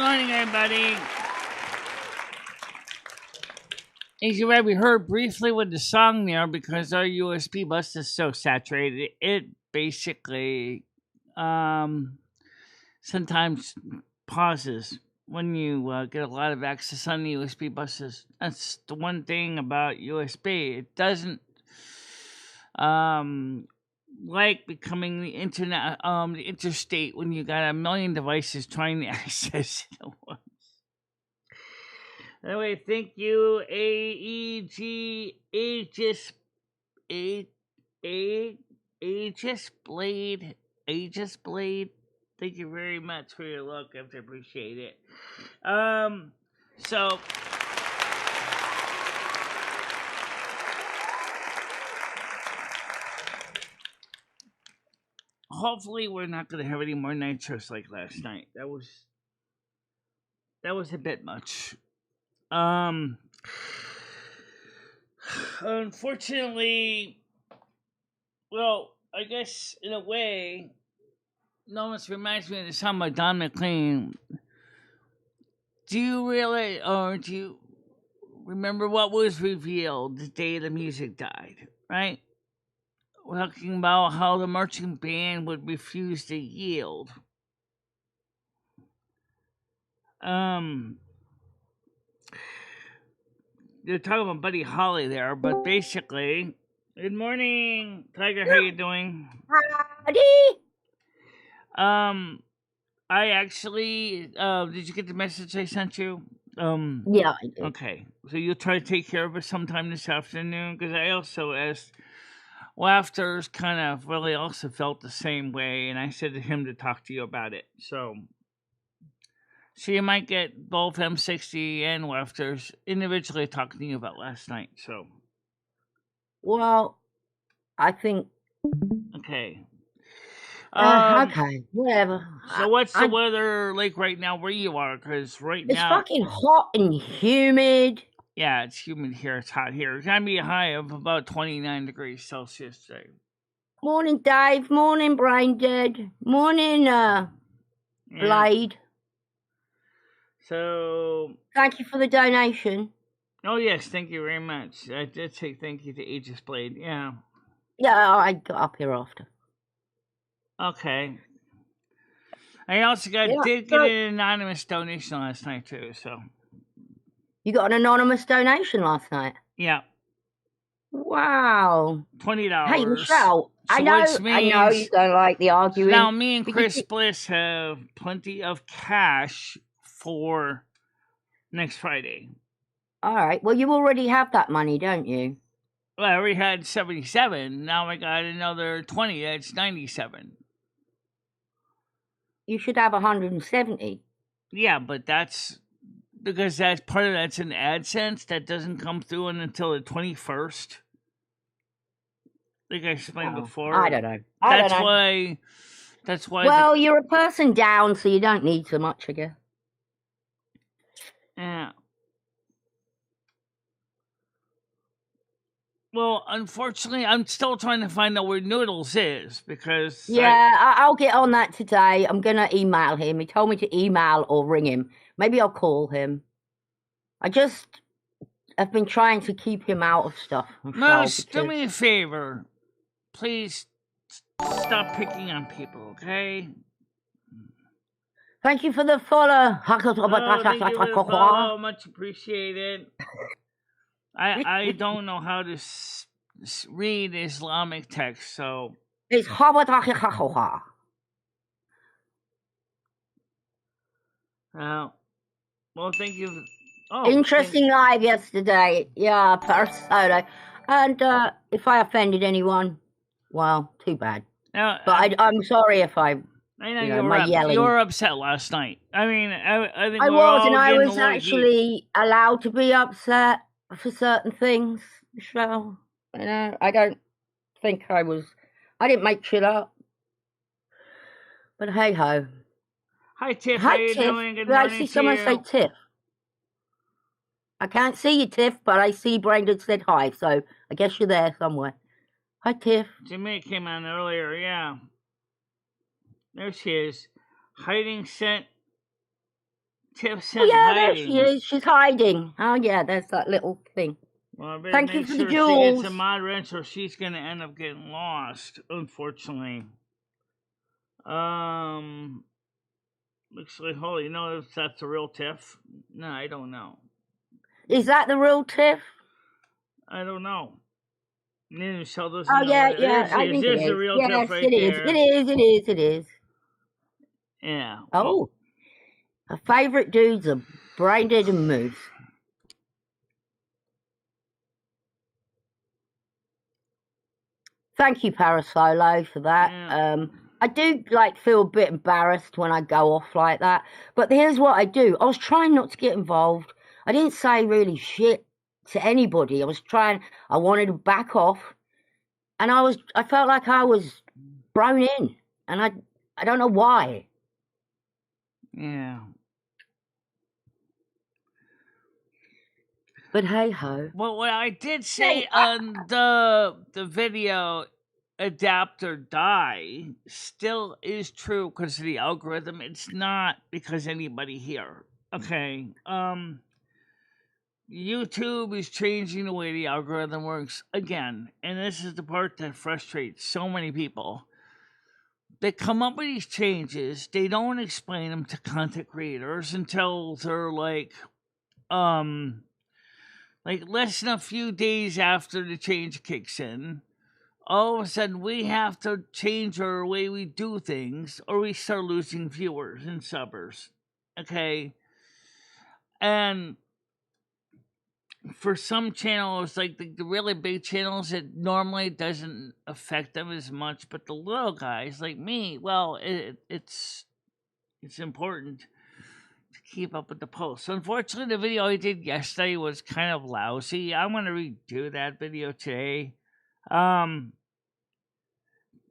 morning, everybody. As you already heard briefly with the song there, because our USB bus is so saturated, it basically sometimes pauses when you get a lot of access on the USB buses. That's the one thing about USB. It doesn't like becoming the internet, the interstate when you got a million devices trying to access it at once. Anyway, thank you, Aegis Blade. Thank you very much for your look. I appreciate it. So hopefully we're not going to have any more nitros like last night. That was a bit much. Unfortunately, well, I guess in a way, this reminds me of the song by Don McLean. Do you really, or do you remember what was revealed the day the music died, right? We're talking about how the marching band would refuse to yield. They're talking about Buddy Holly there, but basically, good morning, Tiger. How you doing? Howdy. I actually, did you get the message I sent you? Yeah, I did. Okay, so you'll try to take care of it sometime this afternoon, because I also asked, Laughters kind of really also felt the same way, and I said to him to talk to you about it, so you might get both M60 and Laughters individually talking to you about last night, so. Well, I think... Okay. Okay, whatever. So what's the weather like right now where you are? Because now... It's fucking hot and humid. Yeah, it's humid here. It's hot here. It's going to be a high of about 29 degrees Celsius today. Morning, Dave. Morning, Brain Dead. Morning, Blade. So... Thank you for the donation. Oh, yes. Thank you very much. I did say thank you to Aegis Blade. Yeah. Yeah, I got up here after. Okay. I also did get an anonymous donation last night, too, so... You got an anonymous donation last night? Yeah. Wow. $20. Hey, Michelle, I know you don't like the arguing. Now, me and Chris Bliss have plenty of cash for next Friday. All right. Well, you already have that money, don't you? Well, I already had 77. Now I got another 20. That's 97. You should have 170. Yeah, but that's because that's part of that's an AdSense that doesn't come through until the 21st. Like I explained before. I don't know. That's why. Well, you're a person down, so you don't need so much, I guess. Yeah. Well, unfortunately, I'm still trying to find out where Noodles is because... Yeah, I'll get on that today. I'm going to email him. He told me to email or ring him. Maybe I'll call him. I've been trying to keep him out of stuff. Mouse, do me a favor. Please stop picking on people, okay? Thank you for the follow. Thank you for the follow. Much appreciated. I don't know how to read Islamic text, so... It's well, thank you. Interesting live yesterday. Yeah, Persona. And if I offended anyone, well, too bad. But I'm sorry if I know you were upset last night. I mean, I think I was, and I was actually allowed to be upset for certain things, Michelle. I don't think I didn't make shit up. But hey ho. Hi Tiff, how you doing? Good morning. I see someone say Tiff. I can't see you, Tiff, but I see Brandon said hi, so I guess you're there somewhere. Hi, Tiff. Jimmy came on earlier, yeah. There she is. Hiding scent Tiff's Oh, in yeah, there hiding. she is. She's hiding. Oh, yeah, there's that little thing. Well, I better Thank you make for the sure she gets jewels. a moderator, or she's gonna end up getting lost, unfortunately. Looks like, holy, you know if that's the real Tiff? No, I don't know. Is that the real Tiff? I don't know. Michelle doesn't Oh, know. yeah, There yeah, she I is. think There's it the is. real Yes, Tiff right it is. there. It is. Yeah. Oh. Her favourite dudes are Braindead and Moose. Thank you, Parasolo, for that. Yeah. I do feel a bit embarrassed when I go off like that. But here's what I do. I was trying not to get involved. I didn't say really shit to anybody. I wanted to back off. And I felt like I was thrown in. And I don't know why. Yeah. But hey ho. Well, what I did say on the video, adapt or die, still is true because of the algorithm. It's not because anybody here. Okay. YouTube is changing the way the algorithm works again, and this is the part that frustrates so many people. They come up with these changes, they don't explain them to content creators until they're like less than a few days after the change kicks in. All of a sudden we have to change our way we do things or we start losing viewers and subbers. Okay. And for some channels, like the really big channels, it normally doesn't affect them as much. But the little guys like me, well, it's important to keep up with the posts. Unfortunately, the video I did yesterday was kind of lousy. I'm gonna redo that video today. It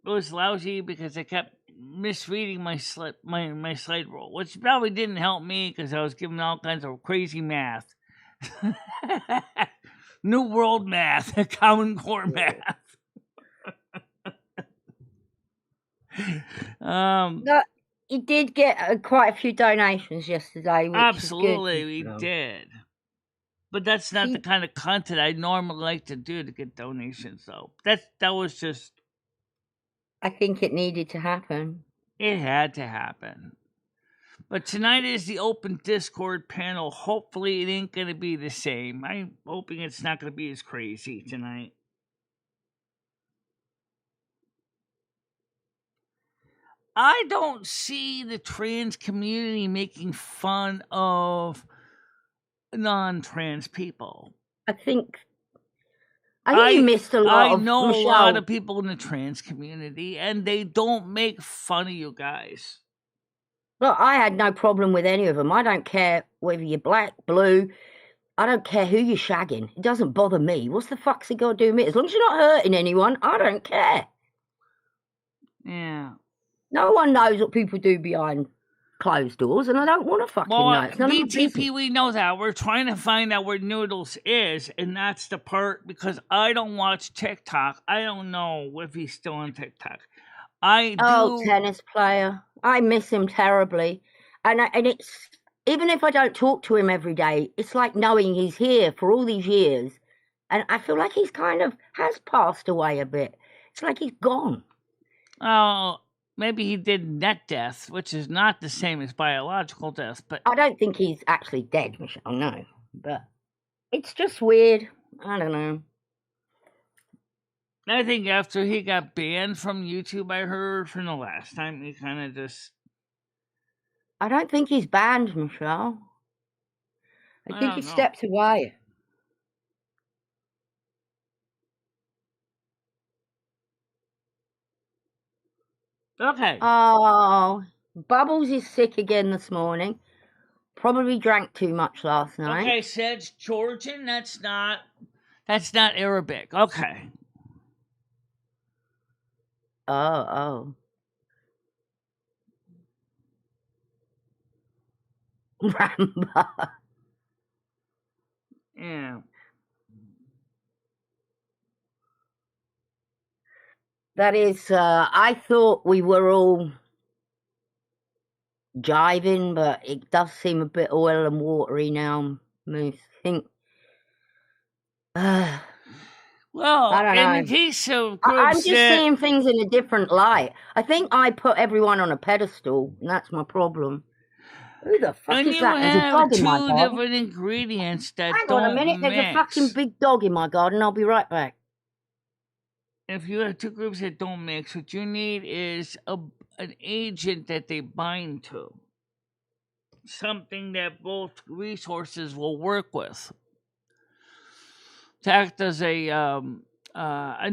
was lousy because I kept misreading my slide rule, which probably didn't help me because I was giving all kinds of crazy math. New World math, Common Core math. You did get quite a few donations yesterday, which Absolutely, is good. we did. But that's not the kind of content I normally like to do to get donations, though. That was just. I think it needed to happen. It had to happen. But tonight is the open Discord panel. Hopefully, it ain't going to be the same. I'm hoping it's not going to be as crazy tonight. I don't see the trans community making fun of non-trans people. I think you missed a lot. I know Michele. A lot of people in the trans community, and they don't make fun of you guys. Look, I had no problem with any of them. I don't care whether you're black, blue. I don't care who you're shagging. It doesn't bother me. What's the fuck's it got to do with me? As long as you're not hurting anyone, I don't care. Yeah. No one knows what people do behind closed doors, and I don't want to fucking know. It's none of my business. We know that. We're trying to find out where Noodles is, and that's the part because I don't watch TikTok. I don't know if he's still on TikTok. Tennis player. I miss him terribly. And it's, even if I don't talk to him every day, it's like knowing he's here for all these years. And I feel like he's kind of has passed away a bit. It's like he's gone. Oh, maybe he did net death, which is not the same as biological death. But I don't think he's actually dead, Michelle, no. But it's just weird. I don't know. I think after he got banned from YouTube, I heard from the last time, he kind of just... I don't think he's banned, Michelle. I think he stepped away. Okay. Oh, Bubbles is sick again this morning. Probably drank too much last night. Okay, Sedge, Georgian, that's not Arabic. Okay. Oh. Rambo. Yeah. That is, I thought we were all jiving, but it does seem a bit oil and watery now, Moose. I think. Well, I don't know. in the case of I'm groups just seeing things in a different light. I think I put everyone on a pedestal, and that's my problem. Who the fuck and is you that? There's a have dog in my two garden. different ingredients that Hang on a don't minute, there's a fucking mix. big dog in my garden. I'll be right back. If you have two groups that don't mix, what you need is an agent that they bind to. Something that both resources will work with. To act as a, I'm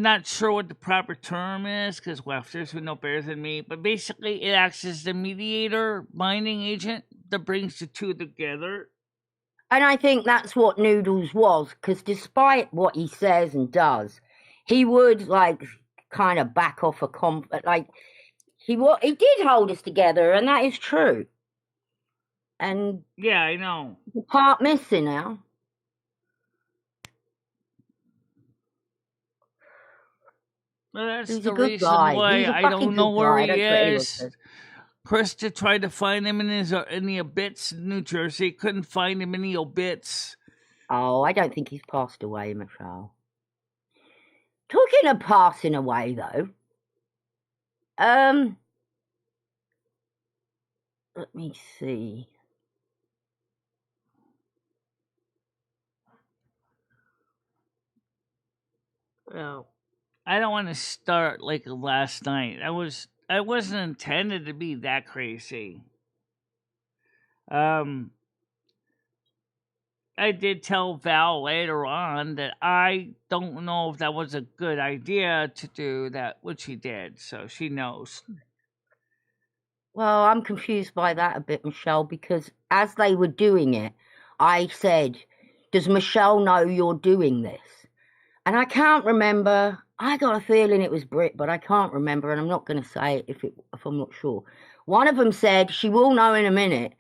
not sure what the proper term is, because wefters would know better than me, but basically it acts as the mediator binding agent that brings the two together. And I think that's what Noodles was, because despite what he says and does, he would like kind of back off like he did hold us together, and that is true. And yeah, I know. The part missing now. Well, that's He's the a good reason guy. why He's a I fucking don't know good where guy. he That's what he was is. said. Krista tried to find him in the Obits, New Jersey. Couldn't find him in the Obits. Oh, I don't think he's passed away, Michele. Talking of passing away, though, let me see. Well, I don't want to start like last night. I wasn't intended to be that crazy. I did tell Val later on that I don't know if that was a good idea to do that, what she did, so she knows. Well, I'm confused by that a bit, Michele, because as they were doing it, I said, does Michele know you're doing this? And I can't remember. I got a feeling it was Brit, but I can't remember, and I'm not going to say it if I'm not sure. One of them said, she will know in a minute.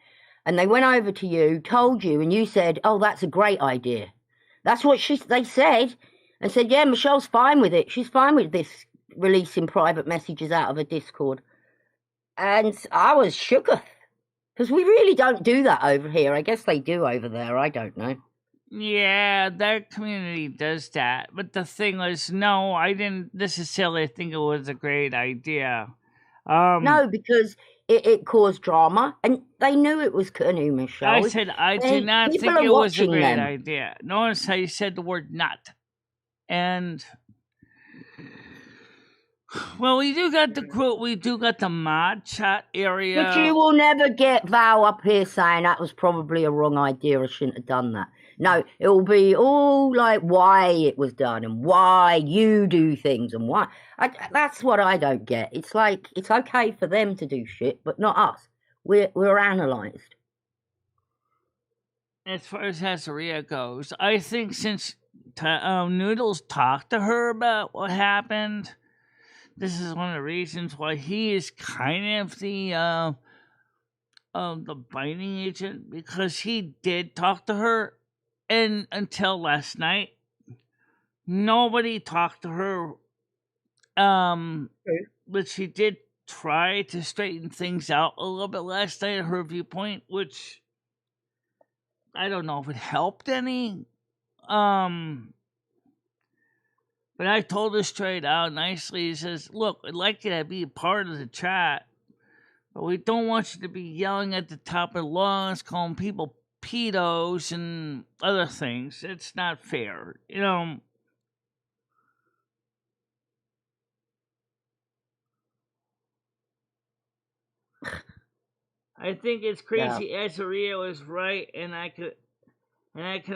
And they went over to you, told you, and you said, oh, that's a great idea. That's what they said. And said, yeah, Michele's fine with it. She's fine with this releasing private messages out of a Discord. And I was shooketh. Because we really don't do that over here. I guess they do over there. I don't know. Yeah, their community does that. But the thing was, no, I didn't necessarily think it was a great idea. No, because it caused drama, and they knew it was canoe, Michele. I said I did not think it was a great idea. Notice how you said the word "not," and well, we do got the mod chat area. But you will never get Val up here saying that was probably a wrong idea. I shouldn't have done that. No, it will be all like why it was done and why you do things and why. That's what I don't get. It's like it's okay for them to do shit, but not us. We're analysed. As far as Hazaria goes, I think since Noodles talked to her about what happened, this is one of the reasons why he is kind of the binding agent, because he did talk to her. And until last night, nobody talked to her. But she did try to straighten things out a little bit last night at her viewpoint, which I don't know if it helped any. But I told her straight out nicely. He says, "Look, I'd like you to be a part of the chat, but we don't want you to be yelling at the top of the lungs, calling people pedos and other things. It's not fair, you know." I think it's crazy. Yeah. Azaria was right, and I can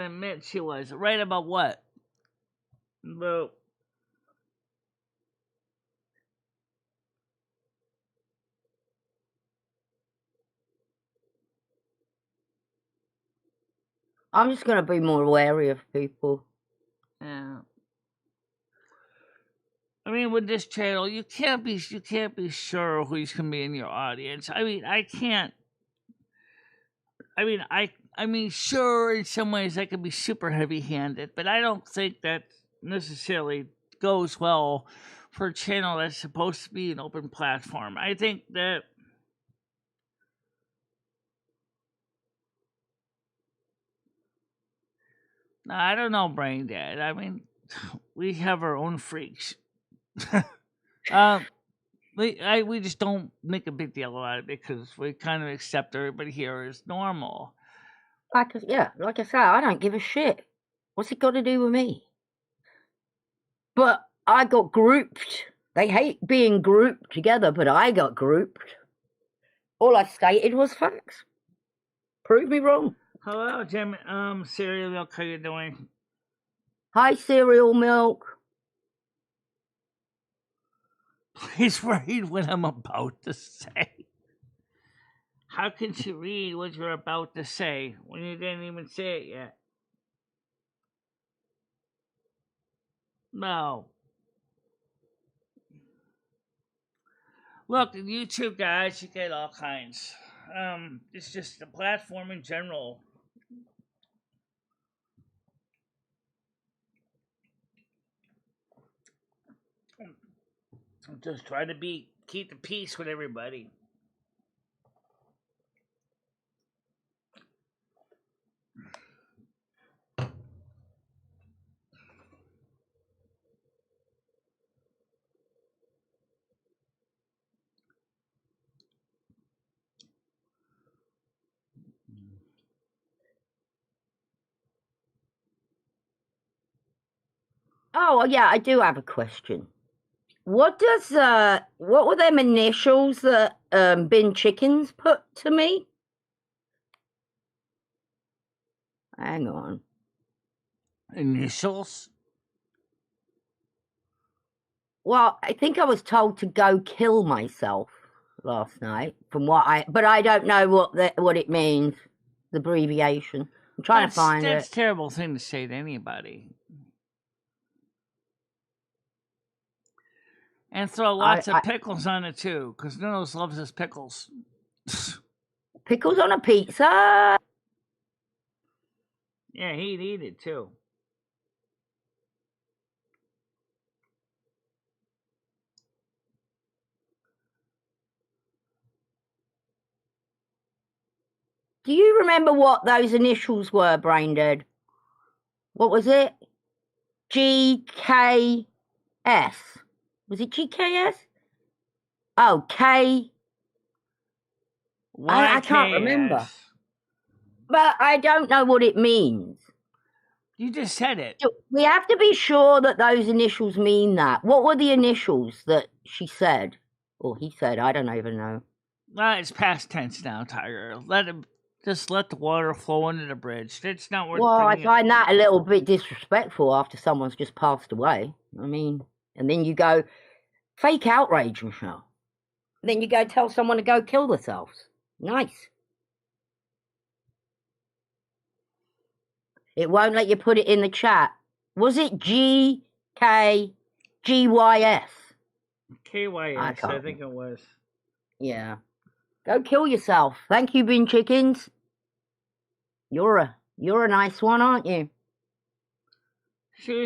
admit she was right about what. But I'm just going to be more wary of people. Yeah. I mean, with this channel, you can't be sure who's gonna be in your audience. I mean, I can't. I mean, sure, in some ways I can be super heavy-handed, but I don't think that necessarily goes well for a channel that's supposed to be an open platform. I think that I don't know, Brain Dad. I mean, we have our own freaks. We just don't make a big deal about it because we kind of accept everybody here as normal. Like I say, I don't give a shit. What's it got to do with me? But I got grouped. They hate being grouped together, but I got grouped. All I stated was facts. Prove me wrong. Hello, Jim. Cereal Milk, how you doing? Hi, Cereal Milk. Please read what I'm about to say. How can she read what you're about to say when you didn't even say it yet? No. Look, YouTube guys, you get all kinds. It's just the platform in general. Just try to keep the peace with everybody. Oh, yeah, I do have a question. What were them initials that Bin Chickens put to me? Hang on. Initials? Well, I think I was told to go kill myself last night but I don't know what it means, the abbreviation. I'm trying to find it. That's a terrible thing to say to anybody. And throw lots of pickles on it too, because Noodles loves his pickles. Pickles on a pizza? Yeah, he'd eat it too. Do you remember what those initials were, Braindead? What was it? GKS. Was it GKS? Oh, K. I can't remember. But I don't know what it means. You just said it. We have to be sure that those initials mean that. What were the initials that she said? Or he said? I don't even know. It's past tense now, Tiger. Just let the water flow under the bridge. It's not worth. Well, I find that a little bit disrespectful after someone's just passed away. I mean, and then you go fake outrage, Michelle. Then you go tell someone to go kill themselves. Nice. It won't let you put it in the chat. Was it GKGYS? KYS, I think it was. Yeah. Go kill yourself. Thank you, Bin Chickens. You're a nice one, aren't you?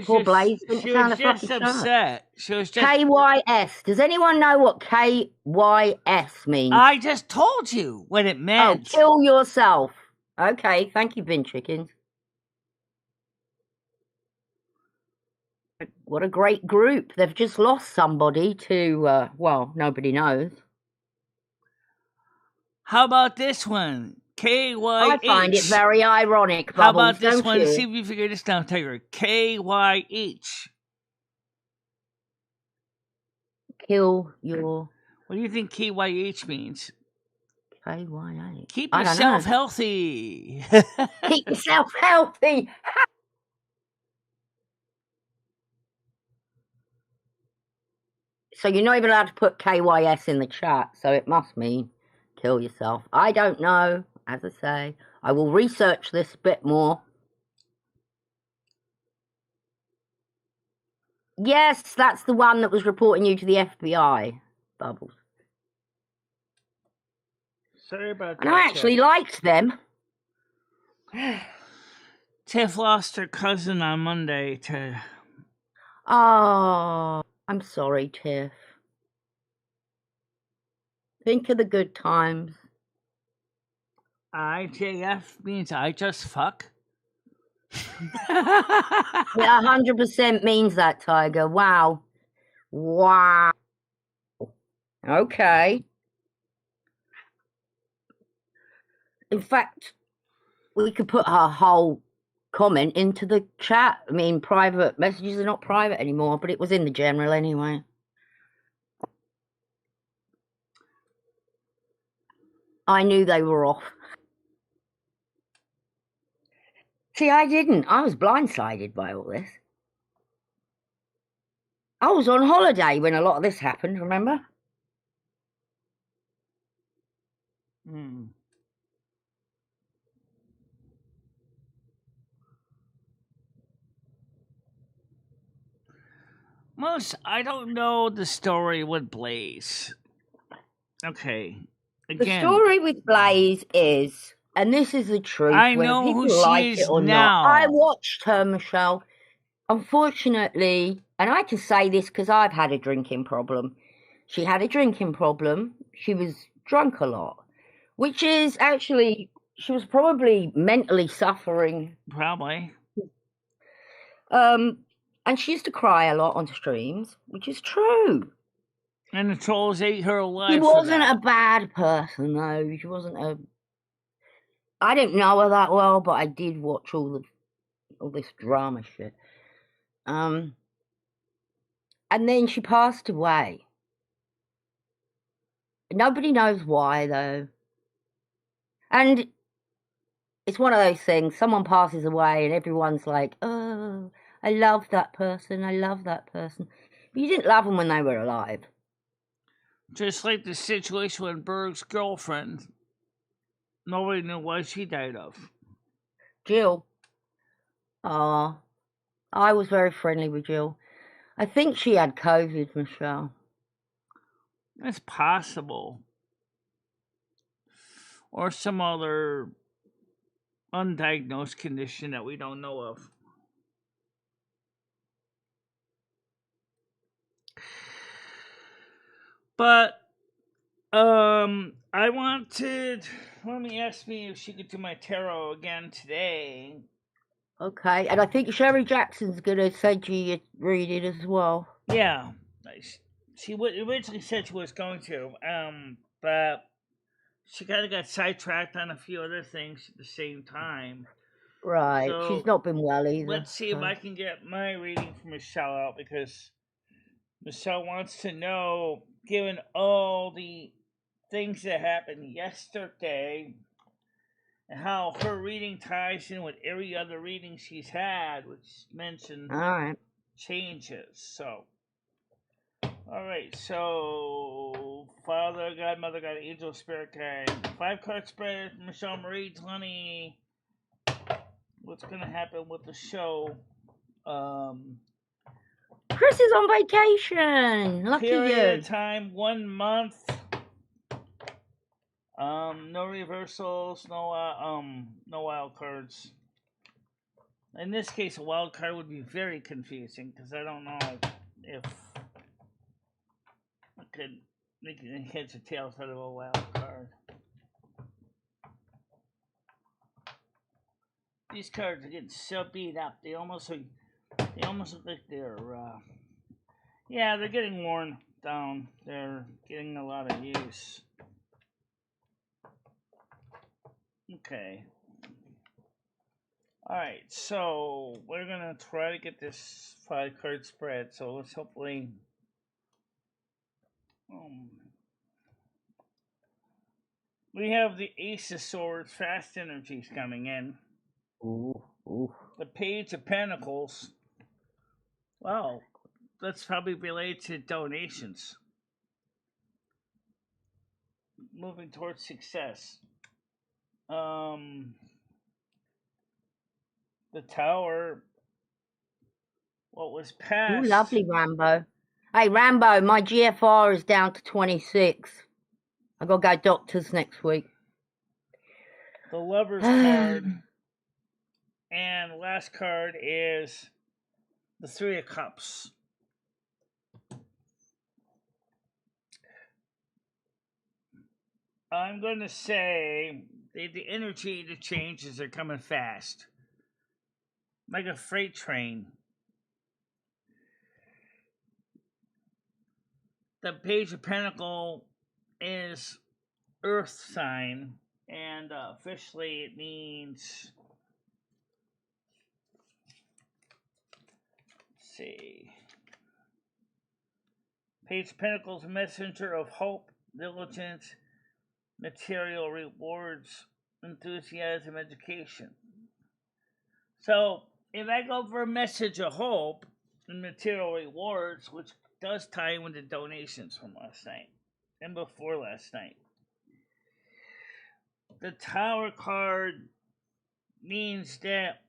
Poor Blaze didn't sound a fucking upset. She was just KYS. Does anyone know what KYS means? I just told you what it meant. Oh, kill yourself. Okay, thank you, Bin Chickens. What a great group. They've just lost somebody to, well, nobody knows. How about this one? KYH. I find it very ironic, Bubbles. How about this one? You? See if you figure this down, Tiger. KYH. Kill your... What do you think KYH means? KYH. Keep yourself healthy. Keep yourself healthy. So you're not even allowed to put KYS in the chat, so it must mean kill yourself. I don't know, as I say. I will research this a bit more. Yes, that's the one that was reporting you to the FBI, Bubbles. Sorry about that. And I actually liked them. Tiff lost her cousin on Monday to... Oh, I'm sorry, Tiff. Think of the good times. IJF means I just fuck? Yeah, 100% means that, Tiger. Wow. Wow. Okay. In fact, we could put her whole comment into the chat. I mean, private messages are not private anymore, but it was in the general anyway. I knew they were off. See, I didn't. I was blindsided by all this. I was on holiday when a lot of this happened, remember? I don't know the story with Blaze. Okay. Again, the story with Blaze is, and this is the truth, I whether know people who she like is it or now. not. I watched her, Michelle. Unfortunately, and I can say this because I've had a drinking problem. She had a drinking problem. She was drunk a lot, which is actually, she was probably mentally suffering. Probably. And she used to cry a lot on streams, which is true. And the trolls ate her alive. She wasn't a bad person, though. She wasn't a. I didn't know her that well, but I did watch all this drama shit. And then she passed away. Nobody knows why, though. And it's one of those things, someone passes away and everyone's like, oh, I love that person, I love that person. But you didn't love them when they were alive. Just like the situation with Berg's girlfriend. Nobody knew what she died of. Jill. Oh, I was very friendly with Jill. I think she had COVID, Michelle. That's possible. Or some other undiagnosed condition that we don't know of. But I wanted Mommy asked me if she could do my tarot again today. Okay, and I think Sherry Jackson's gonna send you your reading as well. Yeah, she originally said she was going to, but she kind of got sidetracked on a few other things at the same time. Right, So she's not been well either. Let's see if I can get my reading from Michelle out, because Michelle wants to know, given all the things that happened yesterday and how her reading ties in with every other reading she's had, which mentioned changes. So, all right. So, Father God, Mother God, Angel, Spirit Guide, 5-card spread. Michele Marie Dalene. What's gonna happen with the show? Chris is on vacation. Lucky period you. Time 1 month. No reversals, no wild cards. In this case, a wild card would be very confusing because I don't know if I could make heads or tails out of a wild card. These cards are getting so beat up. They almost look like they're they're getting worn down. They're getting a lot of use. Okay. Alright, so we're gonna try to get this 5-card spread, so let's hopefully we have the Ace of Swords, fast energies coming in. Ooh. The Page of Pentacles. Wow, that's probably related to donations. Moving towards success. The Tower. What was passed? Ooh, lovely, Rambo. Hey, Rambo, my GFR is down to 26. I gotta go doctors next week. The Lover's card. And last card is the 3 of Cups. I'm going to say the energy, the changes are coming fast. like a freight train. The Page of Pentacle is Earth sign, and officially it means. Let's see. Page of Pentacles, messenger of hope, diligence, material rewards, enthusiasm, education. So, if I go for a message of hope and material rewards, which does tie in with the donations from last night and before last night, the Tower card means that,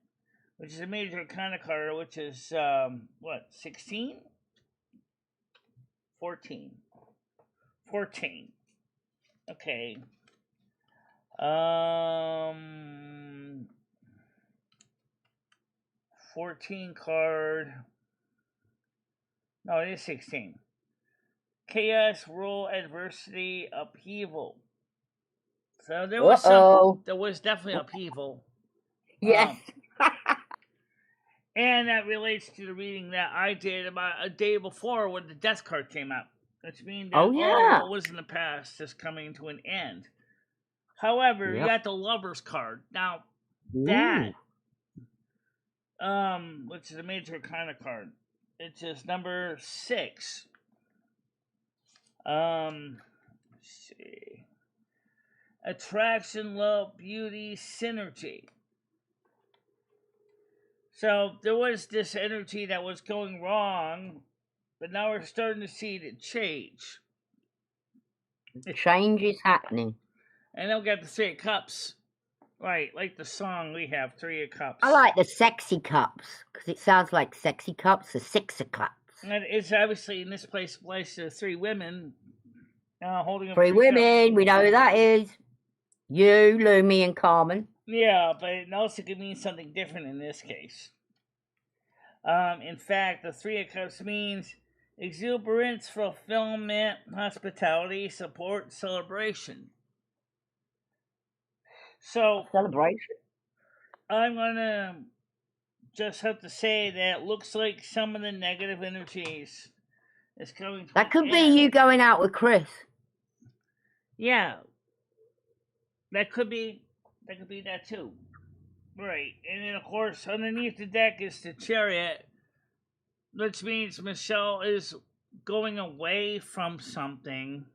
which is a major arcana card, which is, 16? 14. 14. Okay. 14 card. No, it is 16. Chaos, rule, adversity, upheaval. So there was definitely upheaval. Yes. And that relates to the reading that I did about a day before when the death card came out. Which means that all what was in the past is coming to an end. However, you got the Lover's card. Now, that, which is a major arcana card, it's just number 6. Let's see. Attraction, love, beauty, synergy. So there was this energy that was going wrong, but now we're starting to see it change. The change is happening. And then we got the 3 of Cups. Right, like the song we have, 3 of Cups. I like the sexy cups, because it sounds like sexy cups, the 6 of Cups. And it's obviously in this place applies to 3 women holding up 3 women, cups. We know who that is. You, Lumi, and Carmen. Yeah, but it also could mean something different in this case. In fact, the 3 of Cups means exuberance, fulfillment, hospitality, support, celebration. So, celebration. I'm gonna just have to say that it looks like some of the negative energies is coming to that could be you going out with Chris. Yeah. That could be that too. Right. And then of course underneath the deck is the Chariot, which means Michele is going away from something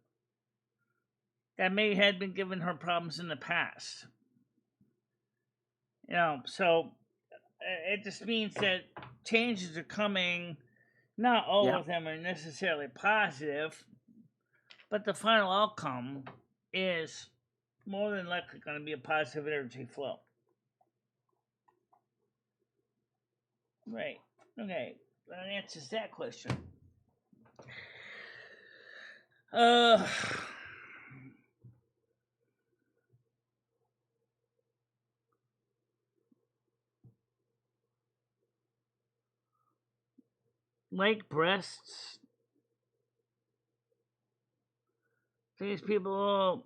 that may have been giving her problems in the past. So it just means that changes are coming. Not all of them are necessarily positive, but the final outcome is more than likely going to be a positive energy flow. Right. Okay. That answers that question. Like breasts. These people.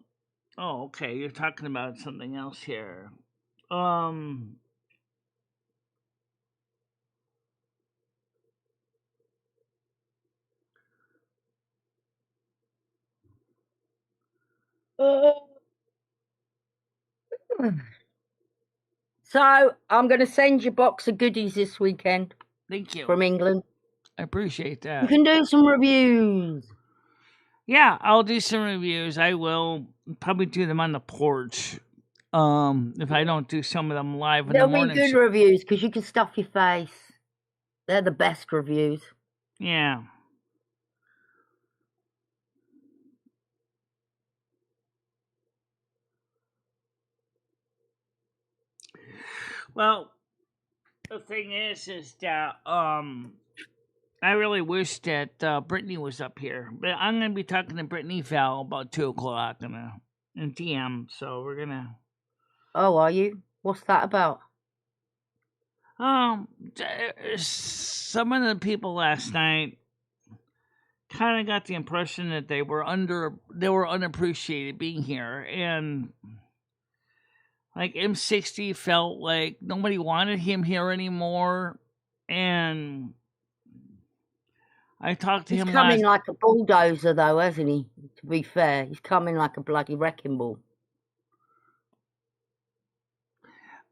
Oh, okay. You're talking about something else here. So I'm going to send you a box of goodies this weekend. Thank you. From England. I appreciate that. You can do some reviews. Yeah, I'll do some reviews. I will probably do them on the porch. If I don't do some of them live in the morning. They'll be good reviews because you can stuff your face. They're the best reviews. Yeah. Well, the thing is that I really wish that Brittany was up here, but I'm gonna be talking to Brittany Val about 2:00 in DM. So we're gonna. Oh, are you? What's that about? Some of the people last night kind of got the impression that they were unappreciated being here, and like M60 felt like nobody wanted him here anymore, and I talked to He's him coming last. like a bulldozer, though, hasn't he? To be fair, he's coming like a bloody wrecking ball.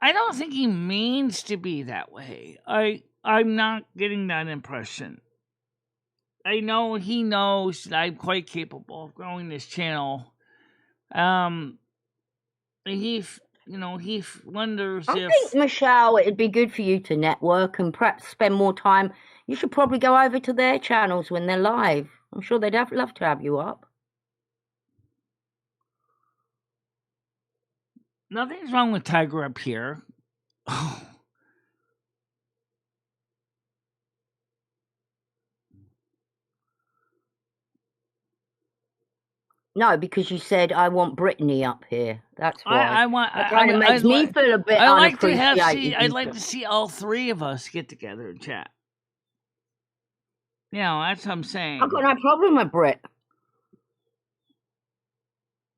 I don't think he means to be that way. I'm not getting that impression. I know he knows that I'm quite capable of growing this channel. He wonders I if. think, Michelle, it'd be good for you to network and perhaps spend more time. You should probably go over to their channels when they're live. I'm sure they'd love to have you up. Nothing's wrong with Tiger up here. No, because you said I want Brittany up here. That's why. That kind of makes me feel a bit unappreciated. I'd like to see all three of us get together and chat. That's what I'm saying. I've got no problem with Brit.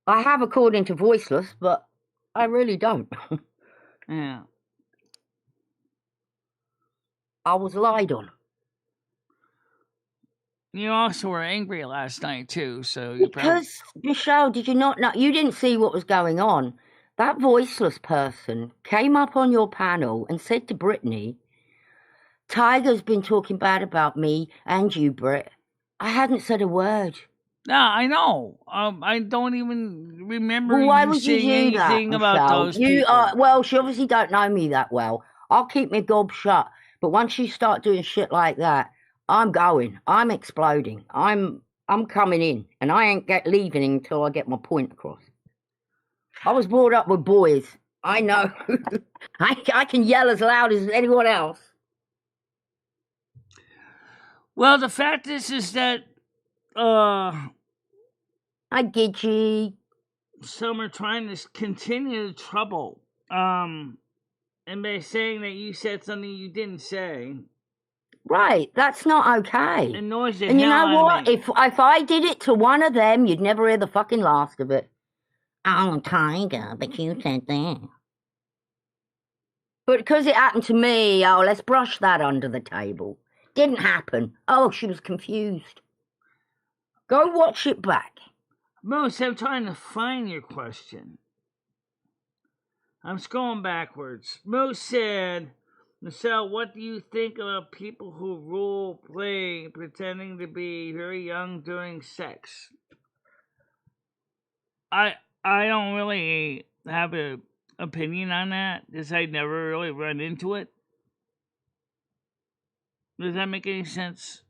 I have, according to Voiceless, but I really don't. Yeah. I was lied on. You also were angry last night too, so because Michelle, did you not know? You didn't see what was going on. That Voiceless person came up on your panel and said to Brittany, "Tiger's been talking bad about me and you, Britt." I hadn't said a word. Yeah, I know. I don't even remember why you would saying you do anything that, about Michelle? those You people. well, she obviously don't know me that well. I'll keep my gob shut. But once you start doing shit like that, I'm going. I'm exploding. I'm coming in, and I ain't leaving until I get my point across. I was brought up with boys. I know. I can yell as loud as anyone else. Well, the fact is that I get you. Some are trying to continue the trouble. And by saying that you said something you didn't say. Right, that's not okay. It annoys the and you hell know what? out of me. If I did it to one of them, you'd never hear the fucking last of it. Oh, Tiger, but you said that. But because it happened to me, let's brush that under the table. Didn't happen. Oh, she was confused. Go watch it back. Moose, I'm trying to find your question. I'm scrolling backwards. Moose said, Michelle, what do you think about people who role play pretending to be very young during sex? I don't really have an opinion on that, because I never really run into it. Does that make any sense?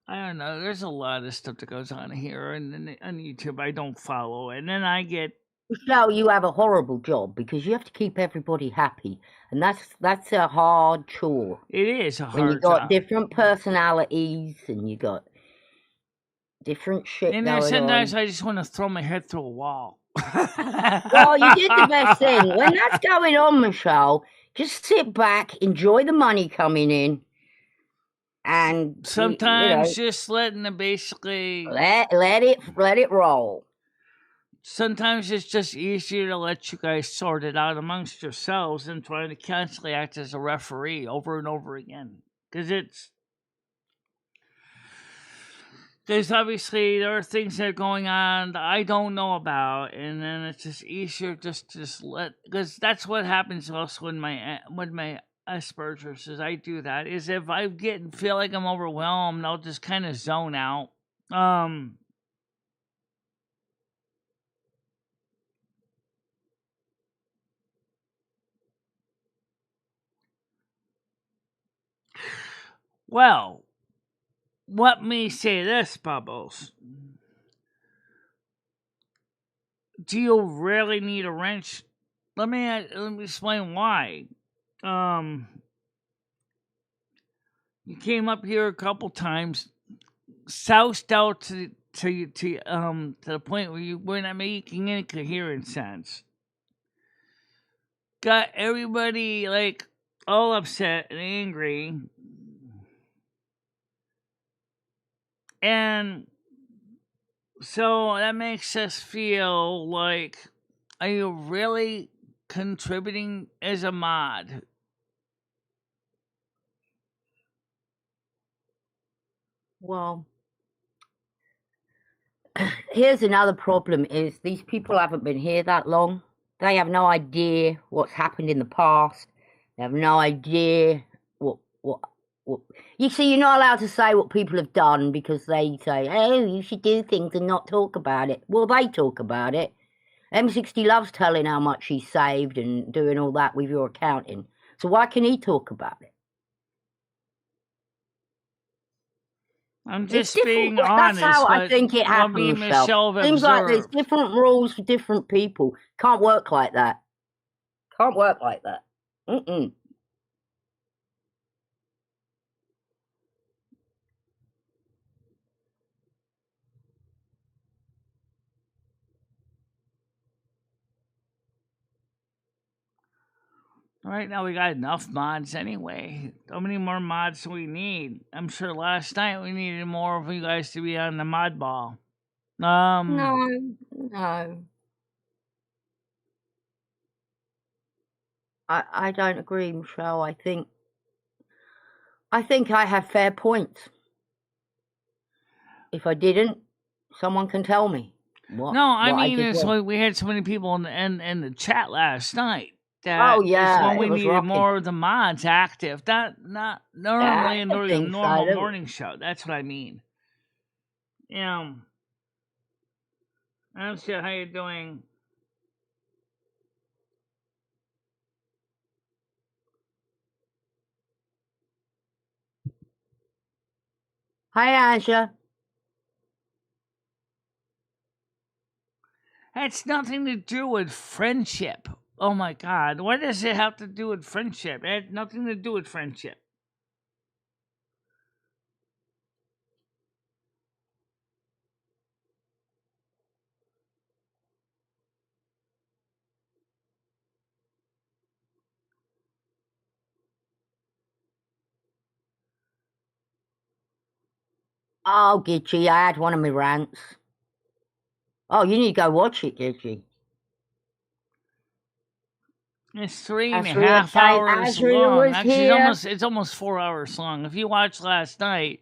I don't know. There's a lot of stuff that goes on here and on YouTube I don't follow, and then I get. Michelle, you have a horrible job because you have to keep everybody happy, and that's a hard chore. It is a hard job. When you got different personalities and you got different shit and going sometimes on. I just want to throw my head through a wall. Well, you did the best thing. When that's going on, Michelle, just sit back, enjoy the money coming in, and sometimes just letting them basically let it roll. Sometimes it's just easier to let you guys sort it out amongst yourselves than trying to constantly act as a referee over and over again. Because obviously there are things that are going on that I don't know about, and then it's just easier just to let, because that's what happens also with my Asperger's, is I do that, is if I feel like I'm overwhelmed, I'll just kind of zone out. Well, let me say this, Bubbles. Do you really need a wrench? Let me explain why. You came up here a couple times, soused out to the point where you were not making any coherent sense. Got everybody like all upset and angry. And so that makes us feel like, are you really contributing as a mod? Well, here's another problem is these people haven't been here that long. They have no idea what's happened in the past. They have no idea what you see, you're not allowed to say what people have done because they say, oh, you should do things and not talk about it. Well, they talk about it. M60 loves telling how much he saved and doing all that with your accounting. So why can he talk about it? I'm just being honest. That's how I think it happens, Michelle. Seems like there's different rules for different people. Can't work like that. Can't work like that. Mm-mm. Right now we got enough mods anyway. How many more mods do we need? I'm sure last night we needed more of you guys to be on the mod ball. No. I don't agree, Michelle. I think I have fair points. If I didn't, someone can tell me. We had so many people in the chat last night. That we needed more of the mods active. Not normally during the normal morning show. That's what I mean. I don't see how you're doing. Hi, Anja. It's nothing to do with friendship. Oh my God. What does it have to do with friendship? It had nothing to do with friendship. Oh, Gidgey, I had one of my rants. Oh, you need to go watch it, Gidgey. It's 3.5 hours long. Actually, it's almost 4 hours long. If you watched last night,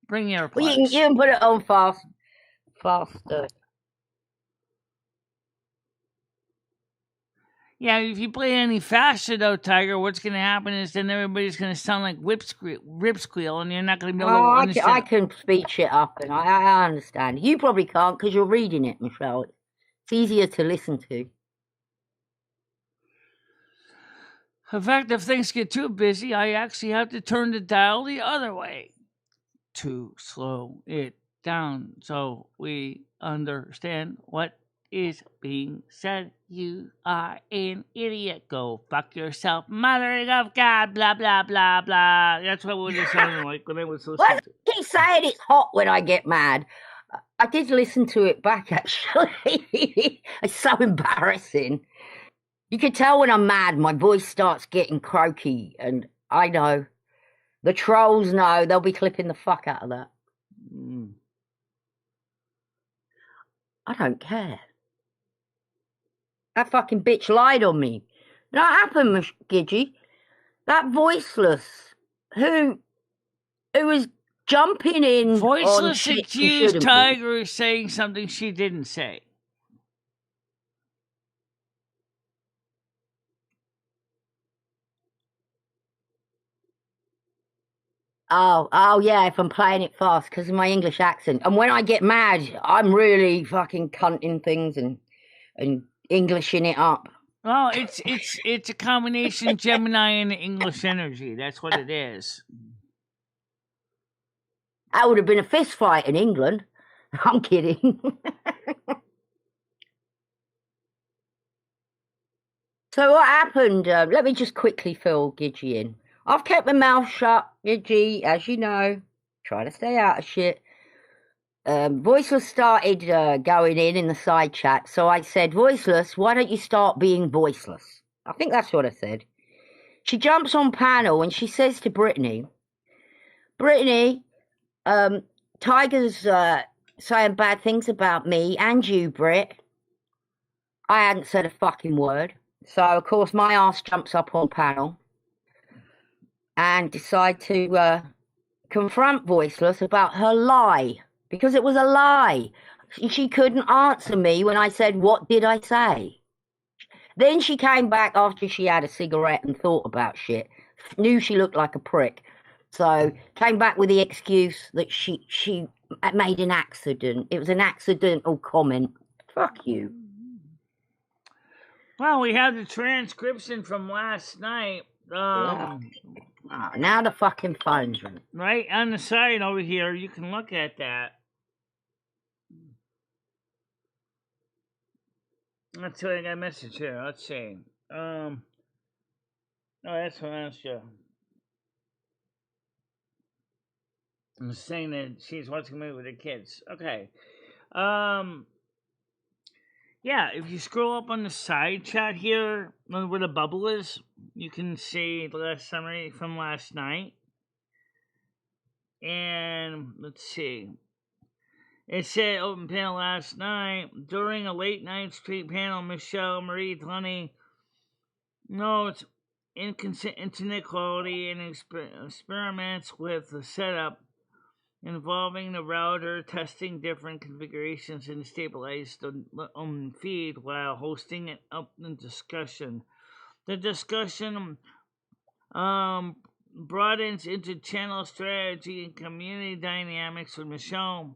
bring your earplugs. Well, you can put it on faster. Yeah, if you play any faster though, Tiger, what's going to happen is then everybody's going to sound like rip squeal, and you're not going to be able to understand. I can speech it up, and I understand. You probably can't because you're reading it, Michelle. It's easier to listen to. In fact, if things get too busy, I actually have to turn the dial the other way to slow it down so we understand what is being said. You are an idiot. Go fuck yourself, mother of God, blah, blah, blah, blah. That's what it sounded like when I was listening to it. Keep saying it's hot when I get mad. I did listen to it back, actually. It's so embarrassing. You can tell when I'm mad, my voice starts getting croaky, and I know. The trolls know. They'll be clipping the fuck out of that. I don't care. That fucking bitch lied on me. You know what happened, Gidgey? That voiceless who was jumping in voiceless accused Tiger of saying something she didn't say. Oh yeah, if I'm playing it fast because of my English accent. And when I get mad, I'm really fucking cunting things and Englishing it up. Well, it's a combination Gemini and English energy. That's what it is. That would have been a fist fight in England. I'm kidding. So what happened? Let me just quickly fill Gidgey in. I've kept my mouth shut, Gidgey, as you know. Trying to stay out of shit. Voiceless started going in the side chat. So I said, Voiceless, why don't you start being voiceless? I think that's what I said. She jumps on panel and she says to Brittany, Tiger's saying bad things about me and you, Britt. I hadn't said a fucking word. So, of course, my ass jumps up on panel and decide to confront Voiceless about her lie, because it was a lie. She couldn't answer me when I said, what did I say? Then she came back after she had a cigarette and thought about shit. Knew she looked like a prick. So came back with the excuse that she made an accident. It was an accidental comment. Fuck you. Well, we have the transcription from last night. Now the fucking phone's ringing. Right on the side over here, you can look at that. Let's see, I got a message here. Let's see. Oh, that's what I asked you. I'm saying that she's watching a movie with her kids. Okay. Yeah, if you scroll up on the side chat here, where the bubble is, you can see the last summary from last night. And let's see. It said open panel last night. During a late night street panel, Michele Marie Dalene notes internet quality and experiments with the setup involving the router testing different configurations and stabilize the feed while hosting an open discussion. The discussion broadens into channel strategy and community dynamics with Michele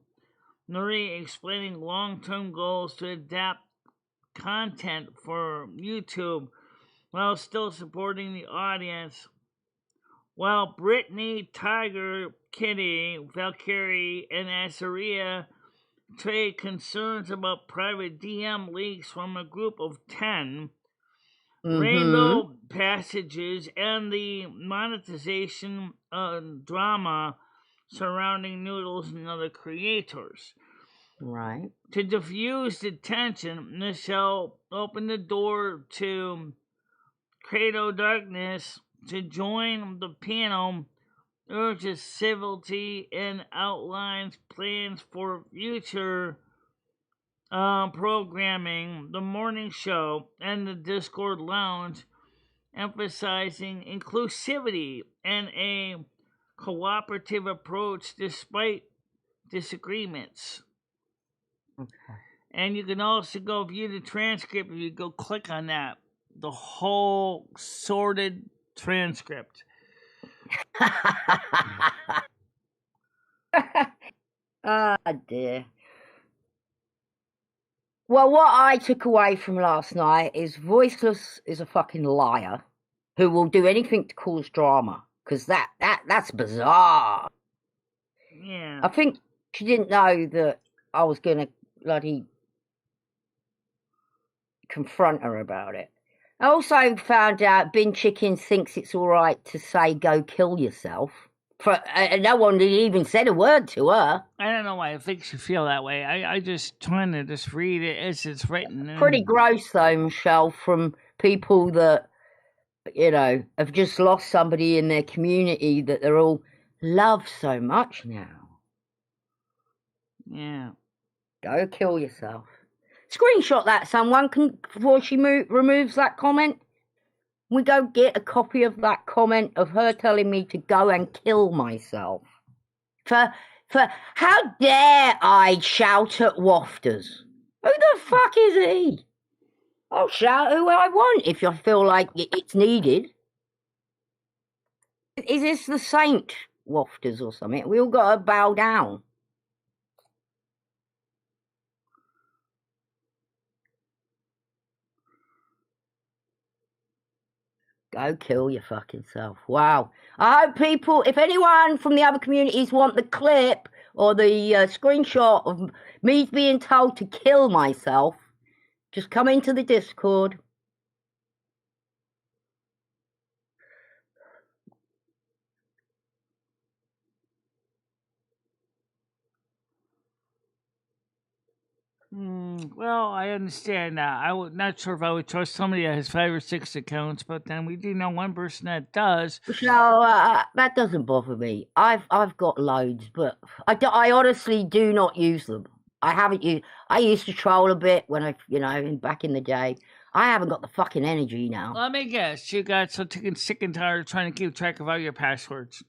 Marie explaining long-term goals to adapt content for YouTube while still supporting the audience. While Brittany, Tiger, Kitty, Valkyrie, and Azaria trade concerns about private DM leaks from a group of 10, rainbow passages, and the monetization drama surrounding Noodles and other creators. Right. To diffuse the tension, Michele opened the door to Credo Darkness to join the panel, urges civility, and outlines plans for future programming, the morning show, and the Discord lounge, emphasizing inclusivity and a cooperative approach despite disagreements. Okay. And you can also go view the transcript if you go click on that. The whole sorted transcript. Ah, dear. Well, what I took away from last night is Voiceless is a fucking liar who will do anything to cause drama, because that's bizarre. Yeah. I think she didn't know that I was going to bloody confront her about it. I also found out Bin Chicken thinks it's all right to say go kill yourself. No one even said a word to her. I don't know why it makes you feel that way. I just trying to just read it as it's written. Pretty gross though, Michele, from people that, you know, have just lost somebody in their community that they're all love so much now. Yeah. Go kill yourself. Screenshot that, someone, before she removes that comment. We go get a copy of that comment of her telling me to go and kill myself. For how dare I shout at wafters? Who the fuck is he? I'll shout who I want if I feel like it's needed. Is this the saint wafters or something? We all got to bow down. Go kill your fucking self. Wow. I hope people, if anyone from the other communities want the clip or the screenshot of me being told to kill myself, just come into the Discord. Well, I understand that. I would not sure if I would trust somebody that has 5 or 6 accounts, but then we do know one person that does. So that doesn't bother me. I've got loads, but I honestly do not use them. I haven't used. I used to troll a bit when back in the day. I haven't got the fucking energy now. Let me guess, you got so sick and tired of trying to keep track of all your passwords.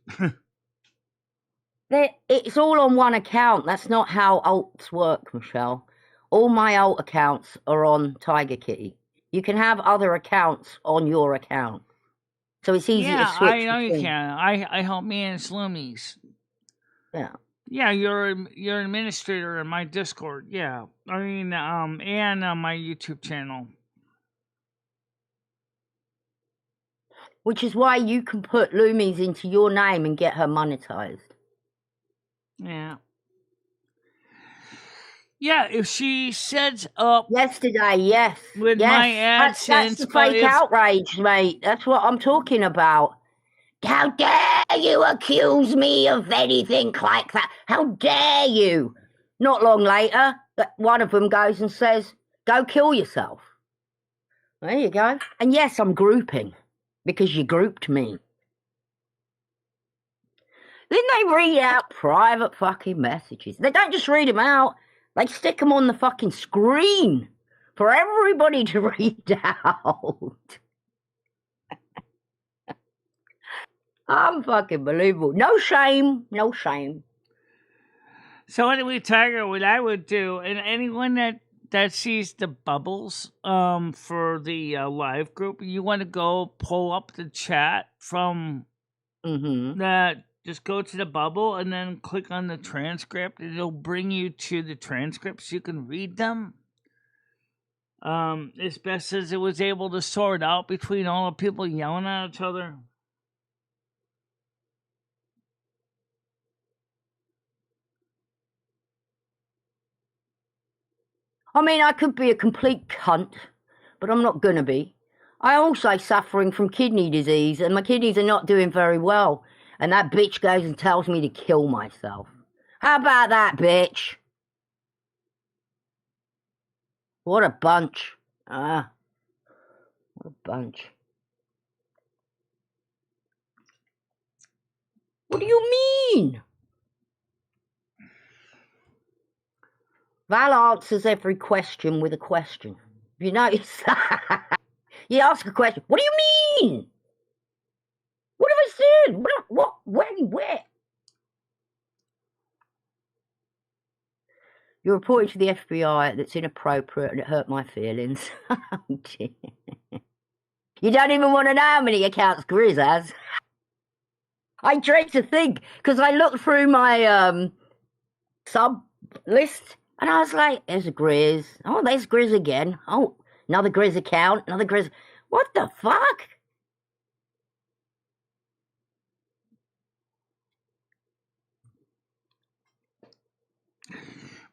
It's all on one account. That's not how alts work, Michelle. All my alt accounts are on Tiger Kitty. You can have other accounts on your account. So it's easy to switch. I know you can. I help manage Loomies. Yeah. Yeah, you're an administrator in my Discord. Yeah. I mean, and on my YouTube channel. Which is why you can put Loomies into your name and get her monetized. Yeah. Yeah, if she sets up yesterday, yes, with my AdSense, that's the fake outrage, mate. That's what I'm talking about. How dare you accuse me of anything like that? How dare you? Not long later, one of them goes and says, "Go kill yourself." There you go. And yes, I'm grouping because you grouped me. Then they read out private fucking messages. They don't just read them out. They stick them on the fucking screen for everybody to read out. Unfucking-believable. No shame. No shame. So anyway, Tiger, what I would do, and anyone that sees the bubbles for the live group, you want to go pull up the chat from that. Just go to the bubble and then click on the transcript. It'll bring you to the transcripts. You can read them. As best as it was able to sort out between all the people yelling at each other. I mean, I could be a complete cunt, but I'm not gonna be. I'm also suffering from kidney disease, and my kidneys are not doing very well. And that bitch goes and tells me to kill myself. How about that, bitch? What a bunch. What a bunch. What do you mean? Val answers every question with a question. You notice that? You ask a question. What do you mean? What have I said? What? When? Where? You reported to the FBI that's inappropriate and it hurt my feelings. You don't even want to know how many accounts Grizz has. I dread to think, because I looked through my sub list and I was like, there's a Grizz. Oh, there's Grizz again. Oh, another Grizz account, another Grizz. What the fuck?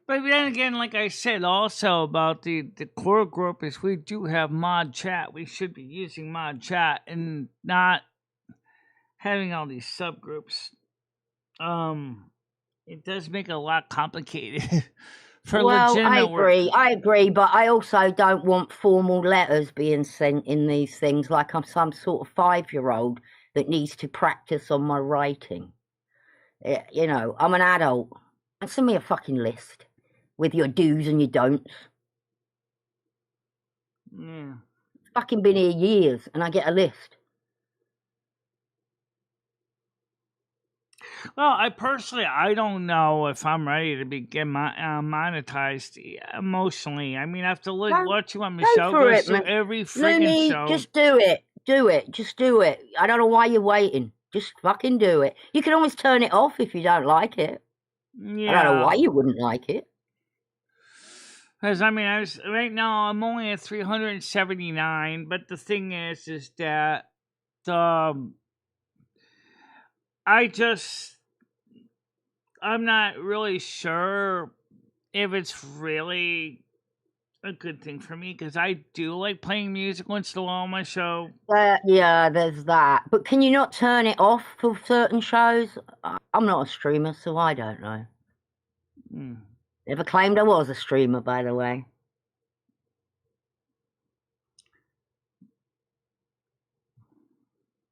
But then again, like I said also about the core group is we do have mod chat. We should be using mod chat and not having all these subgroups. It does make it a lot complicated for legitimate work. I agree, but I also don't want formal letters being sent in these things like I'm some sort of 5-year-old that needs to practice on my writing. You know, I'm an adult. And send me a fucking list with your do's and your don'ts. Yeah. It's fucking been here years and I get a list. Well, I don't know if I'm ready to get monetized emotionally. I mean, after watching what Michelle goes through every freaking show. Just do it. Do it. Just do it. I don't know why you're waiting. Just fucking do it. You can always turn it off if you don't like it. Yeah. I don't know why you wouldn't like it. Because, I mean, right now I'm only at 379, but the thing is that I'm not really sure if it's really a good thing for me, because I do like playing music once in a while on my show. Yeah, there's that. But can you not turn it off for certain shows? I'm not a streamer, so I don't know. Never claimed I was a streamer, by the way.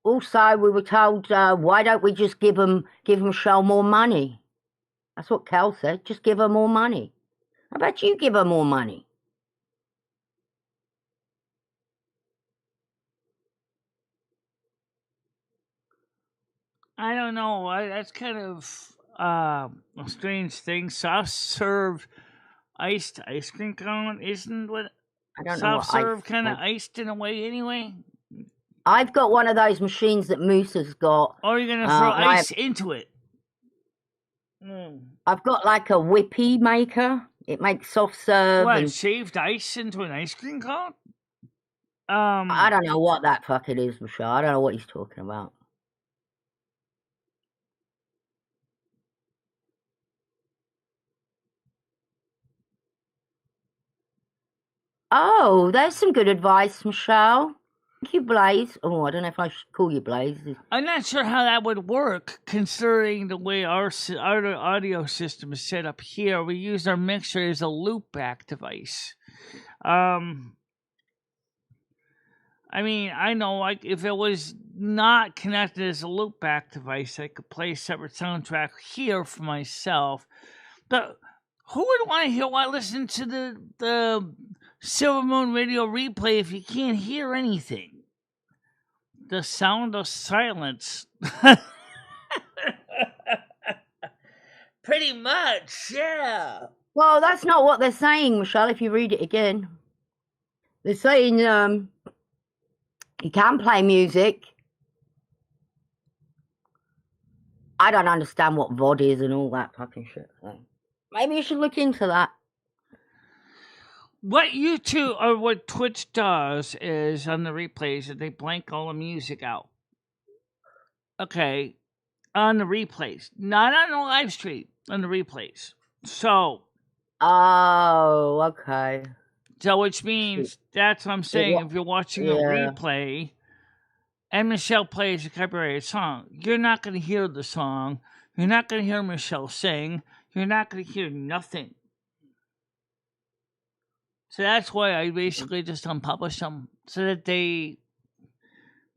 Also, we were told, why don't we just give Michele more money? That's what Cal said. Just give her more money. How about you give her more money? I don't know. That's kind of a strange thing. Soft serve iced ice cream cone isn't what I don't know soft what serve kind of iced in a way anyway. I've got one of those machines that Moose has got. Or you're gonna throw ice into it. I've got like a whippy maker. It makes soft serve. What, shaved ice into an ice cream cone? I don't know what that fucking is, Michele. I don't know what he's talking about. Oh, there's some good advice, Michele. Thank you, Blaze. Oh, I don't know if I should call you Blaze. I'm not sure how that would work, considering the way our audio system is set up here. We use our mixer as a loopback device. I mean, I know, like, if it was not connected as a loopback device, I could play a separate soundtrack here for myself. But who would want to hear while listening to the Silver Moon Radio replay if you can't hear anything? The sound of silence. Pretty much, yeah. Well, that's not what they're saying, Michele, if you read it again. They're saying you can play music. I don't understand what VOD is and all that fucking shit. So maybe you should look into that. What YouTube or what Twitch does is on the replays that they blank all the music out. Okay, on the replays, not on the live stream, on the replays. So. Oh, okay. So which means that's what I'm saying. If you're watching a replay, and Michele plays a copyrighted song, you're not going to hear the song. You're not going to hear Michele sing. You're not going to hear nothing. So that's why I basically just unpublish them, so that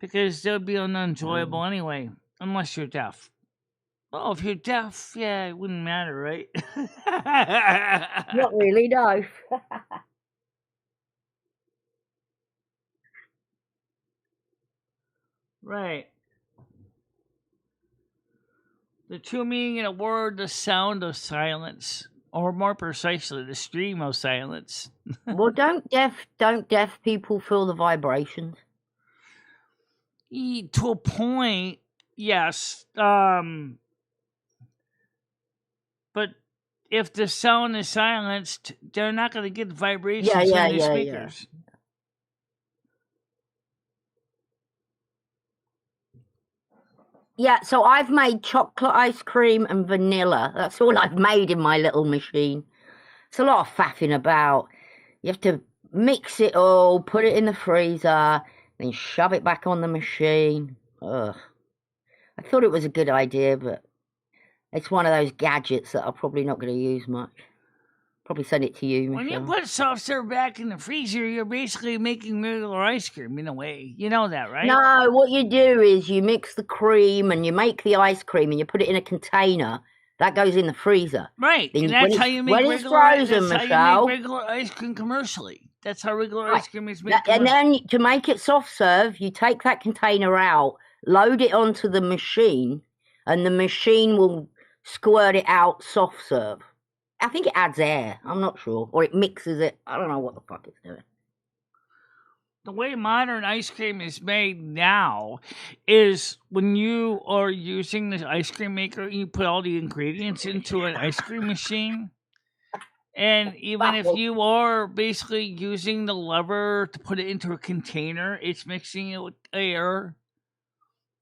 because they'll be unenjoyable anyway, unless you're deaf. Well, if you're deaf, yeah, it wouldn't matter, right? Not really, no. Right. The true meaning in a word, the sound of silence. Or more precisely, the stream of silence. Well, don't deaf people feel the vibrations? To a point, yes. But if the sound is silenced, they're not going to get the vibrations from the speakers. Yeah, so I've made chocolate ice cream and vanilla. That's all I've made in my little machine. It's a lot of faffing about. You have to mix it all, put it in the freezer, then shove it back on the machine. Ugh. I thought it was a good idea, but it's one of those gadgets that I'm probably not going to use much. Probably send it to you, Michele. When you put soft serve back in the freezer, you're basically making regular ice cream in a way. You know that, right? No, what you do is you mix the cream and you make the ice cream and you put it in a container. That goes in the freezer. Right, then and that's how you make when regular, it's frozen, that's Michele. how you make regular ice cream commercially. That's how regular ice cream is made. And then to make it soft serve, you take that container out, load it onto the machine, and the machine will squirt it out soft serve. I think it adds air. I'm not sure. Or it mixes it. I don't know what the fuck it's doing. The way modern ice cream is made now is when you are using the ice cream maker, you put all the ingredients into an ice cream machine. And even if you are basically using the lever to put it into a container, it's mixing it with air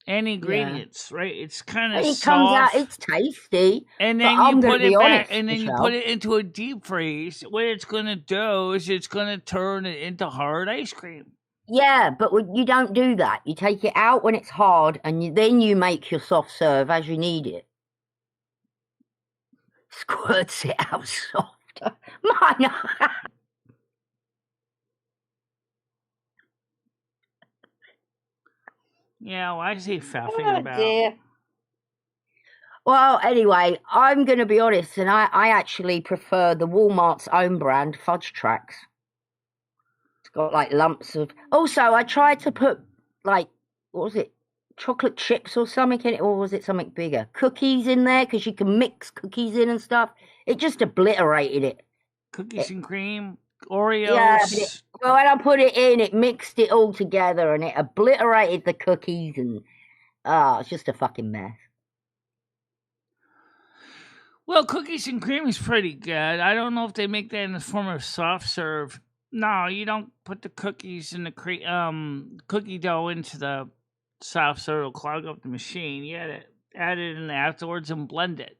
and ingredients, right? It's kind of soft. It comes out, it's tasty. And then you put it back, and then you put it into a deep freeze. What it's going to do is it's going to turn it into hard ice cream. Yeah, but you don't do that. You take it out when it's hard, and then you make your soft serve as you need it. Squirts it out soft. Mine. Yeah, well, I see faffing about. Dear. Well, anyway, I'm going to be honest, and I actually prefer the Walmart's own brand, Fudge Tracks. It's got like lumps of... Also, I tried to put like, what was it? Chocolate chips or something in it, or was it something bigger? Cookies in there, because you can mix cookies in and stuff. It just obliterated it. Cookies and cream, Oreos. Yeah, well, when I put it in, it mixed it all together and it obliterated the cookies and it's just a fucking mess. Well, cookies and cream is pretty good. I don't know if they make that in the form of soft serve. No, you don't put the cookies and the cookie dough into the soft serve. It'll clog up the machine. You gotta add it in afterwards and blend it.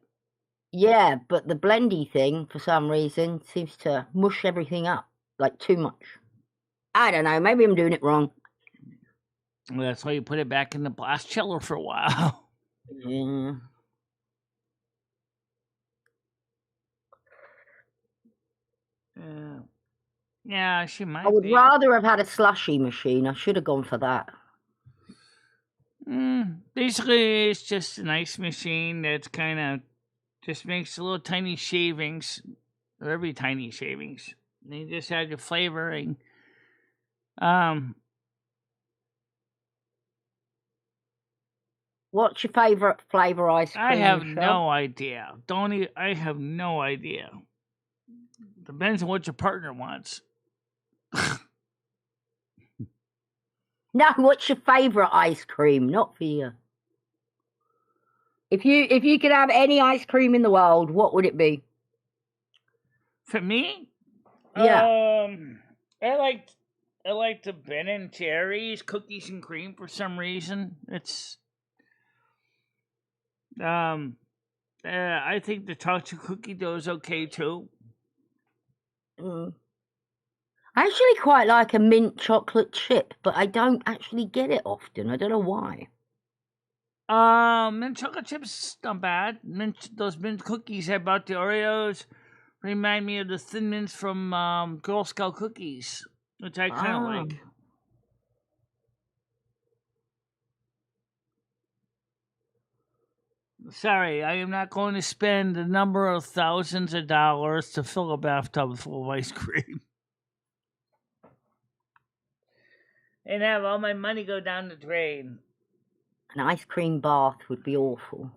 Yeah, but the blendy thing, for some reason, seems to mush everything up, like too much. I don't know, maybe I'm doing it wrong. Well, that's why you put it back in the blast chiller for a while. Yeah. Yeah, she might. I would rather have had a slushy machine. I should have gone for that. Basically, it's just an ice machine that's kind of just makes little tiny shavings, or every tiny shavings. And you just add your flavoring. What's your favorite flavor ice cream? I have no idea. I have no idea. Depends on what your partner wants. No, what's your favorite ice cream? Not for you. If you could have any ice cream in the world, what would it be? For me? Yeah. I like the Ben & Jerry's cookies and cream for some reason. It's I think the chocolate cookie dough is okay too. I actually quite like a mint chocolate chip, but I don't actually get it often. I don't know why. Mint chocolate chips not bad. Those mint cookies I bought the Oreos remind me of the Thin Mints from Girl Scout cookies, which I kind of like. Sorry, I am not going to spend a number of thousands of dollars to fill a bathtub full of ice cream. And have all my money go down the drain. An ice cream bath would be awful.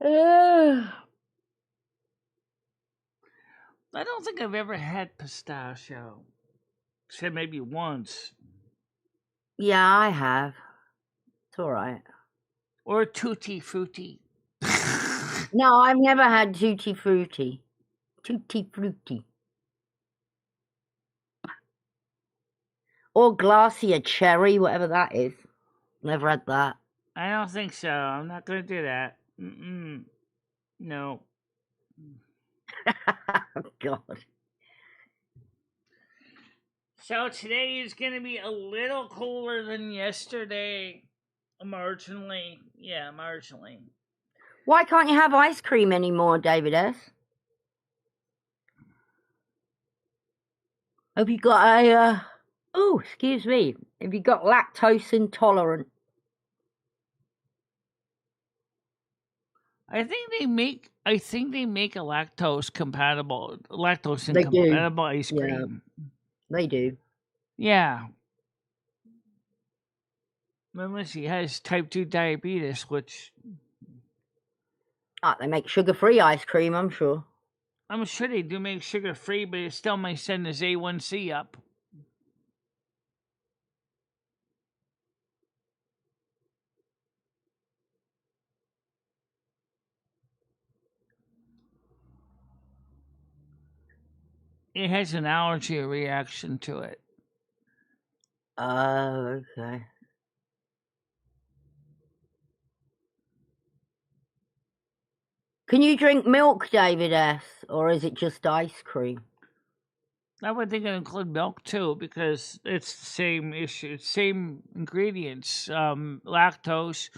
I don't think I've ever had pistachio. Except maybe once. Yeah, I have. It's all right. Or Tutti Frutti. No, I've never had Tutti Frutti. Tutti Frutti. Or Glacier Cherry, whatever that is. Never had that. I don't think so. I'm not going to do that. No. Oh, God. So today is going to be a little cooler than yesterday. Marginally. Yeah, marginally. Why can't you have ice cream anymore, David S? Have you got a... Oh, excuse me. Have you got lactose intolerant? I think they make a lactose incompatible ice cream. Yeah, they do. Yeah. Unless he has type 2 diabetes, which... They make sugar-free ice cream, I'm sure. I'm sure they do make sugar-free, but it still might send his A1C up. It has an allergy reaction to it. Okay. Can you drink milk, David S., or is it just ice cream? I would think it include milk too, because it's the same issue, same ingredients, lactose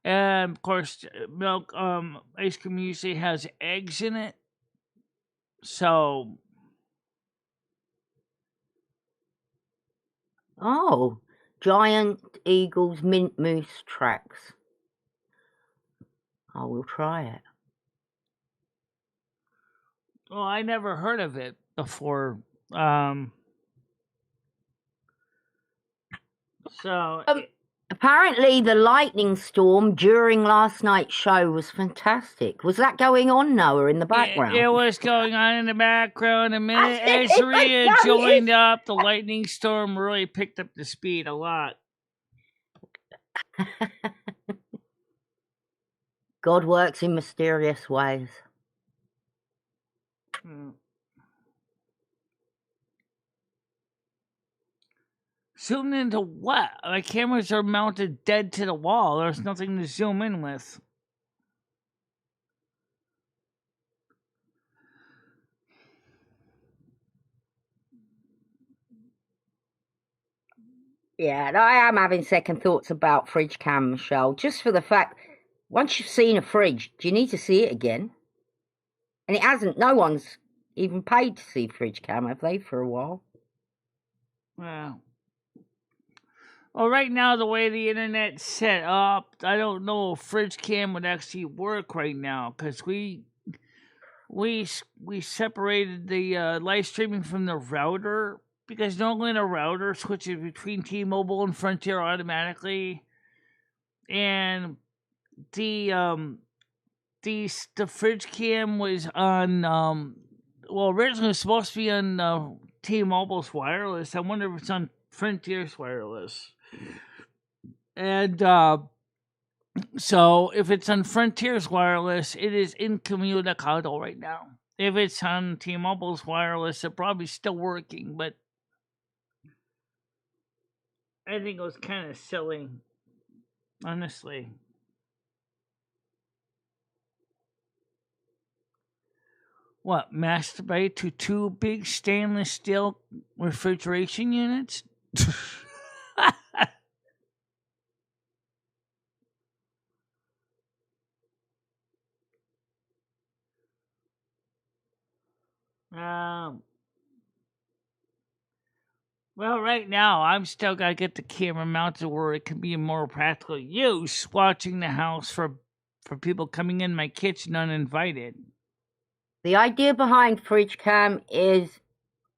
And of course, milk, ice cream usually has eggs in it. So, Oh, Giant Eagle's Mint Mousse tracks. I will try it. well, I never heard of it before. So, Apparently, the lightning storm during last night's show was fantastic. Was that going on, Noah, in the background? it was going on in the background. A minute as Rhea joined up, the lightning storm really picked up the speed a lot. God works in mysterious ways. Zoom into what? My cameras are mounted dead to the wall. There's nothing to zoom in with. Yeah, and I am having second thoughts about fridge cam, Michelle, just for the fact, once you've seen a fridge, do you need to see it again? And it hasn't, no one's even paid to see fridge cam, have they, for a while? Well, right now, the way the internet's set up, I don't know if fridge cam would actually work right now, because we separated the live streaming from the router, because normally the router switches between T-Mobile and Frontier automatically, and the fridge cam was on originally it was supposed to be on T-Mobile's wireless. I wonder if it's on Frontier's wireless. And so if it's on Frontier's wireless, it is incommunicado right now. If it's on T-Mobile's wireless, it's probably still working, but I think it was kind of silly, honestly. What, masturbate to 2 big stainless steel refrigeration units? Well, right now, I'm still got to get the camera mounted where it can be a more practical use, watching the house for people coming in my kitchen uninvited. The idea behind fridge cam is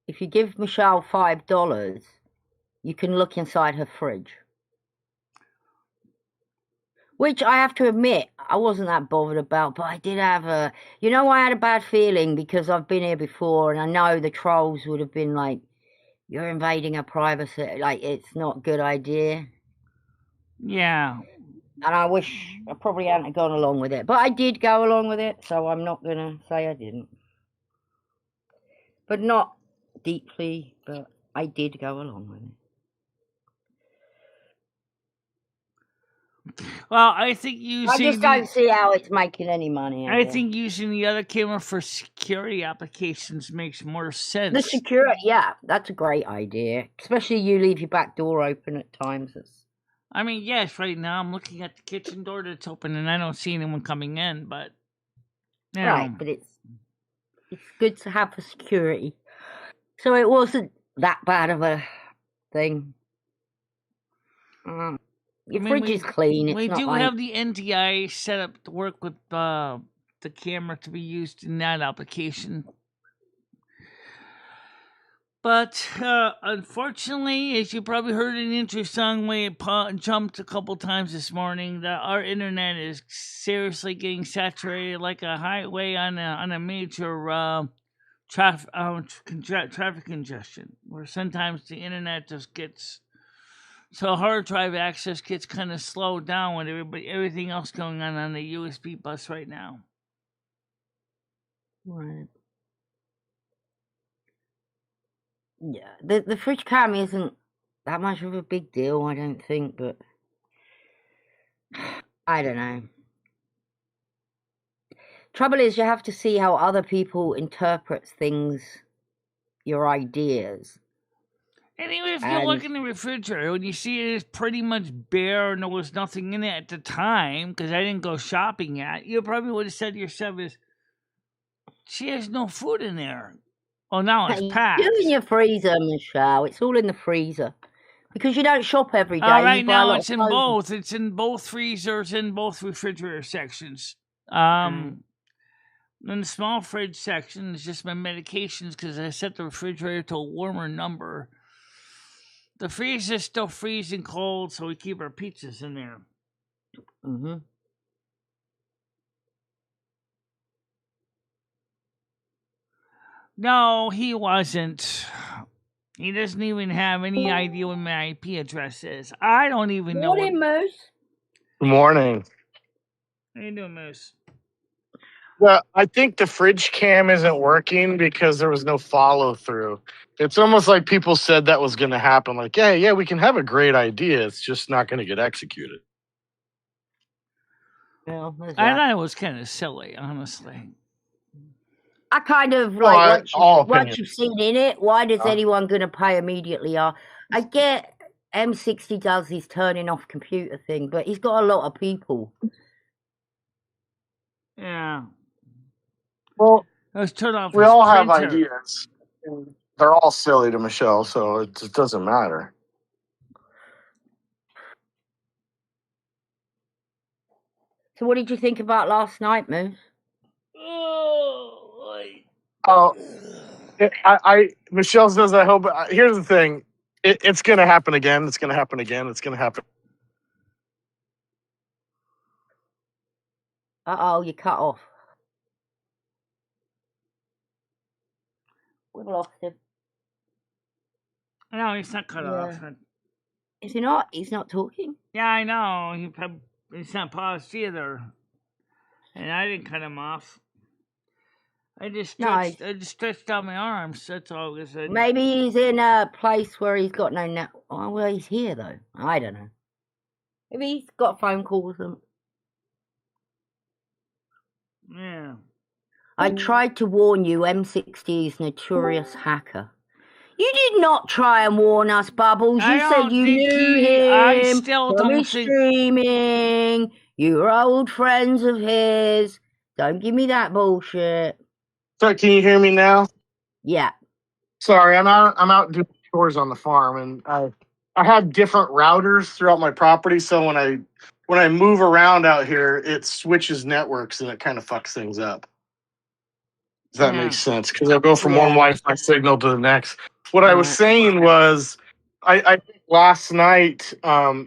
if you give Michelle $5, you can look inside her fridge. Which I have to admit, I wasn't that bothered about, but I did have I had a bad feeling because I've been here before and I know the trolls would have been like, you're invading her privacy, like it's not a good idea. Yeah. And I wish I probably hadn't gone along with it. But I did go along with it, so I'm not going to say I didn't. But not deeply, but I did go along with it. Well, I think using I just don't see how it's making any money. I think using the other camera for security applications makes more sense. The security, yeah, that's a great idea. Especially you leave your back door open at times. I mean, yes, right now I'm looking at the kitchen door that's open and I don't see anyone coming in, but right, but it's good to have for security. So it wasn't that bad of a thing. Your fridge is clean. It's we not do like... have the NDI set up to work with the camera to be used in that application. But unfortunately, as you probably heard in the intro song, we jumped a couple times this morning, that our internet is seriously getting saturated like a highway on a major traffic congestion, where sometimes the internet just gets... So hard drive access gets kind of slowed down with everything else going on the USB bus right now. Right. Yeah, the fridge cam isn't that much of a big deal, I don't think, but I don't know. Trouble is, you have to see how other people interpret things, your ideas. And even if you look in the refrigerator and you see it is pretty much bare and there was nothing in it at the time, because I didn't go shopping yet, you probably would have said to yourself, she has no food in there. Oh, now it's packed. It's in your freezer, Michelle. It's all in the freezer. Because you don't shop every day. Right now it's in both. It's in both freezers, in both refrigerator sections. In the small fridge section is just my medications because I set the refrigerator to a warmer number. The freezer is still freezing cold, so we keep our pizzas in there. Mm-hmm. No, he wasn't. He doesn't even have any idea what my IP address is. I don't even know. Morning, Moose. Good morning. How you doing, Moose? Well, I think the fridge cam isn't working because there was no follow through. It's almost like people said that was going to happen. Like, yeah, we can have a great idea. It's just not going to get executed. Yeah, I thought it was kind of silly, honestly. I kind of like once you've seen in it, why does anyone going to pay immediately? I get M60 does his turning off computer thing, but he's got a lot of people. Yeah. Well, let's turn off. We all have ideas. They're all silly to Michelle, so it just doesn't matter. So, what did you think about last night, Moose? Michelle says, I hope. Here's the thing. It's going to happen again. It's going to happen again. It's going to happen. Uh-oh, you cut off. We've lost him. No, he's not cut off. Is he not? He's not talking? Yeah, I know. He's not paused either. And I didn't cut him off. I just stretched out my arms. That's all. Maybe he's in a place where he's got no net. Oh, well, he's here though. I don't know. Maybe he's got phone calls. Yeah. I tried to warn you. M60 is notorious hacker. You did not try and warn us, Bubbles. You said you knew him. I still from don't his streaming. You were old friends of his. Don't give me that bullshit. So, can you hear me now? Yeah. Sorry, I'm out doing chores on the farm, and I have different routers throughout my property. So when I move around out here, it switches networks and it kind of fucks things up. Does that make sense? Because I'll go from one Wi-Fi signal to the next. What I was saying was, I think last night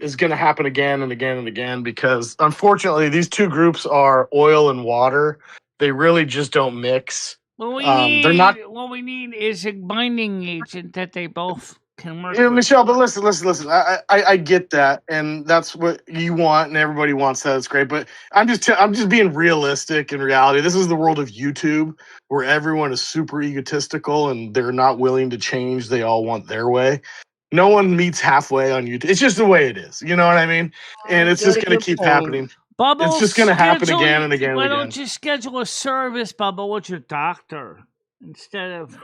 is going to happen again and again and again because unfortunately these two groups are oil and water. They really just don't mix. What we need is a binding agent that they both can work with. Michelle, but listen. I get that, and that's what you want, and everybody wants that. It's great, but I'm just being realistic in reality. This is the world of YouTube, where everyone is super egotistical and they're not willing to change. They all want their way. No one meets halfway on YouTube. It's just the way it is. You know what I mean? And it's just going to keep happening. Bubble, it's just going to happen again and again and again. Why don't you schedule a service, Bubble, with your doctor instead of...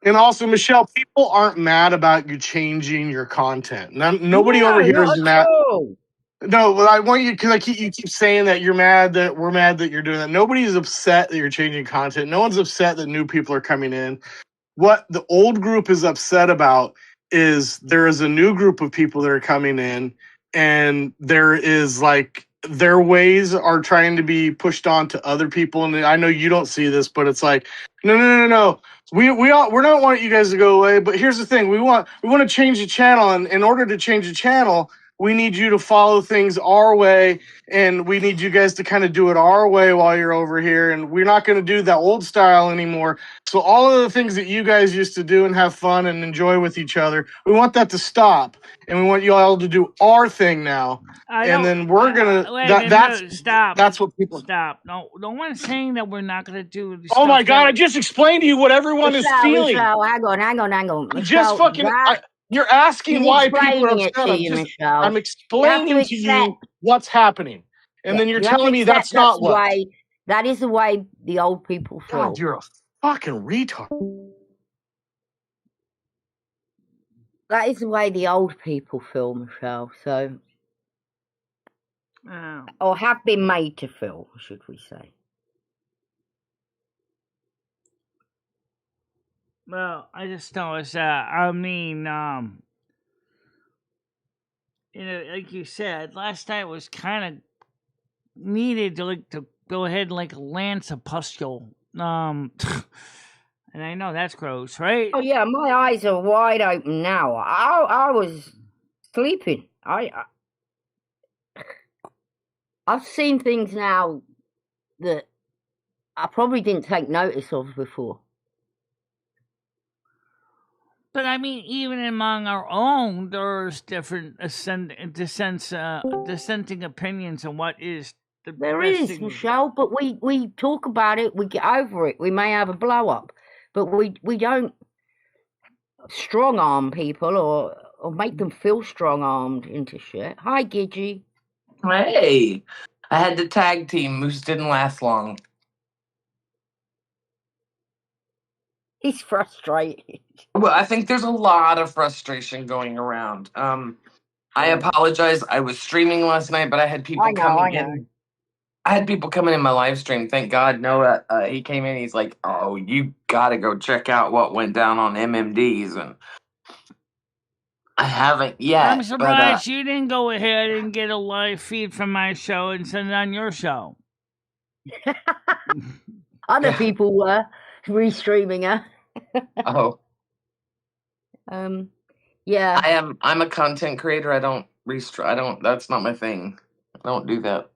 And also, Michelle, people aren't mad about you changing your content. Nobody over here is mad. No, but I want you, because you keep saying that we're mad that you're doing that. Nobody's upset that you're changing content. No one's upset that new people are coming in. What the old group is upset about is there is a new group of people that are coming in, and there is their ways are trying to be pushed on to other people. And I know you don't see this, but it's like, no. We're not wanting you guys to go away, but here's the thing. We want to change the channel, and in order to change the channel, we need you to follow things our way, and we need you guys to kind of do it our way while you're over here, and we're not going to do that old style anymore. So all of the things that you guys used to do and have fun and enjoy with each other, we want that to stop, and we want you all to do our thing now. And then we're going to... Stop. That's what people... Stop. No one's saying that we're not going to do this. Oh my God, I just explained to you what everyone is feeling. Michelle, hang on. Michelle, just fucking... You're asking why people are upset. I'm explaining to you what's happening. And then you're telling me that's not what. That is the way the old people feel. God, you're a fucking retard. that is the way the old people feel, Michelle. So, or have been made to feel, should we say? Well, I just noticed that. I mean, like you said, last night was kind of needed to go ahead and lance a pustule. And I know that's gross, right? Oh yeah, my eyes are wide open now. I was sleeping. I've seen things now that I probably didn't take notice of before. But I mean, even among our own, there's different dissenting opinions on what is the There best is, thing. Michelle, but we talk about it, we get over it. We may have a blow up, but we don't strong arm people or make them feel strong armed into shit. Hi, Gidgy. Hey, I had the tag team. Moose didn't last long. He's frustrated. Well, I think there's a lot of frustration going around. I apologize. I was streaming last night, but I had people coming in. I had people coming in my live stream. Thank God Noah, he came in. He's like, "Oh, you gotta go check out what went down on MMDs," and I haven't yet. I'm surprised you didn't go ahead and get a live feed from my show and send it on your show. Other people were restreaming her. Oh. Yeah. I'm a content creator. I don't that's not my thing. I don't do that.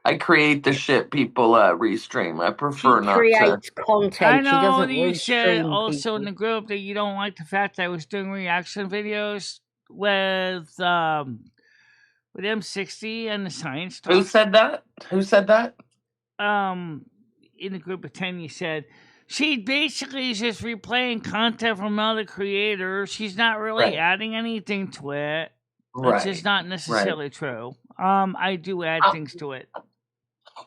I create the shit people restream. I prefer not to. She creates content. I know she doesn't you said also people. in the group that you don't like the fact that I was doing reaction videos with M60 and the science talk. Who said that? In the group of 10, you said she basically is just replaying content from other creators. She's not really adding anything to it. Which is not necessarily true. I do add things to it.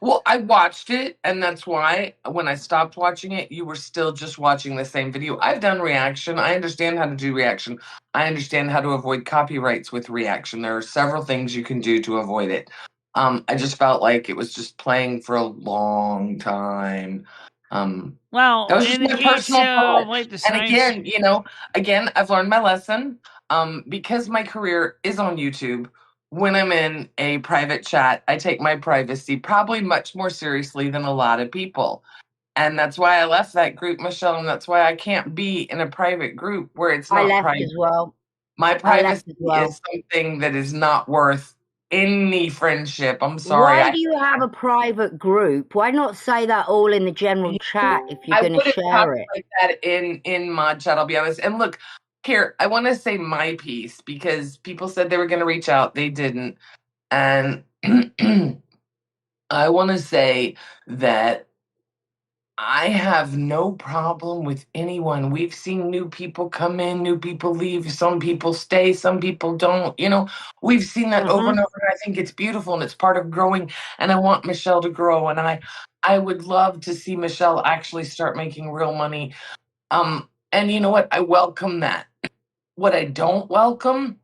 Well, I watched it, and that's why when I stopped watching it, you were still just watching the same video. I've done reaction. I understand how to do reaction. I understand how to avoid copyrights with reaction. There are several things you can do to avoid it. I just felt like it was just playing for a long time. Well, that was just my personal thought. And again, I've learned my lesson. Because my career is on YouTube, when I'm in a private chat, I take my privacy probably much more seriously than a lot of people. And that's why I left that group, Michelle, and that's why I can't be in a private group where it's not private. I left as well. My privacy is something that is not worth any friendship. I'm sorry. Why do you have a private group? Why not say that all in the general chat if you're going to share it? Like that in mod chat, I'll be honest. And look, here, I want to say my piece because people said they were going to reach out. They didn't. And I want to say that I have no problem with anyone. We've seen new people come in, new people leave. Some people stay, some people don't. We've seen that over and over. And I think it's beautiful and it's part of growing. And I want Michelle to grow. And I would love to see Michelle actually start making real money. And you know what? I welcome that. What I don't welcome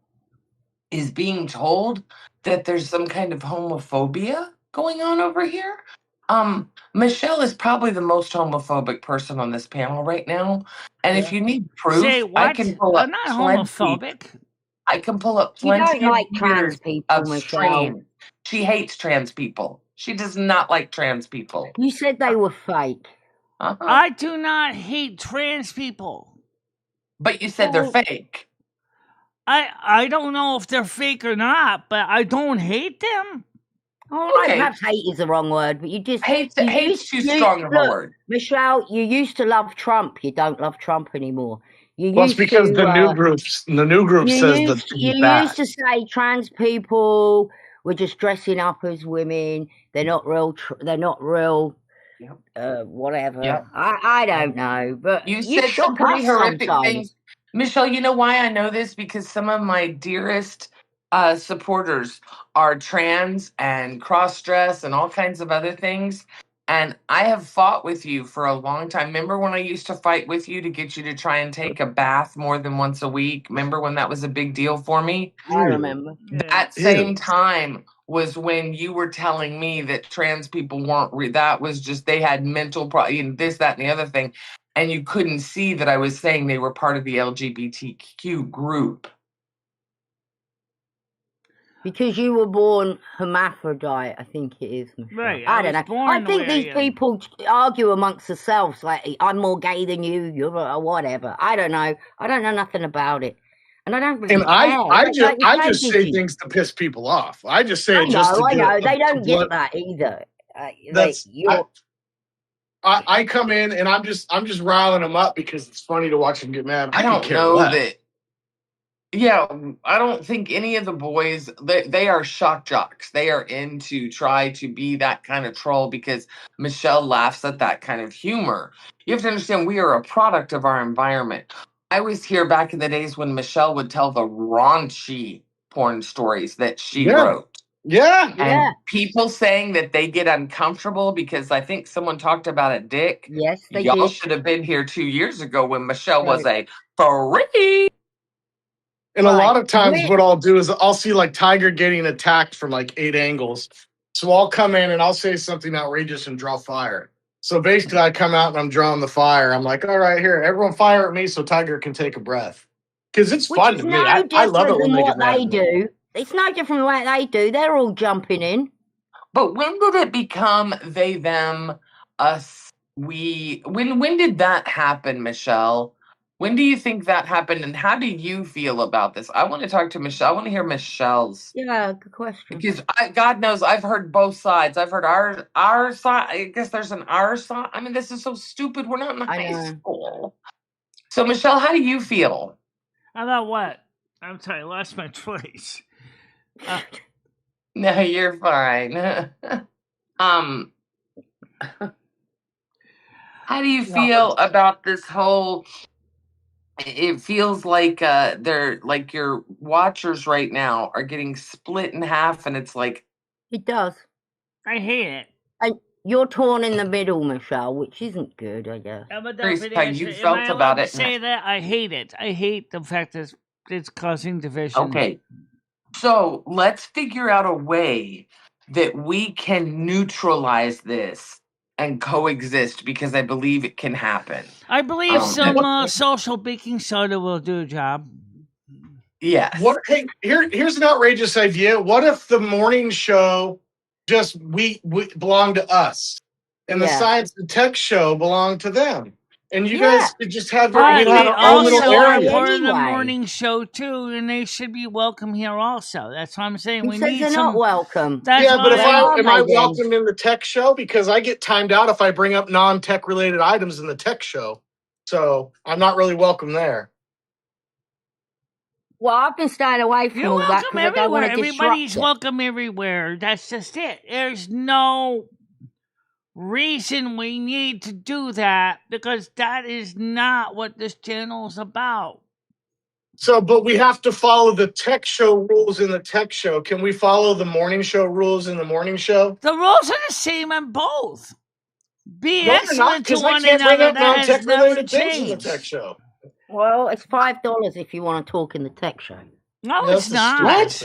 is being told that there's some kind of homophobia going on over here. Michelle is probably the most homophobic person on this panel right now. And if you need proof, I can pull up. I'm not homophobic. I can pull up plenty you don't like of trans people, of Michelle. stream. She hates trans people. She does not like trans people. You said they were fake. I do not hate trans people. But you said they're fake. I don't know if they're fake or not, but I don't hate them. Oh, okay. Perhaps hate is the wrong word, but you just hate's too strong of a word. Michelle, you used to love Trump. You don't love Trump anymore. It's because the new group says that you used to say trans people were just dressing up as women. They're not real. Whatever. Yep. I don't know, but you said some pretty horrific things. Michelle, you know why I know this? Because some of my dearest supporters are trans and cross-dress and all kinds of other things. And I have fought with you for a long time. Remember when I used to fight with you to get you to try and take a bath more than once a week? Remember when that was a big deal for me? I remember. That same time was when you were telling me that trans people weren't that was just they had mental this, that, and the other thing. And you couldn't see that I was saying they were part of the LGBTQ group. Because you were born hermaphrodite, I think it is. Michele. Right. I don't know. I think these people argue amongst themselves like, I'm more gay than you, you're whatever. I don't know. I don't know nothing about it. And I don't really care. I just say things to piss people off. I just say it just to I know. They don't get that either. I come in and I'm just riling them up because it's funny to watch them get mad. I don't know that. Yeah, I don't think any of the boys, they are shock jocks. They are into try to be that kind of troll because Michele laughs at that kind of humor. You have to understand, we are a product of our environment. I was here back in the days when Michele would tell the raunchy porn stories that she wrote. Yeah. And people saying that they get uncomfortable because I think someone talked about a dick. Yes, they Y'all did. should have been here 2 years ago when Michele was a freak. And a lot of times what I'll do is I'll see like Tiger getting attacked from like 8 angles. So I'll come in and I'll say something outrageous and draw fire. So basically I come out and I'm drawing the fire. I'm like, all right, here, everyone fire at me so Tiger can take a breath. Because it's fun to me. I love it when they get mad at me. It's no different from what they do. They're all jumping in. But when did it become they, them, us, we? When did that happen, Michele? When do you think that happened, and how do you feel about this? I want to talk to Michele. I want to hear Michelle's. Yeah, good question. Because God knows I've heard both sides. I've heard our side. I guess there's an our side. I mean, this is so stupid. We're not in high school. So, Michele, how do you feel? About what? I'm sorry, I lost my choice. No, you're fine. How do you feel about this whole? It feels like they're like your watchers right now are getting split in half, and it's like it does. I hate it. And you're torn in the middle, Michele, which isn't good, I guess. How you felt about it? Say that I hate it. I hate the fact that it's causing division. Okay, so let's figure out a way that we can neutralize this and coexist, because I believe it can happen. I believe some social baking soda will do a job. Yes. Here's an outrageous idea. What if the morning show just we belonged to us, and the science and tech show belonged to them? And you guys could just have your own little area. Part of the morning show too, and they should be welcome here also. That's what I'm saying. We need they're not welcome. But if am I welcome in the tech show? Because I get timed out if I bring up non-tech related items in the tech show. So I'm not really welcome there. Well, I've been staying away from all that because I don't want to disrupt Everybody's welcome everywhere. That's just it. There's no reason we need to do that, because that is not what this channel is about. So, but we have to follow the tech show rules in the tech show. Can we follow the morning show rules in the morning show? The rules are the same on both. Be excellent to one another. Bring up non-tech related things in the tech show. Well, it's $5 if you want to talk in the tech show. No, it's not.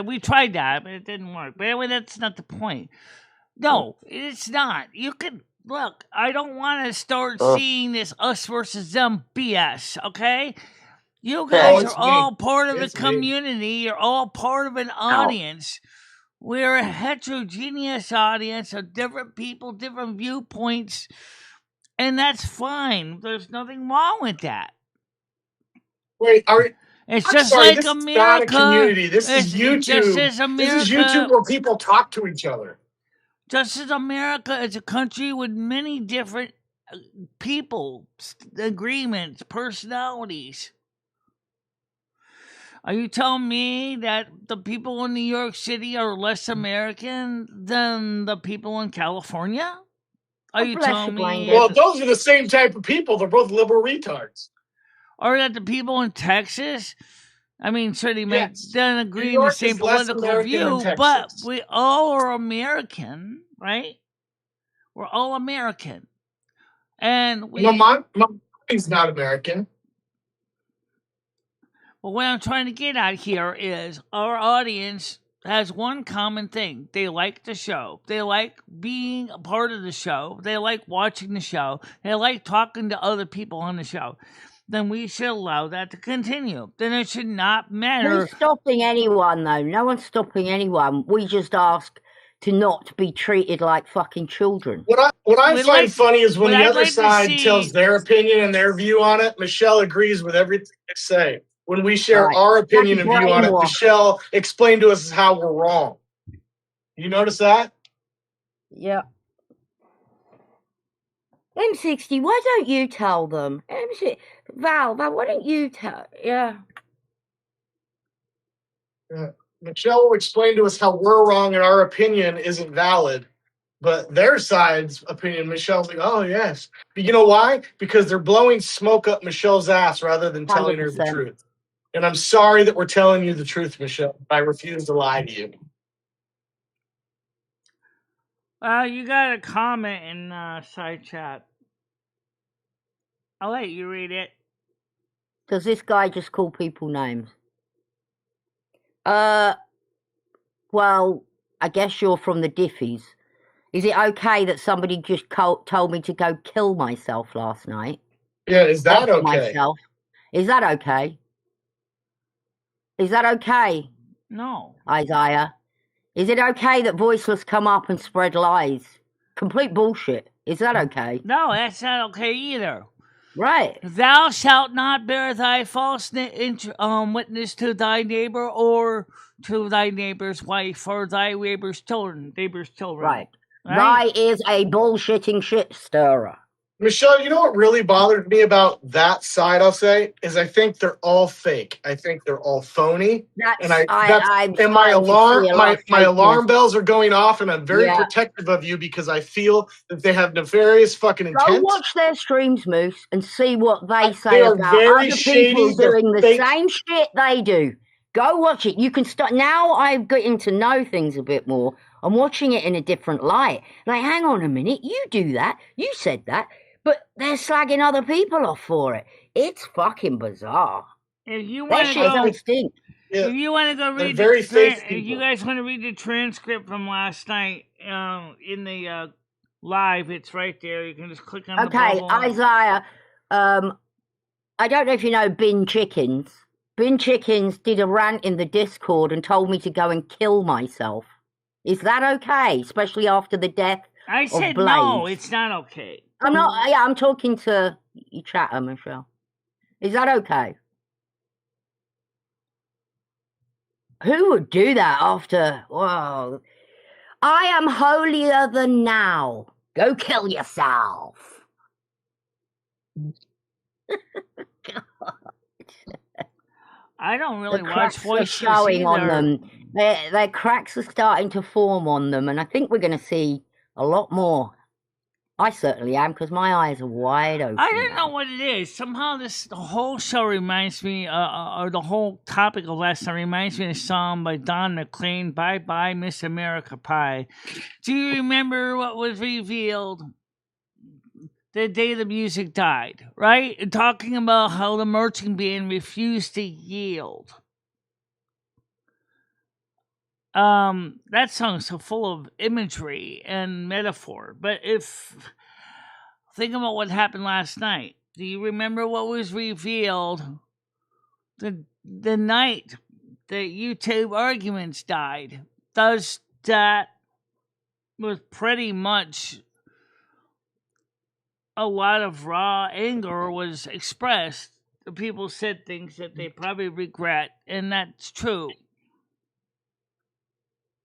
We tried that, but it didn't work. But anyway, that's not the point. No, it's not. You can look. I don't want to start seeing this us versus them BS. Okay, you guys are all part of the community. You're all part of an audience. We're a heterogeneous audience of different people, different viewpoints, and that's fine. There's nothing wrong with that. Wait, it's just like this America. Is not a community. This is YouTube. Just as America, this is YouTube where people talk to each other. Just as America is a country with many different people, agreements, personalities. Are you telling me that the people in New York City are less American than the people in California? Are you telling me? Well, those are the same type of people. They're both liberal retards. Or that the people in Texas, I mean, certainly may then agree in the same political view, but we all are American, right? We're all American. And he's not American. But what I'm trying to get at here is our audience has one common thing. They like the show. They like being a part of the show. They like watching the show. They like talking to other people on the show. Then we should allow that to continue. Then it should not matter. Who's stopping anyone, though? No one's stopping anyone. We just ask to not be treated like fucking children. What I find funny is when the other side tells their opinion and their view on it, Michele agrees with everything they say. When we share our opinion and view on it, Michele explained to us how we're wrong. You notice that? Yeah. M60, why don't you tell them? Val, why don't you tell? Yeah. Michele will explain to us how we're wrong and our opinion isn't valid. But their side's opinion, Michelle's like, oh, yes. But you know why? Because they're blowing smoke up Michelle's ass rather than telling 100%. Her the truth. And I'm sorry that we're telling you the truth, Michele. I refuse to lie to you. You got a comment in side chat. I'll let you read it. Does this guy just call people names? Well, I guess you're from the Diffies. Is it okay that somebody just told me to go kill myself last night? Yeah, is that okay? Myself. Is that okay? Is that okay? No. Isaiah. Is it okay that Voiceless come up and spread lies? Complete bullshit. Is that okay? No, that's not okay either. Right. Thou shalt not bear thy false witness to thy neighbor or to thy neighbor's wife or thy neighbor's children. Right. Thy is a bullshitting shit stirrer. Michele, you know what really bothered me about that side, I'll say, is I think they're all fake. I think they're all phony. My alarm bells are going off, and I'm very protective of you because I feel that they have nefarious fucking intent. Go watch their streams, Moose, and see what they say about other people doing the same shit they do. Go watch it. You can start now. I'm getting to know things a bit more. I'm watching it in a different light. Like, hang on a minute, you do that, you said that, but they're slagging other people off for it. It's fucking bizarre. If you want to go, if you want to go read if you guys want to read the transcript from last night in the live, it's right there. You can just click on the bubble. Okay, Isaiah. I don't know if you know Bin Chickens. Bin Chickens did a rant in the Discord and told me to go and kill myself. Is that okay? Especially after the death I said of Blaze? No, it's not okay. I'm not. Yeah, I'm talking to your chatter, Michele. Is that okay? Who would do that after? Whoa. I am holier than now. Go kill yourself. I don't really watch voices showing either. On them. Their cracks are starting to form on them, and I think we're going to see a lot more. I certainly am, because my eyes are wide open. I don't know what it is. Somehow the whole show reminds me, or the whole topic of last night reminds me of a song by Don McLean, Bye Bye Miss America Pie. Do you remember what was revealed the day the music died, right? Talking about how the marching band refused to yield. That song's so full of imagery and metaphor. But think about what happened last night. Do you remember what was revealed the night that YouTube arguments died? That was pretty much a lot of raw anger was expressed. The people said things that they probably regret, and that's true.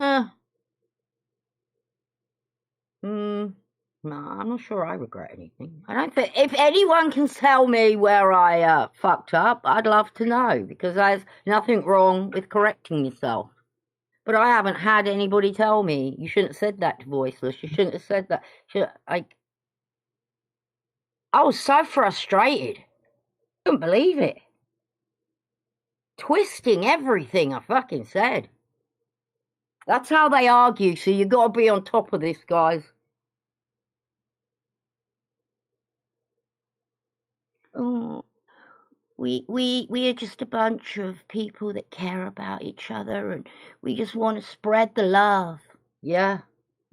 No, I'm not sure I regret anything. I don't think if anyone can tell me where I fucked up, I'd love to know, because there's nothing wrong with correcting yourself. But I haven't had anybody tell me you shouldn't have said that to Voiceless. You shouldn't have said that. I was so frustrated. Couldn't believe it. Twisting everything I fucking said. That's how they argue, so you got to be on top of this, guys. we are just a bunch of people that care about each other, and we just want to spread the love. Yeah.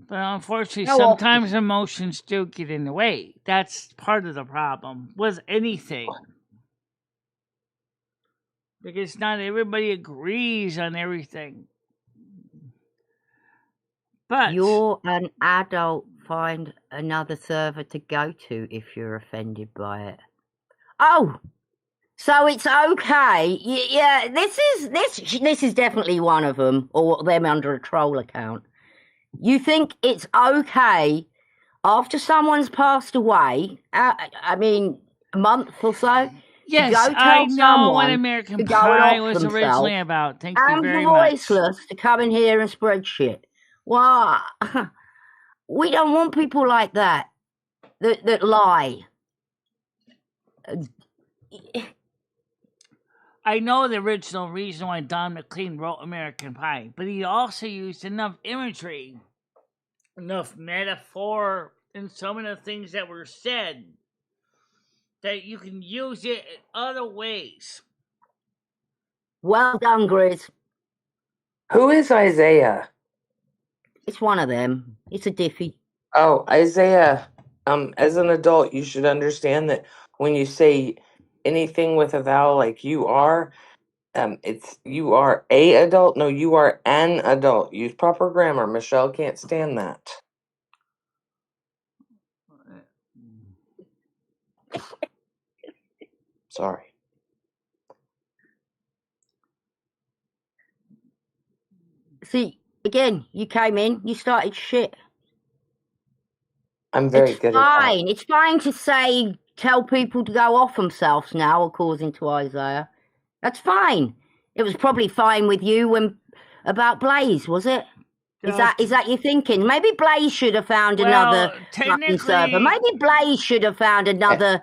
But unfortunately, sometimes emotions do get in the way. That's part of the problem with anything. Because not everybody agrees on everything. But you're an adult, find another server to go to if you're offended by it. Oh, so it's okay. Yeah, this is definitely one of them, or them under a troll account. You think it's okay after someone's passed away? I mean, a month or so. Yes, to go tell I know what someone American to go and Pie off was originally about. Thank you and very the much. voiceless to come in here and spread shit. Well, we don't want people like that lie. I know the original reason why Don McLean wrote American Pie, but he also used enough imagery, enough metaphor in some of the things that were said that you can use it in other ways. Well done, Grizz. Who is Isaiah? It's one of them. It's a diffie. Oh, Isaiah. As an adult, you should understand that when you say anything with a vowel like you are, it's you are a adult. No, you are an adult. Use proper grammar. Michelle can't stand that. Sorry. See, again, you came in, you started shit. I'm very good at that. It's fine to tell people to go off themselves now, according to Isaiah. That's fine. It was probably fine with you about Blaze, was it? Is that your thinking? Maybe Blaze should have found another fucking server. Maybe Blaze should have found another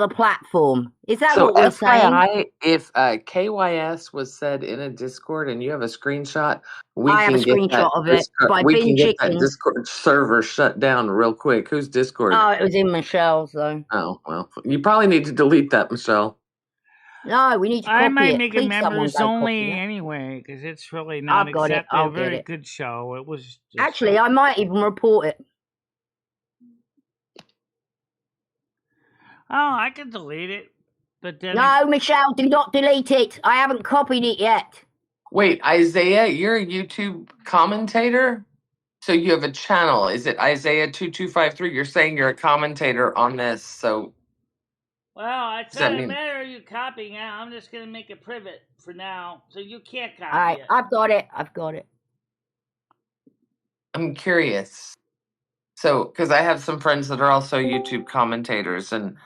platform. Is that what we're saying? If KYS was said in a Discord and you have a screenshot, I have a screenshot of it. We can get that Discord server shut down real quick. Whose Discord? Oh, it was in Michelle's though. Oh well, you probably need to delete that, Michelle. No, we need to copy it. I might make it members only anyway, because it's really not exactly a very good show. It was actually, I might even report it. Oh, I can delete it, but then no, Michelle, do not delete it. I haven't copied it yet. Wait, Isaiah, you're a YouTube commentator, so you have a channel. Is it Isaiah2253? You're saying you're a commentator on this, so. Well, it doesn't matter you copying it. I'm just going to make it private for now, so you can't copy it. I've got it. I'm curious. So, because I have some friends that are also YouTube commentators, and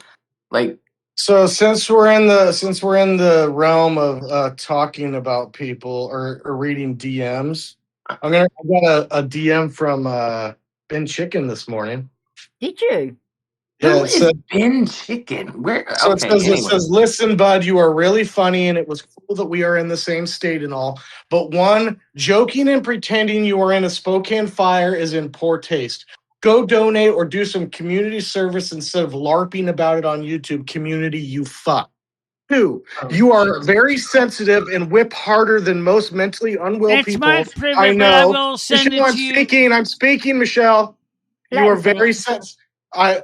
like. So since we're in the realm of talking about people or reading DMs, I got a DM from Ben Chicken this morning. Did you? Yeah, Who is Ben Chicken? Where? So it says, listen, bud, you are really funny, and it was cool that we are in the same state and all. But one, joking and pretending you are in a Spokane fire is in poor taste. Go donate or do some community service instead of LARPing about it on YouTube. Community, you fuck. Two, you are very sensitive and whip harder than most mentally unwell people. My privilege, I know. I will send Michelle, I'm speaking, Michelle. You are very sensitive.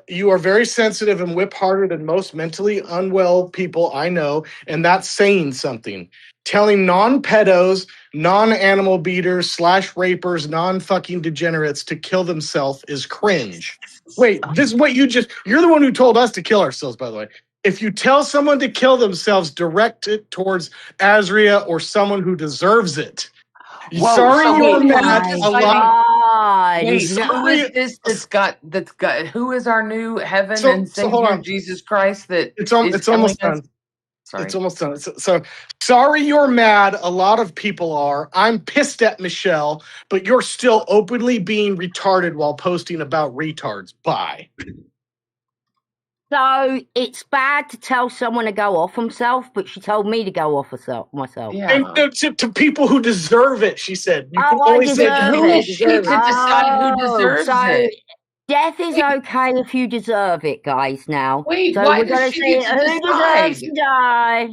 You are very sensitive and whip harder than most mentally unwell people I know, and that's saying something. Telling non-pedos, non-animal beaters / rapers, non-fucking degenerates to kill themselves is cringe. Wait, this is what you're the one who told us to kill ourselves, by the way. If you tell someone to kill themselves, direct it towards Azria or someone who deserves it. Whoa, sorry you're mad a lot. Wait, who is this that's got who is our new heaven and Savior Jesus Christ that it's almost done. Sorry. It's almost done. So sorry you're mad. A lot of people are. I'm pissed at Michelle, but you're still openly being retarded while posting about retards. Bye. So it's bad to tell someone to go off himself, but she told me to go off myself. Yeah. And to people who deserve it, she said. You can only say who is she to decide who deserves it? Death is okay if you deserve it, guys, now. Wait, so why we're does going to she see get to who deserves decide? to die.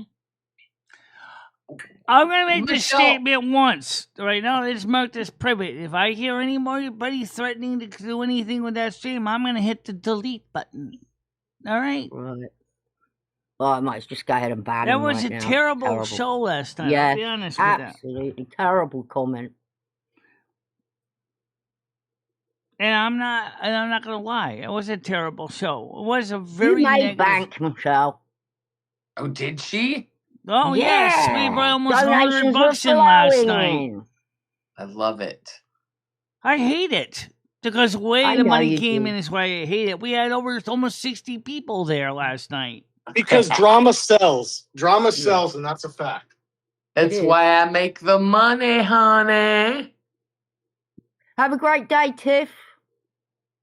I'm going to make this Michelle- statement once. Right now, let's mark this private. If I hear anybody threatening to do anything with that stream, I'm going to hit the delete button. All right? Right. Well, I might just go ahead and ban That him was right a now. terrible show last night. Yeah, I'll be honest with that. absolutely terrible comment. And I'm not gonna lie. It was a terrible show. It was a very You made negative. bank, Michelle. Oh, did she? Oh yes, we brought almost Donations $100 were in last flowing night. in. I love it. I hate it because the way I the know money you came do. in is why I hate it. We had over almost 60 people there last night. Because drama sells. Drama sells, and that's a fact. That's why I make the money, honey. Have a great day, Tiff.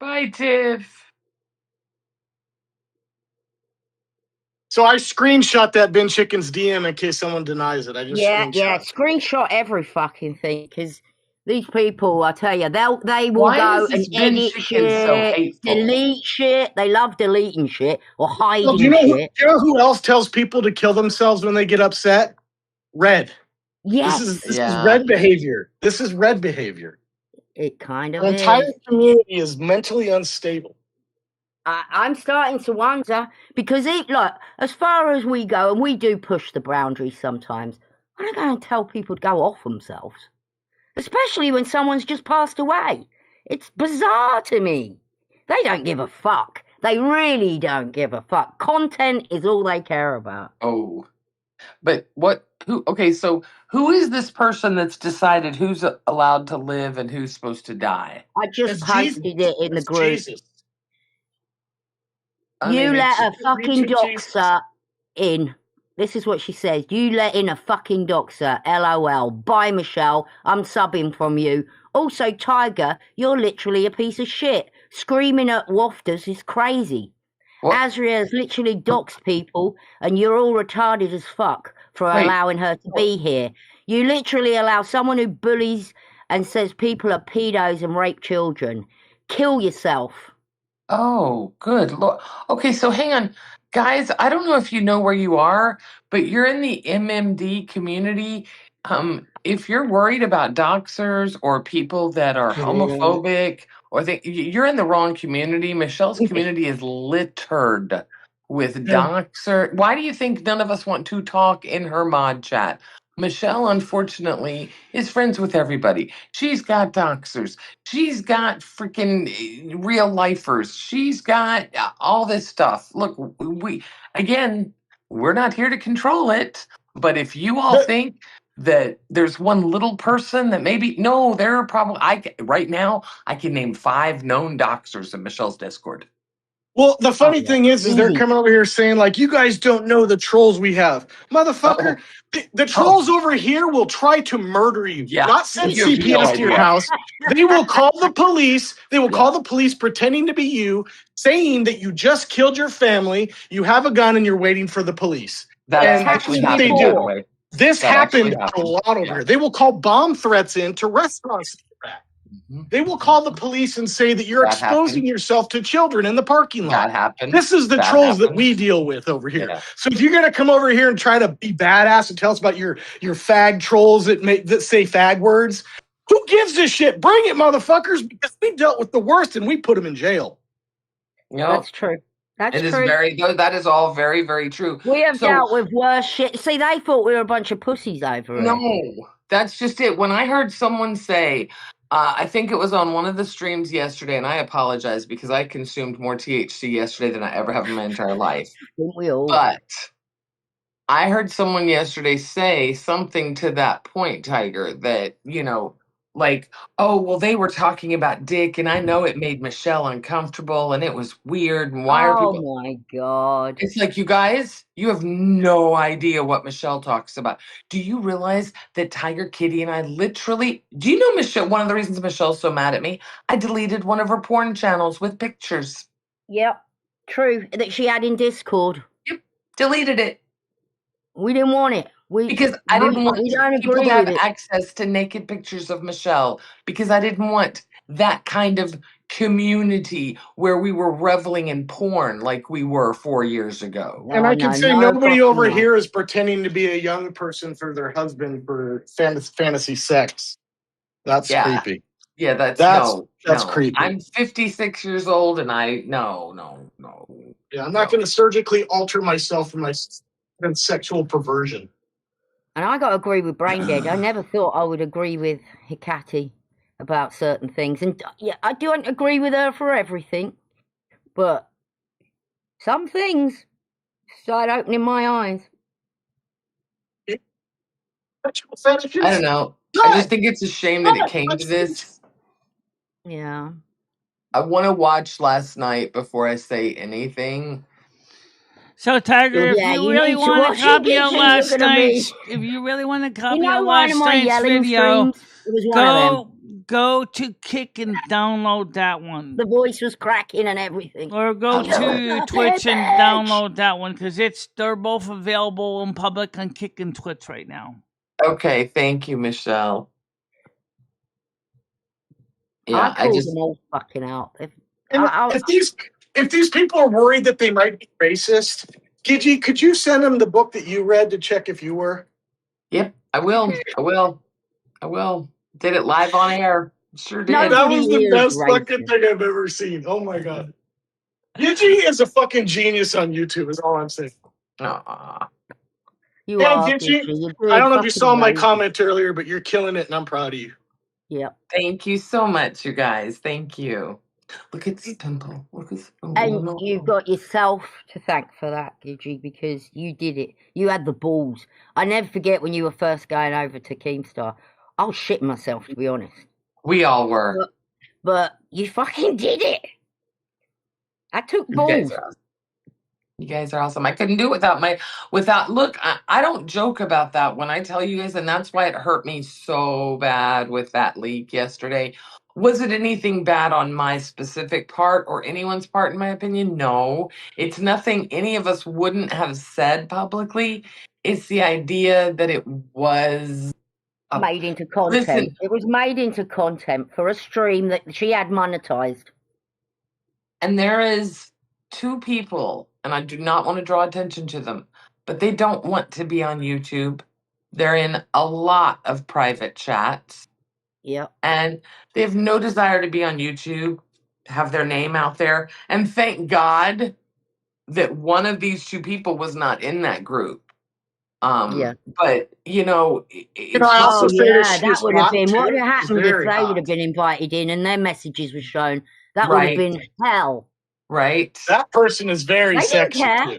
Bye, Tiff. So I screenshot that Ben Chicken's DM in case someone denies it. I just screenshot every fucking thing because these people, I tell you, they will Why go is this and Ben edit Chicken shit, so hateful? delete shit. They love deleting shit or hiding Well, do you know shit. do you know who else tells people to kill themselves when they get upset? Red. Yes. This is red behavior. This is red behavior. It kind of The is. entire community is mentally unstable. I'm starting to wonder because look, as far as we go, and we do push the boundaries sometimes, I don't go and tell people to go off themselves, especially when someone's just passed away. It's bizarre to me. They don't give a fuck. They really don't give a fuck. Content is all they care about. Oh, but so who is this person that's decided who's allowed to live and who's supposed to die? I just posted it in the group. Jesus. You let a fucking doxer in. This is what she says. You let in a fucking doxer. LOL. Bye, Michelle. I'm subbing from you. Also, Tiger, you're literally a piece of shit. Screaming at wafters is crazy. What? Azria's literally doxed people, and you're all retarded as fuck for allowing her to be here. You literally allow someone who bullies and says people are pedos and rape children. Kill yourself. Oh, good Lord. Okay, so hang on. Guys, I don't know if you know where you are, but you're in the MMD community. If you're worried about doxers or people that are homophobic or you're in the wrong community. Michelle's community is littered with doxer. Why do you think none of us want to talk in her mod chat? Michelle, unfortunately, is friends with everybody. She's got doxers. She's got freaking real lifers. She's got all this stuff. Look, we're not here to control it. But if you all think that there's one little person that there are probably, right now, I can name 5 known doxers in Michelle's Discord. Well, the funny thing is they're coming over here saying, like, you guys don't know the trolls we have. Motherfucker, the trolls over here will try to murder you, not send CPS to your house. They will call the police. They will call the police pretending to be you, saying that you just killed your family, you have a gun, and you're waiting for the police. That's actually what they do. This happened a lot over here. They will call bomb threats into restaurants. They will call the police and say that you're exposing yourself to children in the parking lot. That happened. This is the trolls that we deal with over here. Yeah. So if you're going to come over here and try to be badass and tell us about your fag trolls that say fag words, who gives a shit? Bring it, motherfuckers, because we dealt with the worst and we put them in jail. That's true. That is all very, very true. We have dealt with worse shit. See, they thought we were a bunch of pussies over it. No, that's just it. When I heard someone say, I think it was on one of the streams yesterday, and I apologize because I consumed more THC yesterday than I ever have in my entire life. We all. But I heard someone yesterday say something to that point, Tiger, that, like, oh, well, they were talking about dick, and I know it made Michelle uncomfortable, and it was weird, and why are people... Oh, my God. It's like, you guys, you have no idea what Michelle talks about. Do you realize that Tiger, Kitty, and I literally... Do you know Michelle? One of the reasons Michelle's so mad at me, I deleted one of her porn channels with pictures. Yep, true, that she had in Discord. Yep, deleted it. We didn't want it. Because I didn't want people to have access to naked pictures of Michelle. Because I didn't want that kind of community where we were reveling in porn like we were 4 years ago. And I can say nobody over here is pretending to be a young person for their husband for fantasy sex. That's creepy. Yeah, that's creepy. I'm 56 years old, and no. Yeah, I'm not going to surgically alter myself for my sexual perversion. And I got to agree with Braindead. I never thought I would agree with Hecate about certain things. And yeah, I don't agree with her for everything. But some things started opening my eyes. I don't know. I just think it's a shame that it came to this. Yeah. I want to watch last night before I say anything. So, Tiger, if you really want to copy on last night's, if you really want to copy on last night's video, go to Kick and download that one. The voice was cracking and everything. Or go to Twitch and download that one because they're both available in public on Kick and Twitch right now. Okay, thank you, Michelle. Yeah, I called them all fucking out. If these people are worried that they might be racist, Gigi, could you send them the book that you read to check if you were? Yep, I will. Did it live on air. Sure did. No, that was the best fucking thing I've ever seen. Oh my god. Gigi is a fucking genius on YouTube, is all I'm saying. You are, Gigi, I don't know if you saw my comment earlier, but you're killing it and I'm proud of you. Yep. Thank you so much, you guys. Thank you. Look at this pimple. And you've got yourself to thank for that, Gigi, because you did it. You had the balls. I never forget when you were first going over to Keemstar. I was shitting myself, to be honest. We all were. But you fucking did it. I took balls. You guys are awesome. I couldn't do it without look, I don't joke about that when I tell you guys, and that's why it hurt me so bad with that leak yesterday. Was it anything bad on my specific part or anyone's part, in my opinion? No. It's nothing any of us wouldn't have said publicly. It's the idea that it was made into content. Listen, it was made into content for a stream that she had monetized. And there is 2 people, and I do not want to draw attention to them, but they don't want to be on YouTube. They're in a lot of private chats. Yeah. And they have no desire to be on YouTube, have their name out there. And thank God that one of these 2 people was not in that group. But I also say that would have been what would have happened if they would have been invited in and their messages were shown. That would have been hell. Right. That person is very sexy too.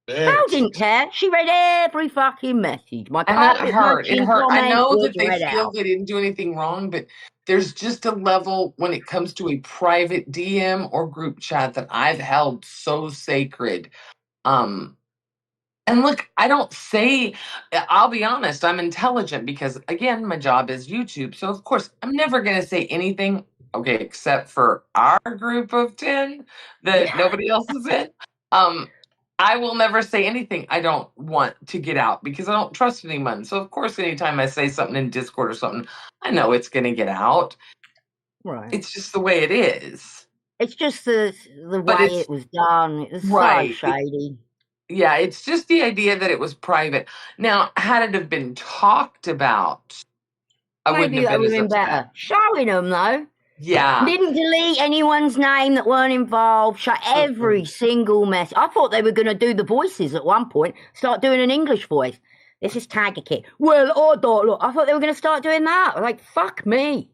Belle didn't care. She read every fucking message. And that hurt. It hurt. I know that they feel they didn't do anything wrong, but there's just a level when it comes to a private DM or group chat that I've held so sacred. And look, I'll be honest, I'm intelligent because, again, my job is YouTube. So, of course, I'm never going to say anything, except for our group of 10 that nobody else is in. I will never say anything I don't want to get out because I don't trust anyone. So, of course, anytime I say something in Discord or something, I know it's going to get out. Right. It's just the way it is. It's just the way it was done. It was so shady. Yeah, it's just the idea that it was private. Now, had it have been talked about, I wouldn't have been better. Showing them, though. Yeah. Didn't delete anyone's name that weren't involved. Show every single message. I thought they were going to do the voices at one point. Start doing an English voice. This is Tiger Kid. Well, I thought they were going to start doing that. Like, fuck me.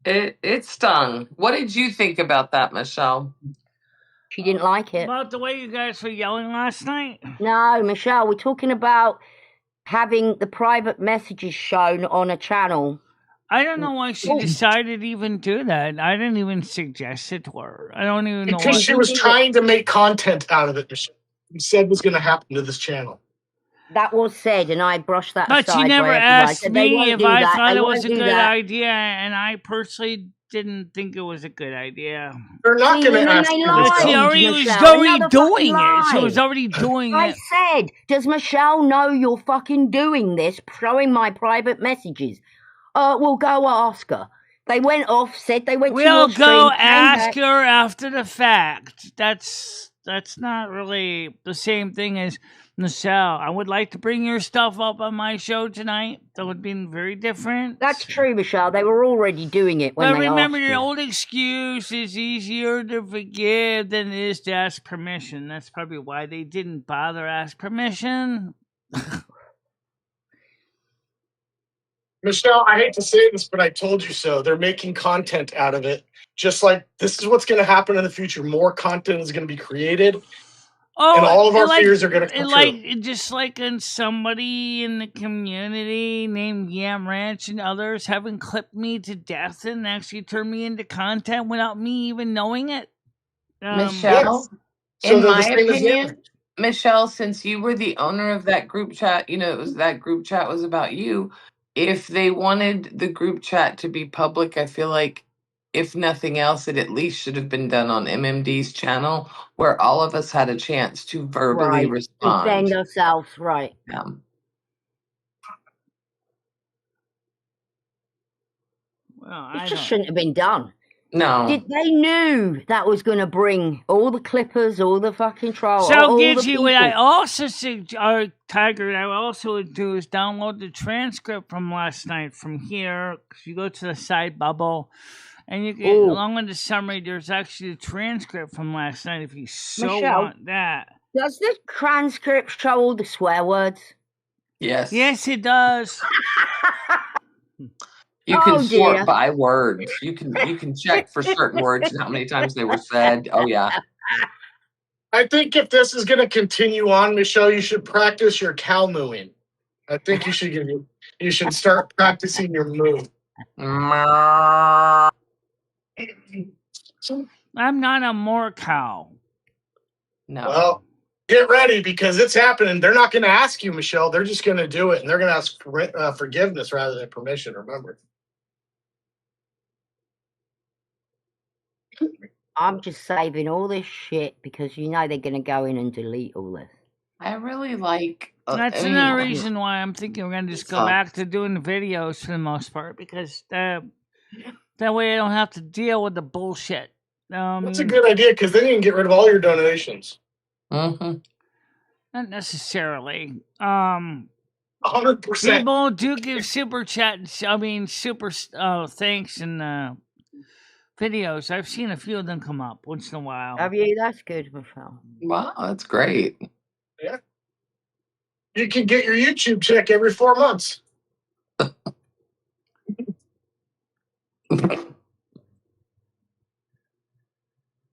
It stung. What did you think about that, Michelle? She didn't like it. About the way you guys were yelling last night? No, Michelle, we're talking about having the private messages shown on a channel. I don't know why she decided to even do that. I didn't even suggest it to her. I don't even know why. Because she was trying to make content out of it, Michelle. You said was going to happen to this channel. That was said, and I brushed that aside. But she never asked me if I thought it was a good idea, and I personally didn't think it was a good idea. They're not going to ask you. She was already doing it. She was already doing it. I said, does Michelle know you're fucking doing this, showing my private messages? We'll go ask her. They went off, said they went to We'll your stream, go came ask back. her after the fact. That's not really the same thing as Michele. I would like to bring your stuff up on my show tonight. That would be very different. That's true, Michele. They were already doing it when But they remember, asked your you. old excuse is easier to forgive than it is to ask permission. That's probably why they didn't bother ask permission. Michele, I hate to say this, but I told you so. They're making content out of it. Just like this is what's going to happen in the future. More content is going to be created. And all of our fears are going to come true. Just like in somebody in the community named Yam Ranch and others having clipped me to death and actually turned me into content without me even knowing it. Michele, So in they're my the same as opinion, Yam. Michele, since you were the owner of that group chat, it was that group chat was about you. If they wanted the group chat to be public, I feel like if nothing else, it at least should have been done on MMD's channel where all of us had a chance to verbally respond. Defend ourselves, right. Yeah. Well, It just shouldn't have been done. No. They knew that was going to bring all the clippers, all the fucking trolls, So, all the Gidgy, people. what I also Tiger, I also would do is download the transcript from last night from here. If you go to the side bubble, and you get along with the summary, there's actually a transcript from last night if you Michele, want that. Does the transcript show all the swear words? Yes. Yes, it does. You can sort by words. You can check for certain words and how many times they were said. Oh yeah. I think if this is going to continue on, Michele, you should practice your cow mooing. I think you should start practicing your moo. I'm not a more cow. No. Well, get ready because it's happening. They're not going to ask you, Michele. They're just going to do it, and they're going to ask for forgiveness rather than permission. Remember. I'm just saving all this shit because they're going to go in and delete all this. I really like. That's another reason why I'm thinking we're going to just go back to doing the videos for the most part because that way I don't have to deal with the bullshit. That's a good idea because then you can get rid of all your donations. Mm-hmm. Not necessarily. 100%. People do give super thanks and videos. I've seen a few of them come up once in a while. Have you? That's good, Michele. Wow, that's great. Yeah. You can get your YouTube check every 4 months.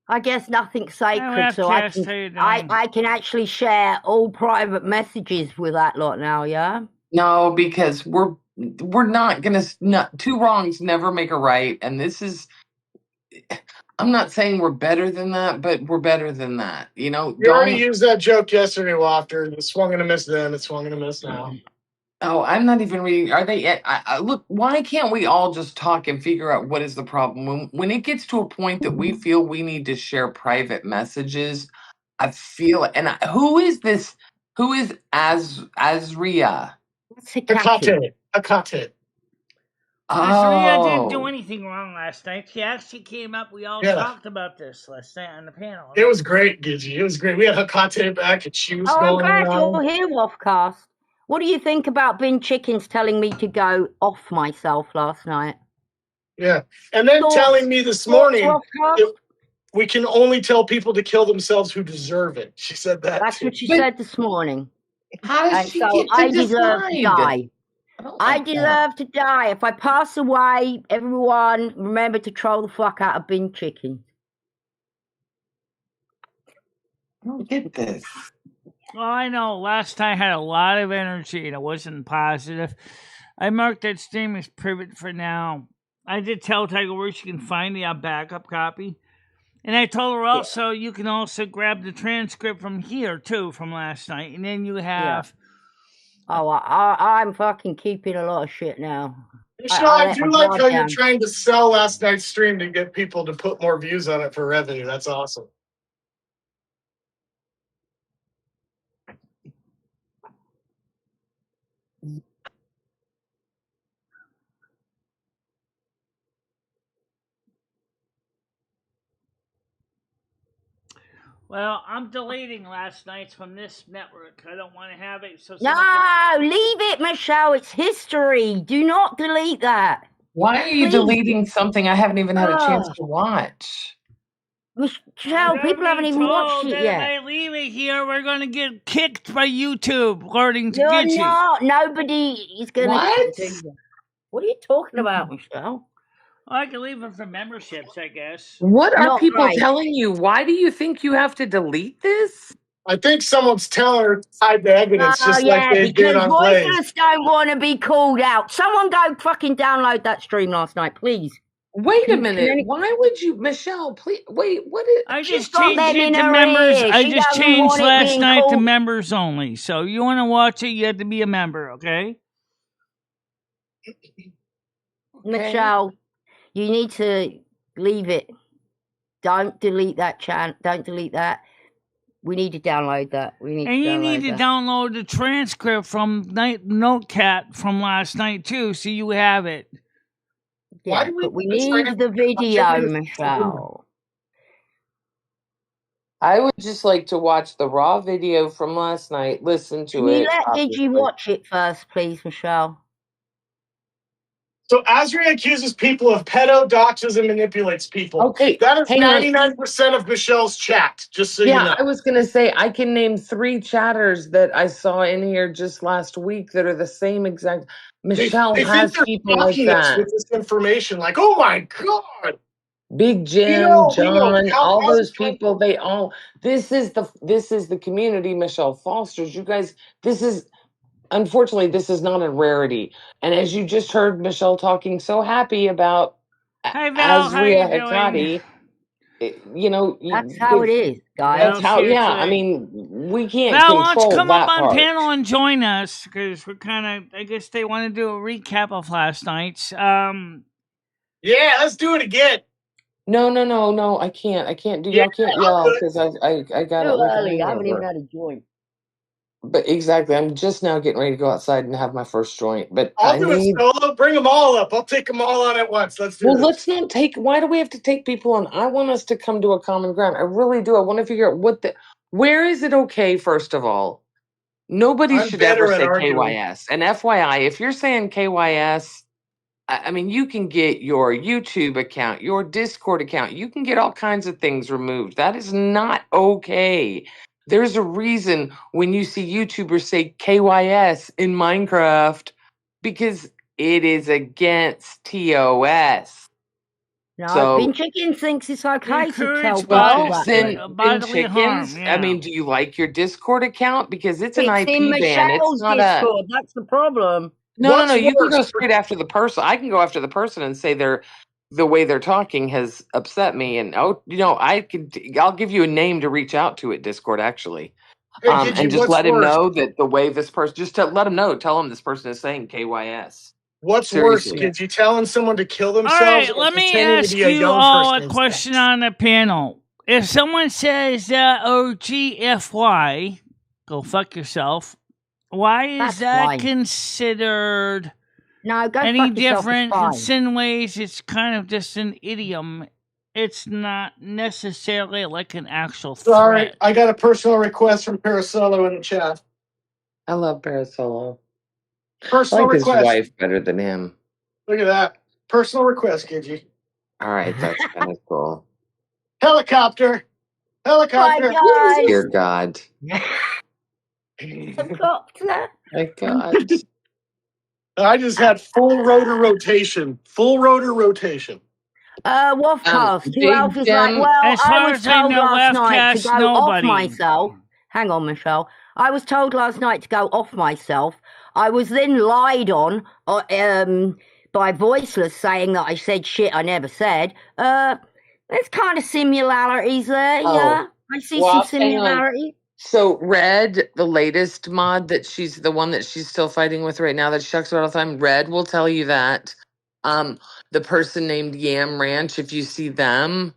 I guess nothing's sacred, so I can actually share all private messages with that lot now, yeah? No, because we're not gonna. Two wrongs never make a right, and this is. I'm not saying we're better than that, but we're better than that. You already used that joke yesterday, Wafter. It swung and a miss then. It swung and a miss now. Oh, I'm not even reading. Are they? Look, why can't we all just talk and figure out what is the problem? When it gets to a point that we feel we need to share private messages, I feel. And who is this? Who is Azria? Hecate. Azria didn't do anything wrong last night. She actually came up. We all talked about this last night on the panel. It was great, Gidgy. It was great. We had Hecate back, and she was going I'm glad you're here, Wolfcast. What do you think about Bin Chickens telling me to go off myself last night? Yeah. And then telling me this morning we can only tell people to kill themselves who deserve it. She said that. That's what she said this morning. How does she get to I deserve to die. I deserve to die. If I pass away, everyone remember to troll the fuck out of Bin Chicken. I don't get this. Well, I know last time I had a lot of energy and it wasn't positive. I marked that stream as private for now. I did tell Tiger where she can find the backup copy. And I told her also you can also grab the transcript from here too from last night. And then you have... Yeah. Oh, I'm fucking keeping a lot of shit now. Michele, I do like how you're trying to sell last night's stream to get people to put more views on it for revenue. That's awesome. Well, I'm deleting last night's from this network. I don't want to have it. So No, leave it, Michelle. It's history. Do not delete that. Why are you deleting something I haven't even had a chance to watch? Michelle, people haven't even watched it yet. If I leave it here, we're going to get kicked by YouTube, according to You're Gitchy. not. Nobody is going What? to. What are you talking about, Michelle? Well, I can leave it for memberships, I guess. What are Not people right. telling you? Why do you think you have to delete this? I think someo's telling her to hide the evidence, just like they did on Blaze. Voiceless don't want to be called out. Someone go fucking download that stream last night, please. Wait a minute. Why would you, Michelle? Please wait. What is? I just changed it to members. I just changed last night to members only. So you want to watch it, you have to be a member, okay? Michelle, you need to leave it. Don't delete that channel. Don't delete that. We need to download that. And you need to download the transcript from Notecat from last night too, so you have it. Yeah, but we need the video, Michelle. I would just like to watch the raw video from last night, listen to it. Did you watch it first, please, Michelle? So Azria accuses people of pedo, doxes, and manipulates people. Okay, that is 99% of Michelle's chat, just so you know. I was going to say, I can name 3 chatters that I saw in here just last week that are the same exact. Michelle has people like that. With this information, like, oh my God. Big Jim, John, all those people, they all, this is the community Michelle fosters. You guys, unfortunately, this is not a rarity. And as you just heard Michelle talking so happy about Azria Hekati, that's how it is, guys. That's how, I mean, we can't control that part. Val, why don't you come up on panel and join us, because we're kind of, I guess they want to do a recap of last night's. Yeah, let's do it again. No, I can't do, y'all can't yell, because I got it like early. I haven't even had a joint. But exactly, I'm just now getting ready to go outside and have my first joint. But I'll do a solo. Bring them all up. I'll take them all on at once. Let's do this. Let's not take. Why do we have to take people on? I want us to come to a common ground. I really do. I want to figure out where is it okay. First of all, nobody should ever say KYS. And FYI, if you're saying KYS, I mean, you can get your YouTube account, your Discord account. You can get all kinds of things removed. That is not okay. There's a reason when you see YouTubers say KYS in Minecraft, because it is against TOS. No, Bin Chicken thinks it's okay to tell Bin Chickens. I mean, do you like your Discord account? Because it's an IP ban. It's not Discord. That's the problem. No. You can go straight after the person. I can go after the person and say the way they're talking has upset me, and I'll give you a name to reach out to at Discord, actually, and just let him know that the way this person, let him know, tell him this person is saying KYS. What's worse, kids? You telling someone to kill themselves? All right, let me ask you all a question on the panel. If someone says OGFY, go fuck yourself, why is that considered any different? In some ways, it's kind of just an idiom. It's not necessarily like an actual threat. Sorry, I got a personal request from Parasolo in the chat. I love Parasolo. Personal request. His wife better than him. Look at that. Personal request, Gidgy. All right, that's kind of cool. Helicopter. Dear God. Helicopter. My God. I just had full rotor rotation. Wafcast. Who else is like, well, I was told last night to go off myself. Hang on, Michelle. I was told last night to go off myself. I was then lied on by Voiceless saying that I said shit I never said. There's kind of similarities there, yeah. I see some similarities. So Red, the latest mod the one that she's still fighting with right now that she talks about all the time, Red will tell you that. The person named Yam Ranch, if you see them.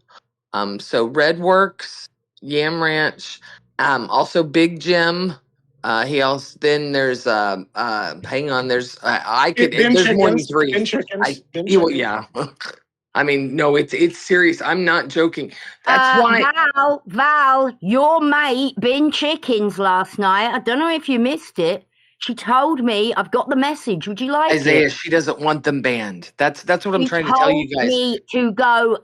So Red Works, Yam Ranch, also Big Jim. He also, then there's hang on, there's there's more than 3. Yeah. I mean, no, it's serious. I'm not joking. That's why. Val, your mate bin chickens last night. I don't know if you missed it. She told me, I've got the message. Would you like Isaiah, it? she doesn't want them banned. That's what I'm She trying to tell you told guys. me to go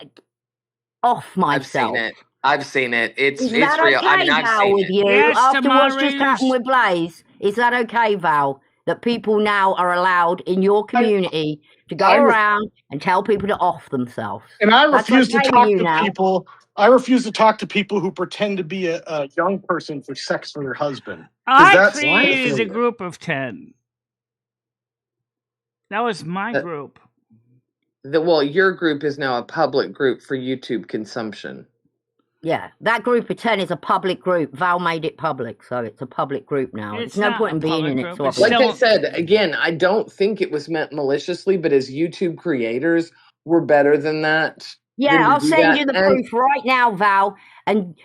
off myself. I've seen it. It's Is that real. okay, I mean, I've Val, seen with it. you? Yes, After what's just moderators. happened with Blaze, is that okay, Val? That people now are allowed in your community to go around and tell people to off themselves. And I That's refuse to okay talk with you to now. people. I refuse to talk to people who pretend to be a young person for sex for their husband. I created a group of 10. That was my group. Well, your group is now a public group for YouTube consumption. Yeah, that group of 10 is a public group. Val made it public, so it's a public group now. It's There's no not point a in being public in group, it. So it's Like still- I said, again, I don't think it was meant maliciously, but as YouTube creators, we're better than that. Yeah, I'll send you the proof right now, Val. And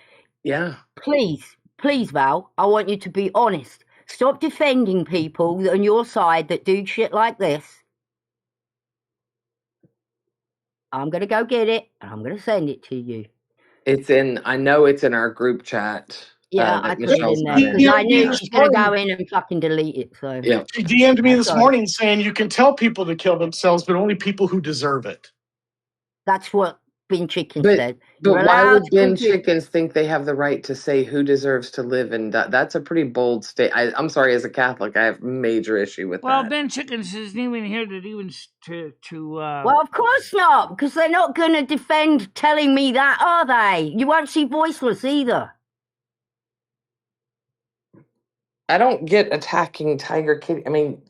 yeah, please, Val, I want you to be honest. Stop defending people on your side that do shit like this. I'm going to go get it, and I'm going to send it to you. I know it's in our group chat. Yeah, I put it in there because I knew she's going to go in and fucking delete it. So yeah. She DM'd me this morning saying you can tell people to kill themselves, but only people who deserve it. That's what Bin Chicken said. But why would Bin Chickens think they have the right to say who deserves to live and die? That's a pretty bold statement. I'm sorry, as a Catholic, I have major issue with that. Well, Ben Chickens isn't even here to Well, of course not, because they're not going to defend telling me that, are they? You won't see Voiceless either. I don't get attacking Tiger Kitty. I mean,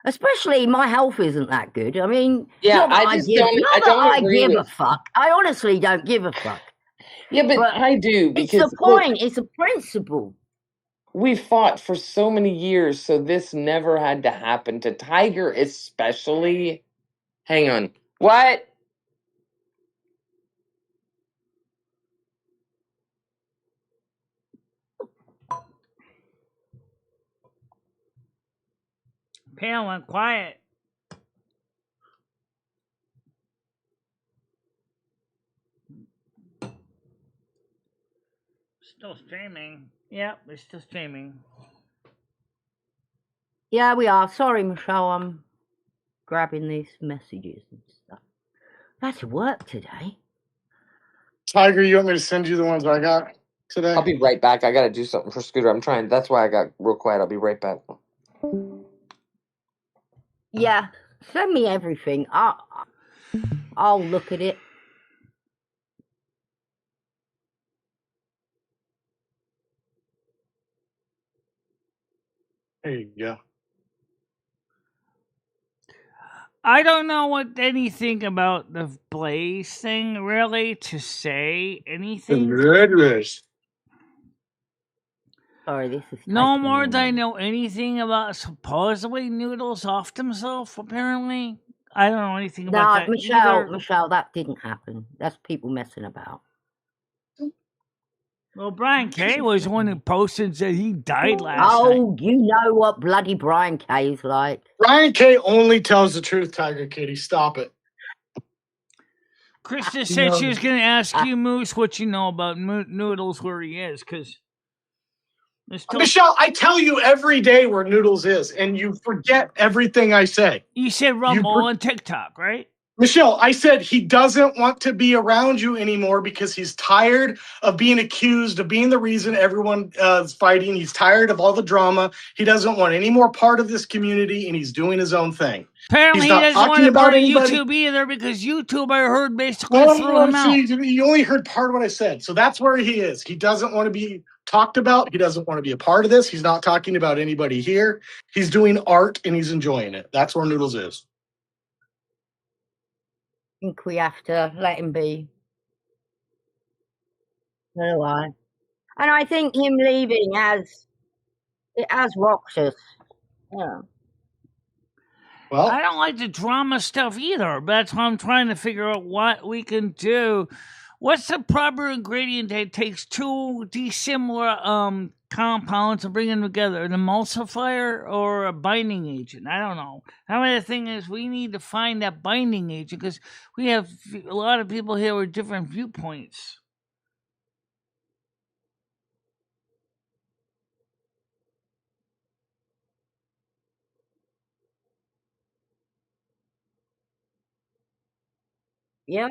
especially my health isn't that good. I mean, yeah, I give a fuck. I honestly don't give a fuck. Yeah, but I do, because it's the point. It's a principle. We fought for so many years, so this never had to happen to Tiger, especially. Hang on. What? Pam went quiet. Still streaming. Yep, we're still streaming. Yeah, we are. Sorry, Michelle. I'm grabbing these messages and stuff. That's work today. Tiger, you want me to send you the ones I got today? I'll be right back. I got to do something for Scooter. I'm trying. That's why I got real quiet. I'll be right back. Yeah, send me everything. I'll look at it. There you go. I don't know anything about the Blaze thing, really, to say anything. Sorry, this is no more than I know anything about supposedly Noodles off himself, apparently. I don't know anything about that Michelle, that didn't happen. That's people messing about. Well, Brian K was the one who posted that he died last night. Oh, you know what bloody Brian K's like. Brian K only tells the truth, Tiger Kitty. Stop it. Krista said she was going to ask you, Moose, what you know about Noodles, where he is, because... Michelle, I tell you every day where Noodles is, and you forget everything I say. You said Rumble and TikTok, right? Michelle, I said he doesn't want to be around you anymore because he's tired of being accused of being the reason everyone is fighting. He's tired of all the drama. He doesn't want any more part of this community, and he's doing his own thing. Apparently, he doesn't want to be part of YouTube either because YouTube, I heard, basically threw him out. You only heard part of what I said, so that's where he is. He doesn't want to be talked about. He doesn't want to be a part of this. He's not talking about anybody here. He's doing art, and he's enjoying it. That's where Noodles is. I think we have to let him be. So do I. And I think him leaving has rocked us. Yeah. Well, I don't like the drama stuff either, but that's why I'm trying to figure out what we can do. What's the proper ingredient that takes two dissimilar compounds to bring them together, an emulsifier or a binding agent. I don't know. However, the thing is, we need to find that binding agent because we have a lot of people here with different viewpoints. Yeah.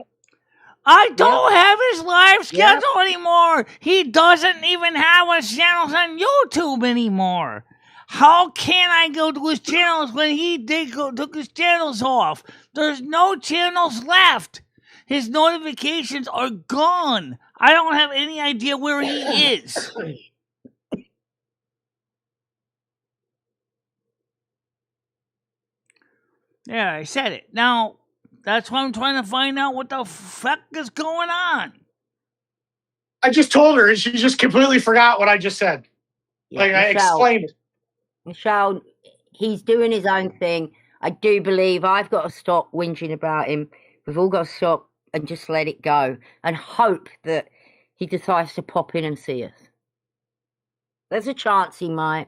I don't have his live schedule anymore. He doesn't even have his channels on YouTube anymore. How can I go to his channels when he took his channels off? There's no channels left. His notifications are gone. I don't have any idea where he is. Yeah, I said it. Now, that's why I'm trying to find out what the fuck is going on. I just told her, and she just completely forgot what I just said. Yeah, like, I explained it. Michele, he's doing his own thing. I do believe I've got to stop whinging about him. We've all got to stop and just let it go and hope that he decides to pop in and see us. There's a chance he might.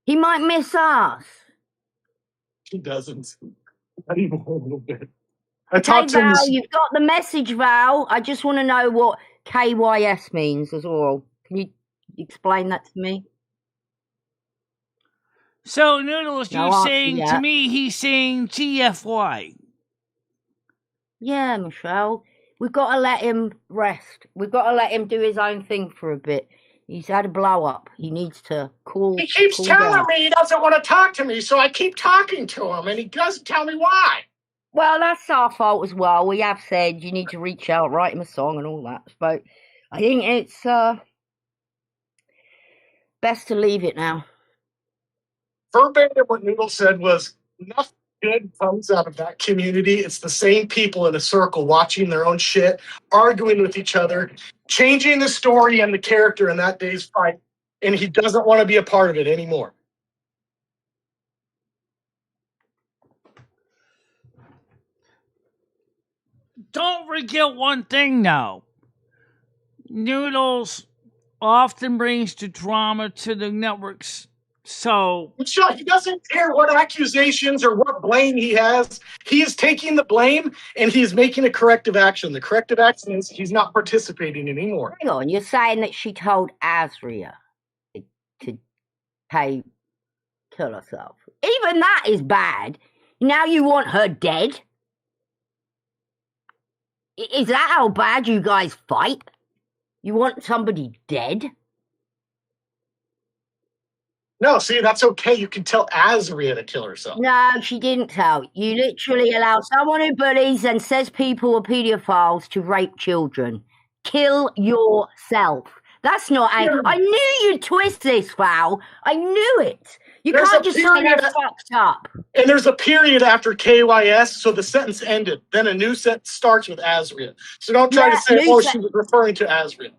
He might miss us. He doesn't. Not even a little bit. I Hey, talked to him. Val, you've got the message, Val. I just want to know what KYS means as well. Can you explain that to me? So, Noodles, No you're answer saying yet. to me he's saying GFY. Yeah, Michele. We've got to let him rest. We've got to let him do his own thing for a bit. He's had a blow up. He needs to cool. He keeps telling me he doesn't want to talk to me, so I keep talking to him, and he doesn't tell me why. Well, that's our fault as well. We have said you need to reach out, write him a song and all that. But I think it's best to leave it now. Verbatim, what Noodle said was, nothing good comes out of that community. It's the same people in a circle watching their own shit, arguing with each other, changing the story and the character in that day's fight, and he doesn't want to be a part of it anymore. Don't forget one thing now. Noodles often brings the drama to the networks. So he doesn't care what accusations or what blame he has. He is taking the blame and he's making a corrective action. The corrective action is he's not participating anymore. Hang on, you're saying that she told Azria to kill herself. Even that is bad. Now you want her dead? Is that how bad you guys fight? You want somebody dead? No, see, that's okay. You can tell Azria to kill herself. No, she didn't tell. You literally allow someone who bullies and says people are pedophiles to rape children. Kill yourself. That's not I knew you'd twist this, Val. I knew it. You can't just say that's fucked up. And there's a period after KYS, so the sentence ended. Then a new sentence starts with Azria. So don't try to say, she was referring to Azria.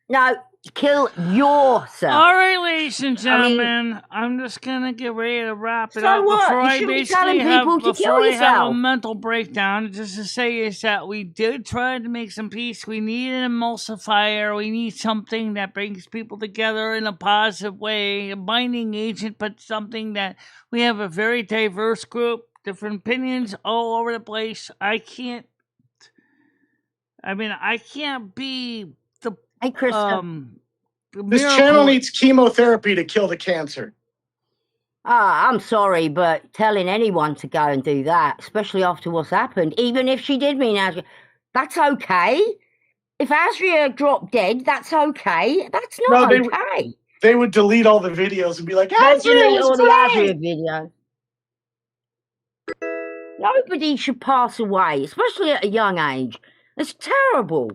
No, kill yourself. All right, ladies and gentlemen, I'm just gonna get ready to wrap it up. What? Before You I should be basically telling people to kill have yourself. a mental breakdown, just to say is that we did try to make some peace. We need an emulsifier. We need something that brings people together in a positive way, a binding agent, but something that we have a very diverse group, different opinions all over the place. I can't be the Hey, Krista. This channel needs chemotherapy to kill the cancer. I'm sorry, but telling anyone to go and do that, especially after what's happened, even if she did mean Azria, that's okay. If Azria dropped dead, that's okay. That's not okay. They would delete all the videos and be like, Azria, delete all the Azria videos. Nobody should pass away, especially at a young age. It's terrible.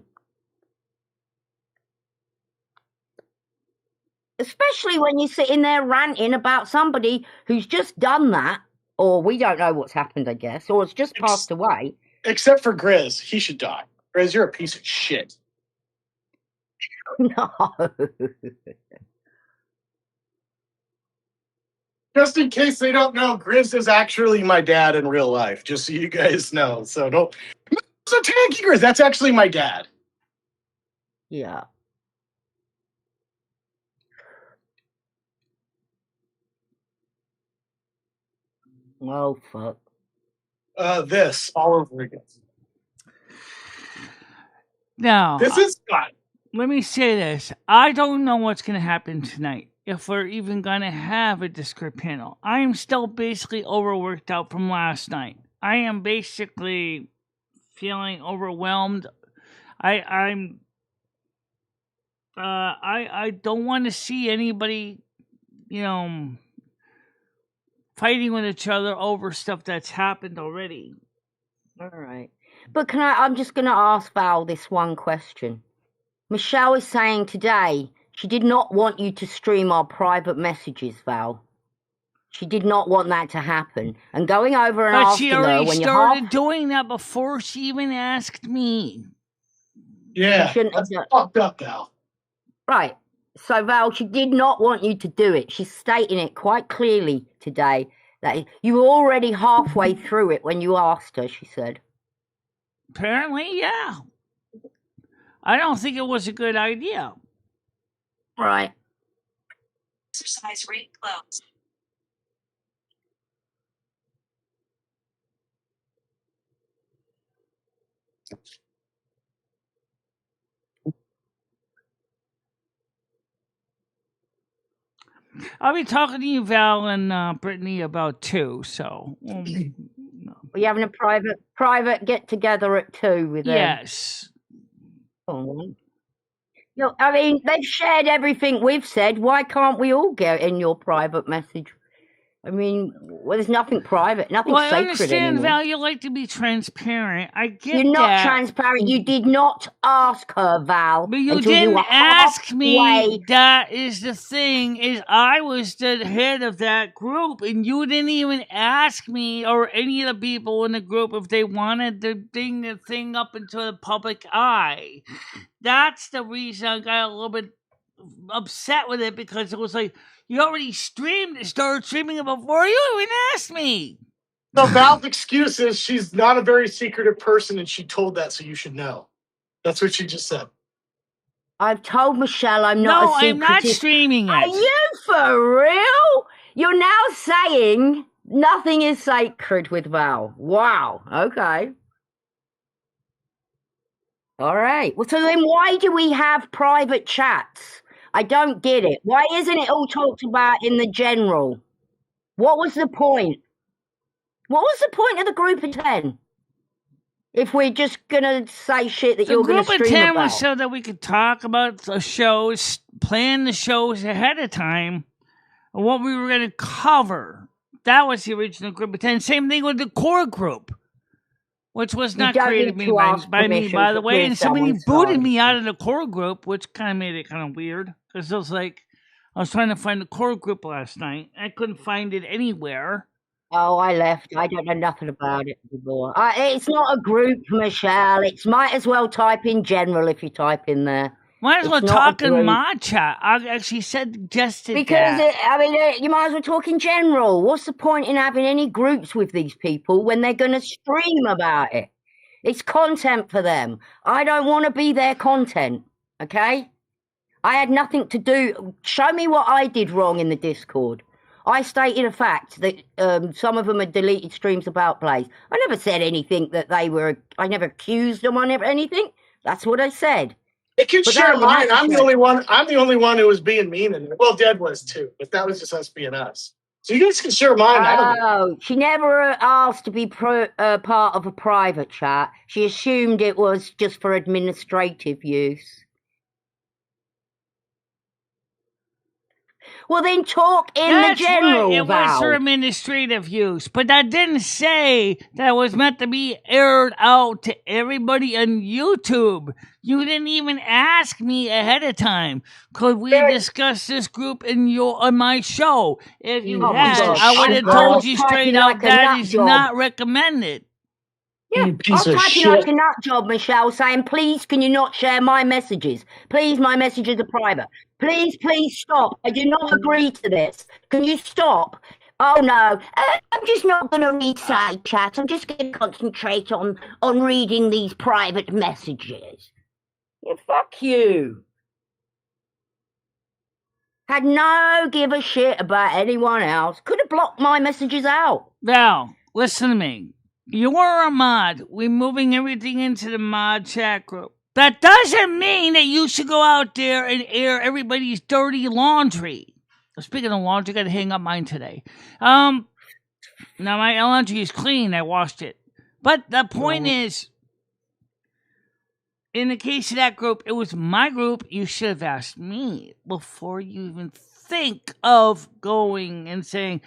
Especially when you're sitting there ranting about somebody who's just done that, or we don't know what's happened, I guess, or it's just passed away. Except for Grizz. He should die. Grizz, you're a piece of shit. No. Just in case they don't know, Grizz is actually my dad in real life, just so you guys know. So don't... So Tanky Grizz, that's actually my dad. Yeah. Oh, fuck. This all over again. Now, This is fun. Let me say this. I don't know what's going to happen tonight. If we're even going to have a Discord panel. I am still basically overworked out from last night. I am basically feeling overwhelmed. I don't want to see anybody, fighting with each other over stuff that's happened already. All right. But I'm just going to ask Val this one question. Michele is saying today she did not want you to stream our private messages, Val. She did not want that to happen. And going over and asking her when But she already started doing that before she even asked me. Yeah, that's fucked up, Val. Right. So, Val, she did not want you to do it. She's stating it quite clearly today that you were already halfway through it when you asked her, she said. Apparently, yeah. I don't think it was a good idea. Right. Exercise rate closed. I'll be talking to you, Val, and Brittany about 2. So Are you having a private get together at 2 with them? Yes. Oh. I mean, they've shared everything we've said. Why can't we all get in your private message? I mean, there's nothing private, nothing sacred anymore. I understand, Val, you like to be transparent. I get that. You're not transparent. You did not ask her, Val. But you didn't ask me. That is the thing, is I was the head of that group, and you didn't even ask me or any of the people in the group if they wanted to bring the thing up into the public eye. That's the reason I got a little bit upset with it, because it was like, you already started streaming it before you even asked me. So Val's excuse is she's not a very secretive person, and she told that, so you should know. That's what she just said. I've told Michele I'm not a secretive... No, I'm not streaming it. Are you for real? You're now saying nothing is sacred with Val. Wow. Okay. All right. Well, so then why do we have private chats? I don't get it. Why isn't it all talked about in the general? What was the point? What was the point of the group of 10? If we're just going to say shit that you're going to stream about. The group of 10 was so that we could talk about the shows, plan the shows ahead of time, and what we were going to cover. That was the original group of 10. Same thing with the core group, which was not created by me, by the way. And somebody booted me out of the core group, which kind of made it kind of weird. Because it was like, I was trying to find the core group last night. I couldn't find it anywhere. Oh, I left. I don't know nothing about it anymore. It's not a group, Michele. It's might as well type in general if you type in there. Might as well talk in my chat. I actually suggested because you might as well talk in general. What's the point in having any groups with these people when they're going to stream about it? It's content for them. I don't want to be their content, okay? I had nothing to do. Show me what I did wrong in the Discord. I stated a fact that some of them had deleted streams about Blaze. I never said anything that they were. I never accused them on anything. That's what I said. They can share mine. I'm the only one. I'm the only one who was being mean, and well, Dad was too. But that was just us being us. So you guys can share mine. Oh, she never asked to be part of a private chat. She assumed it was just for administrative use. Well, then talk in the general, right. It was for administrative use, but that didn't say that it was meant to be aired out to everybody on YouTube. You didn't even ask me ahead of time. Could we discuss this group on my show? If you had, I would have told you straight out that is not recommended. Yeah, I'm typing like a nut job, Michele, saying, please, can you not share my messages? Please, my messages are private. Please, please stop. I do not agree to this. Can you stop? Oh, no. I'm just not going to read side chat. I'm just going to concentrate on reading these private messages. Yeah, fuck you. Had no give a shit about anyone else. Could have blocked my messages out. Val, listen to me. You're a mod. We're moving everything into the mod chat group. That doesn't mean that you should go out there and air everybody's dirty laundry. Speaking of laundry, I gotta hang up mine today. Now my laundry is clean. I washed it. But the point is, in the case of that group, it was my group. You should have asked me before you even think of going and saying,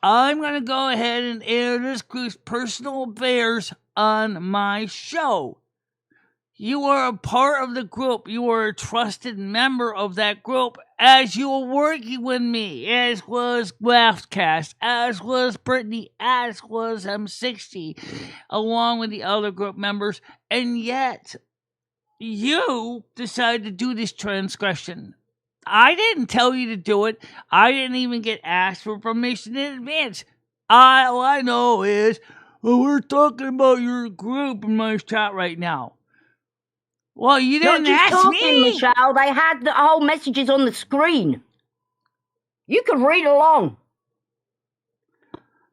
I'm going to go ahead and air this group's personal affairs on my show. You are a part of the group. You are a trusted member of that group, as you were working with me, as was Laughcast, as was Brittany, as was M60, along with the other group members, and yet you decided to do this transgression. I didn't tell you to do it. I didn't even get asked for permission in advance. All I know is, we're talking about your group in my chat right now. Well, you didn't ask me. Michelle, they had the whole messages on the screen. You can read along.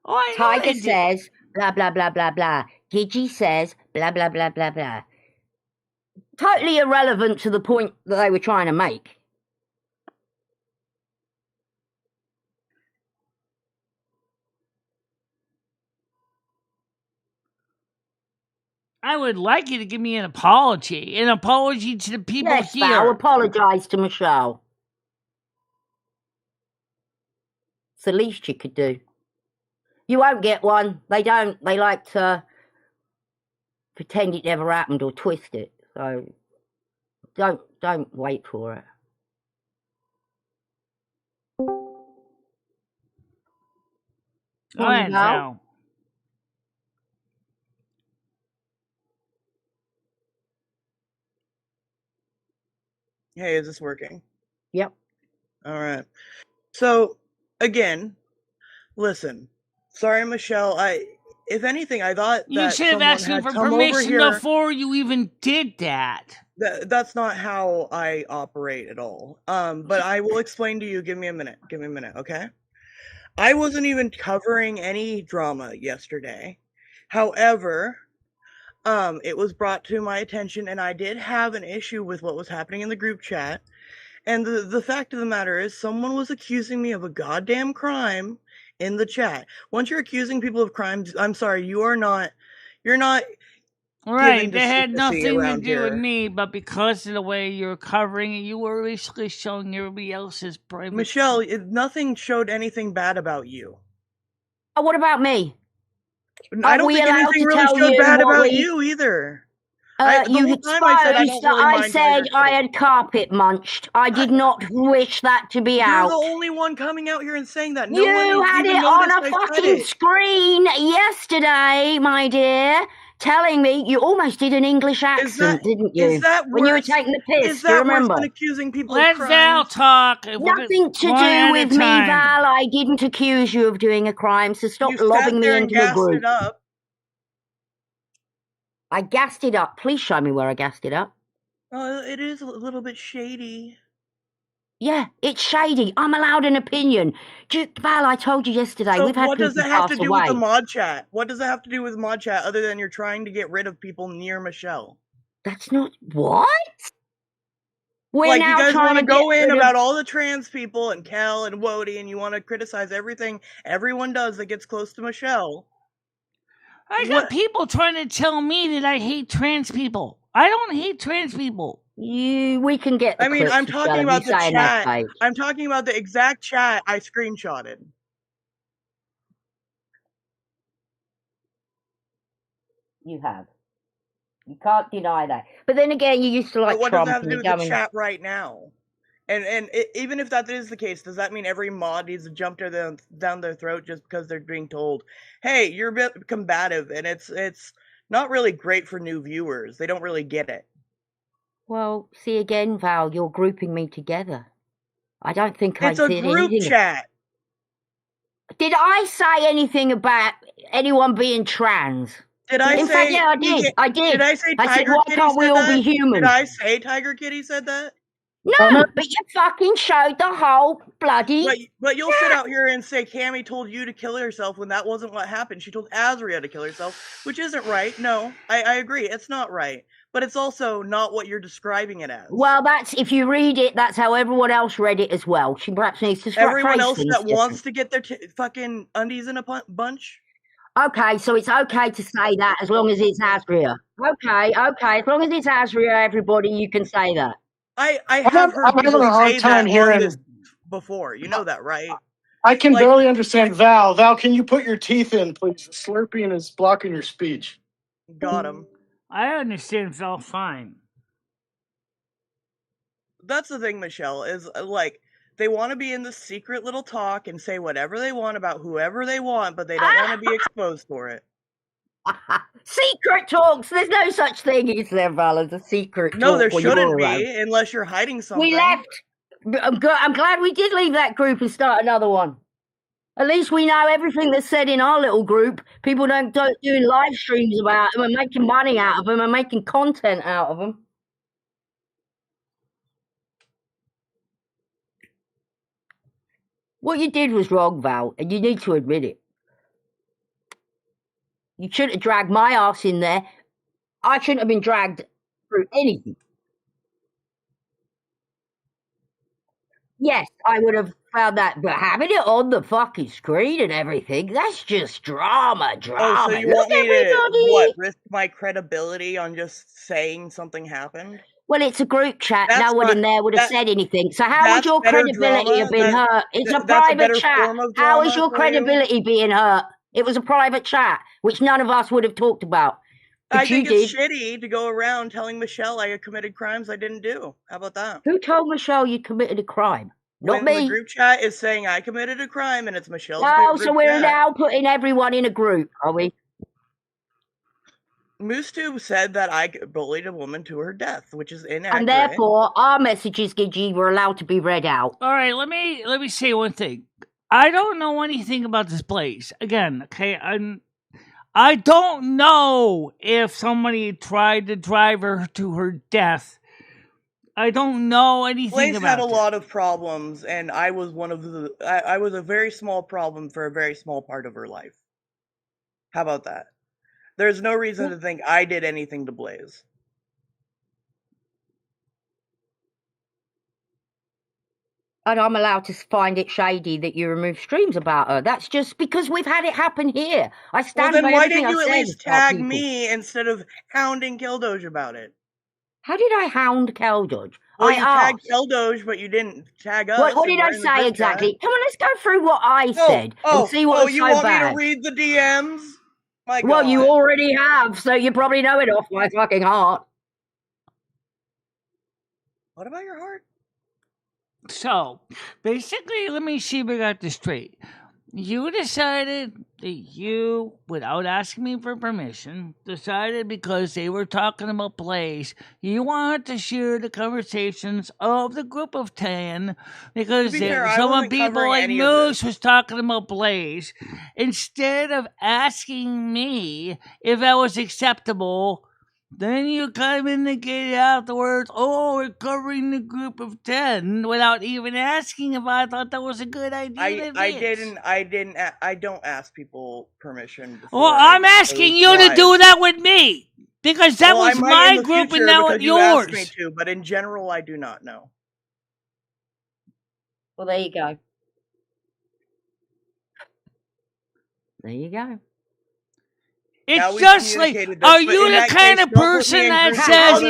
Oh, Tiger says, blah, blah, blah, blah, blah. Gigi says, blah, blah, blah, blah, blah. Totally irrelevant to the point that they were trying to make. I would like you to give me an apology to the people yes, here. Val, apologise to Michelle. It's the least you could do. You won't get one. They don't. They like to pretend it never happened or twist it. So don't wait for it. Go ahead, Val. Hey, is this working? Yep. All right. So, again, listen. Sorry, Michelle. If anything, I thought that you should have asked me for permission before you even did that. That's not how I operate at all. But I will explain to you. Give me a minute, okay? I wasn't even covering any drama yesterday. However, it was brought to my attention, and I did have an issue with what was happening in the group chat. And the fact of the matter is, someone was accusing me of a goddamn crime in the chat. Once you're accusing people of crimes, I'm sorry, you're not right. They had nothing to do with me, but because of the way you're covering it, you were basically showing everybody else's private. Michelle, nothing showed anything bad about you. Oh, what about me? I don't think anything really showed bad about you either. You exposed I said I had carpet munched. I did not wish that to be out. You're the only one coming out here and saying that. No you had it on a fucking screen yesterday, my dear, telling me you almost did an English accent, didn't you? Is that when you were taking the piss? Is that worse than accusing people of crimes? Let Val talk. Nothing to do with me, Val. I didn't accuse you of doing a crime, so stop lobbing me into the group. I gassed it up. Please show me where I gassed it up. It is a little bit shady. Yeah, it's shady. I'm allowed an opinion. Val, I told you yesterday, so we've had what does it have to do away. with the mod chat? What does it have to do with mod chat other than you're trying to get rid of people near Michelle? That's not... What? We're like, now you guys want to go in about all the trans people and Kel and Wody, and you want to criticize everything everyone does that gets close to Michelle. I got people trying to tell me that I hate trans people. I don't hate trans people. We can get. I mean, I'm talking about the chat. I'm talking about the exact chat I screenshotted. You have. You can't deny that. But then again, you used to like what Trump. What does that have to do with the chat right now? And even if that is the case, does that mean every mod needs to jump down their throat just because they're being told, "Hey, you're a bit combative," and it's not really great for new viewers. They don't really get it. Well, see again, Val, you're grouping me together. I don't think I did anything. It's a group chat. Did I say anything about anyone being trans? Did I say? In fact, yeah, I did. Did I say Tiger Kitty? I said, why can't we all be human? Did I say Tiger Kitty said that? No, but you fucking showed the whole bloody. But you'll sit out here and say Cammy told you to kill herself when that wasn't what happened. She told Azria to kill herself, which isn't right. No, I agree. It's not right. But it's also not what you're describing it as. Well, that's if you read it, that's how everyone else read it as well. She perhaps needs to everyone else things that wants to get their fucking undies in a bunch. Okay, so it's okay to say that as long as it's Azria. Okay, as long as it's Azria, everybody, you can say that. I have heard people say that on this before. You know that, right? I can barely understand Val. Val, can you put your teeth in, please? Slurping is blocking your speech. Got him. I understand Val fine. That's the thing, Michelle, is like they want to be in the secret little talk and say whatever they want about whoever they want, but they don't want to be exposed for it. Secret talks. There's no such thing, is there, Val, as a secret talk? No, there shouldn't be, unless you're hiding something. We left. I'm glad we did leave that group and start another one. At least we know everything that's said in our little group. People don't doing live streams about them and making money out of them and making content out of them. What you did was wrong, Val, and you need to admit it. You shouldn't have dragged my ass in there. I shouldn't have been dragged through anything. Yes, I would have found that, but having it on the fucking screen and everything, that's just drama. Oh, so you want me to risk my credibility on just saying something happened? Well, it's a group chat. No one in there would have said anything. So how would your credibility have been hurt? It's a private chat. How is your credibility being hurt? It was a private chat, which none of us would have talked about. I think it's shitty to go around telling Michelle I had committed crimes I didn't do. How about that? Who told Michelle you committed a crime? Not me. The group chat is saying I committed a crime and it's Michelle's Oh, so we're now putting everyone in a group, are we? MooseTube said that I bullied a woman to her death, which is inaccurate. And therefore, our messages, Gigi, were allowed to be read out. All right, let me say one thing. I don't know anything about this place. Again, okay, I don't know if somebody tried to drive her to her death. I don't know anything about it. Blaze had a lot of problems, and I was one of the. I was a very small problem for a very small part of her life. How about that? There's no reason to think I did anything to Blaze. And I'm allowed to find it shady that you remove streams about her. That's just because we've had it happen here. I stand by everything I said. Well, then why didn't you at least tag me instead of hounding Killdoge about it? How did I hound Killdoge? Well, you tagged Killdoge, but you didn't tag us. What did I say exactly? Come on, let's go through what I said and see what was so bad. Oh, you want me to read the DMs? My God. Well, you already have, so you probably know it off my fucking heart. What about your heart? So, basically, let me see if I got this straight. You decided that you, without asking me for permission, decided because they were talking about Blaze, you wanted to share the conversations of the group of 10 because some people like Moose was talking about Blaze. Instead of asking me if that was acceptable, then you come in and get afterwards, oh, we're covering the group of 10 without even asking if I thought that was a good idea. I don't ask people permission. Well, I'm asking you to do that with me because that was my group and now it's yours. You asked me to, but in general, I do not know. Well, there you go. There you go. It's just like, are you the kind of person that says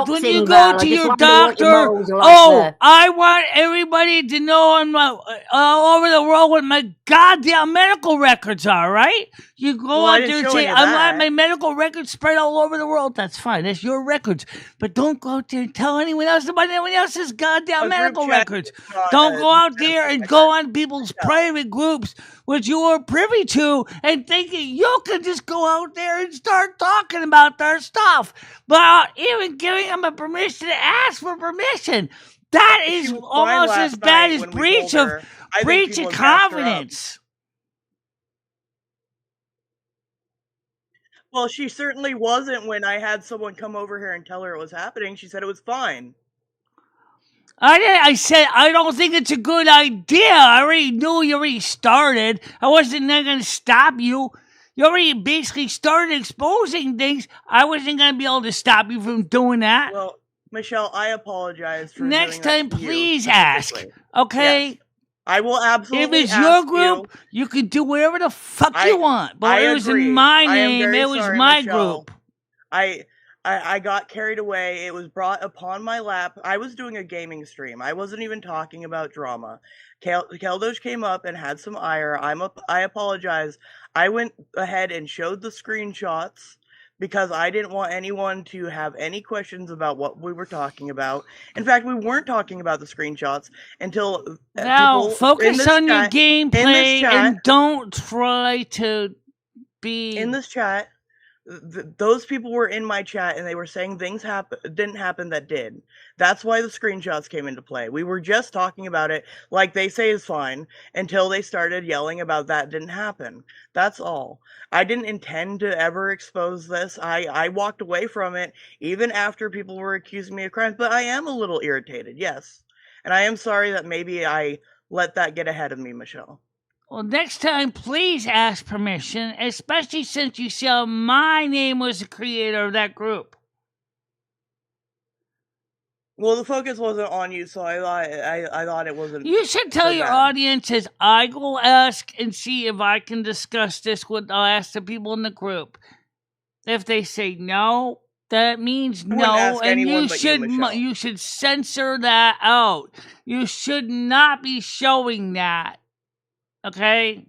when you go to your doctor, oh, I want everybody to know I'm all over the world what my goddamn medical records are, right? You go out there and say, I want my medical records spread all over the world. That's fine. That's your records. But don't go out there and tell anyone else about anyone else's goddamn medical records. Don't go out there and go on people's private groups, which you are privy to, and thinking you can just go out there and start talking about their stuff without even giving them a permission to ask for permission. That is almost as bad as breach of confidence. Well, she certainly wasn't when I had someone come over here and tell her it was happening. She said it was fine. I said I don't think it's a good idea. I already knew you already started. I wasn't going to stop you. You already basically started exposing things. I wasn't going to be able to stop you from doing that. Well, Michele, I apologize for Next doing that time, to you please ask. specifically. Okay? Yes. I will If absolutely it's your ask group, you can do whatever the fuck I- you want. But I it was in agree. my I am name. very It was sorry, my Michele. group. I got carried away. It was brought upon my lap. I was doing a gaming stream. I wasn't even talking about drama. Keldosh came up and had some ire. I apologize. I went ahead and showed the screenshots because I didn't want anyone to have any questions about what we were talking about. In fact, we weren't talking about the screenshots until Now, people focus in this on your chat, gameplay and don't try to be... in this chat, those people were in my chat and they were saying things didn't happen that did. That's why the screenshots came into play. We were just talking about it like they say is fine until they started yelling about that didn't happen. That's all. I didn't intend to ever expose this. I walked away from it even after people were accusing me of crimes, but I am a little irritated, yes. And I am sorry that maybe I let that get ahead of me, Michele. Well, next time, please ask permission, especially since you said my name was the creator of that group. Well, the focus wasn't on you, so I thought it wasn't. You should tell so your bad. audiences, I will ask and see if I can discuss this with. I'll ask the people in the group. If they say no, that means no, and you should censor that out. You should not be showing that. Okay.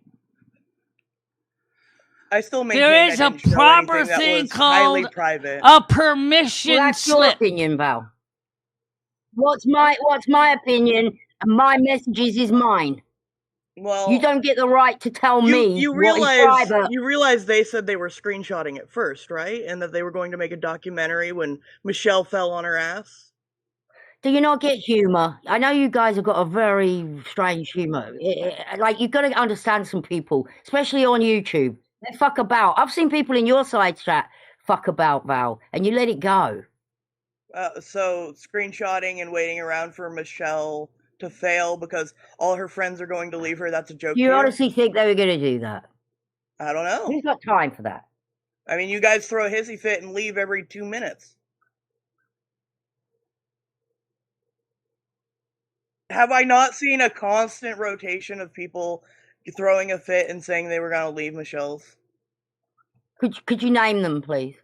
I still maintain there is a proper thing called a permission well, that's slip. your opinion, Val. What's my opinion, and my messages is mine. Well, you don't get the right to tell me what is private. You realize they said they were screenshotting it first, right? And that they were going to make a documentary when Michele fell on her ass. Do you not get humor? I know you guys have got a very strange humor. Like, you've got to understand some people, especially on YouTube. They fuck about. I've seen people in your side chat fuck about, Val, and you let it go. So screenshotting and waiting around for Michele to fail because all her friends are going to leave her, that's a joke. You honestly think they were going to do that? I don't know. Who's got time for that? I mean, you guys throw a hissy fit and leave every 2 minutes. Have I not seen a constant rotation of people throwing a fit and saying they were going to leave Michele's? Could you name them, please?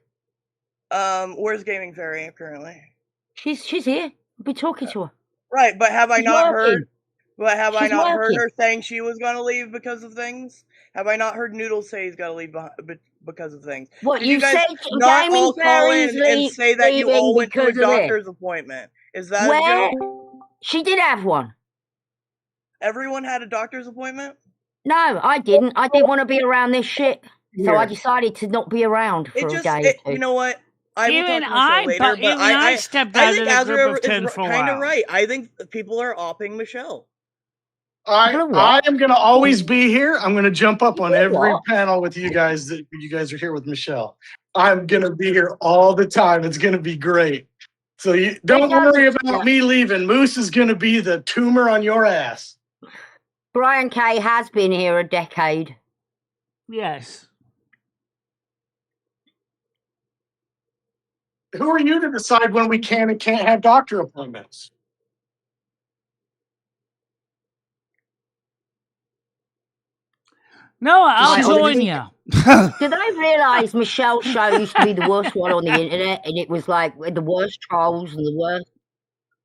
Where's Gaming Fairy currently? She's here. I'll be talking to her. Right, but have I not heard? But have I not heard working. her saying she was going to leave because of things? Have I not heard Noodles say he's got to leave because of things? What Did you guys said? not all call in and say that you all went to a doctor's appointment? Is that a joke? She did have one. Everyone had a doctor's appointment? No, I didn't. I didn't want to be around this shit, so I decided to not be around for a day or two. You know what? I will talk to Michele later, but I stepped out of the group of 10 for a while. Kind of right. I think people are opping Michele. I am going to always be here. I'm going to jump up on every panel with you guys that you guys are here with Michele. I'm going to be here all the time. It's going to be great. So you don't worry about me leaving. Moose is going to be the tumor on your ass. Brian K has been here a decade. Yes. Who are you to decide when we can and can't have doctor appointments? No, I'll join you. Did I realise Michelle's show used to be the worst one on the internet, and it was like the worst trolls and the worst?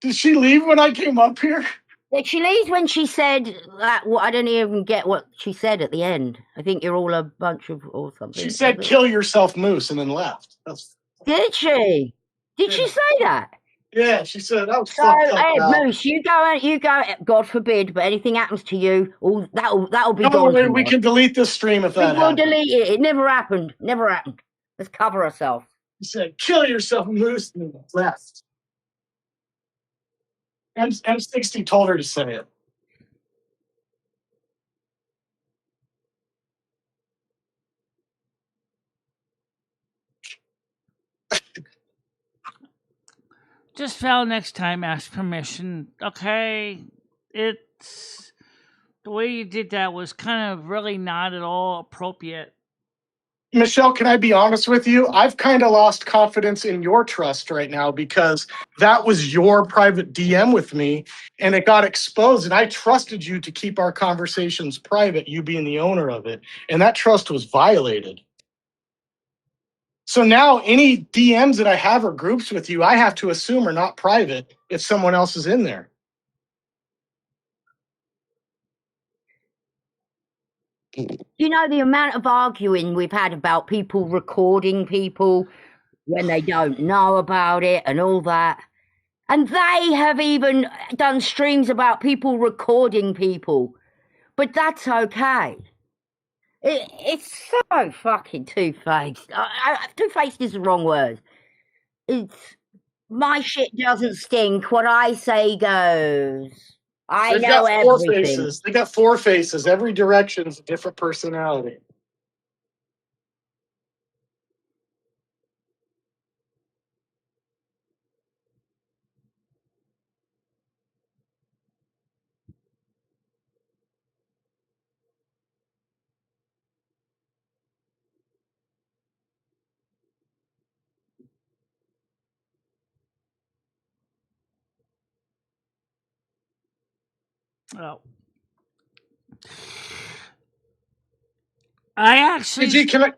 Did she leave when I came up here? Did she leave when she said that? Well, I don't even get what she said at the end. I think you're all a bunch of or something. She said, "Kill yourself, Moose," and then left. Did she? Did she say that? Yeah, she said that was hey, Moose, you go. God forbid, but anything happens to you, that'll be gone. We can delete this stream if that happens. We'll delete it. It never happened. Never happened. Let's cover ourselves. She said, "Kill yourself, Moose," and left. M60 told her to say it. Just Val, next time ask permission. Okay, it's the way you did that was kind of really not at all appropriate. Michele, can I be honest with you? I've kind of lost confidence in your trust right now because that was your private DM with me and it got exposed. And I trusted you to keep our conversations private, you being the owner of it. And that trust was violated. So now any DMs that I have or groups with you, I have to assume are not private if someone else is in there. You know, the amount of arguing we've had about people recording people when they don't know about it and all that. And they have even done streams about people recording people. But that's okay. It's so fucking two-faced. Two-faced is the wrong word. It's my shit doesn't stink. What I say goes. I They've know got four everything. faces. They got four faces. Every direction's a different personality. Oh. I actually. Gee, can I?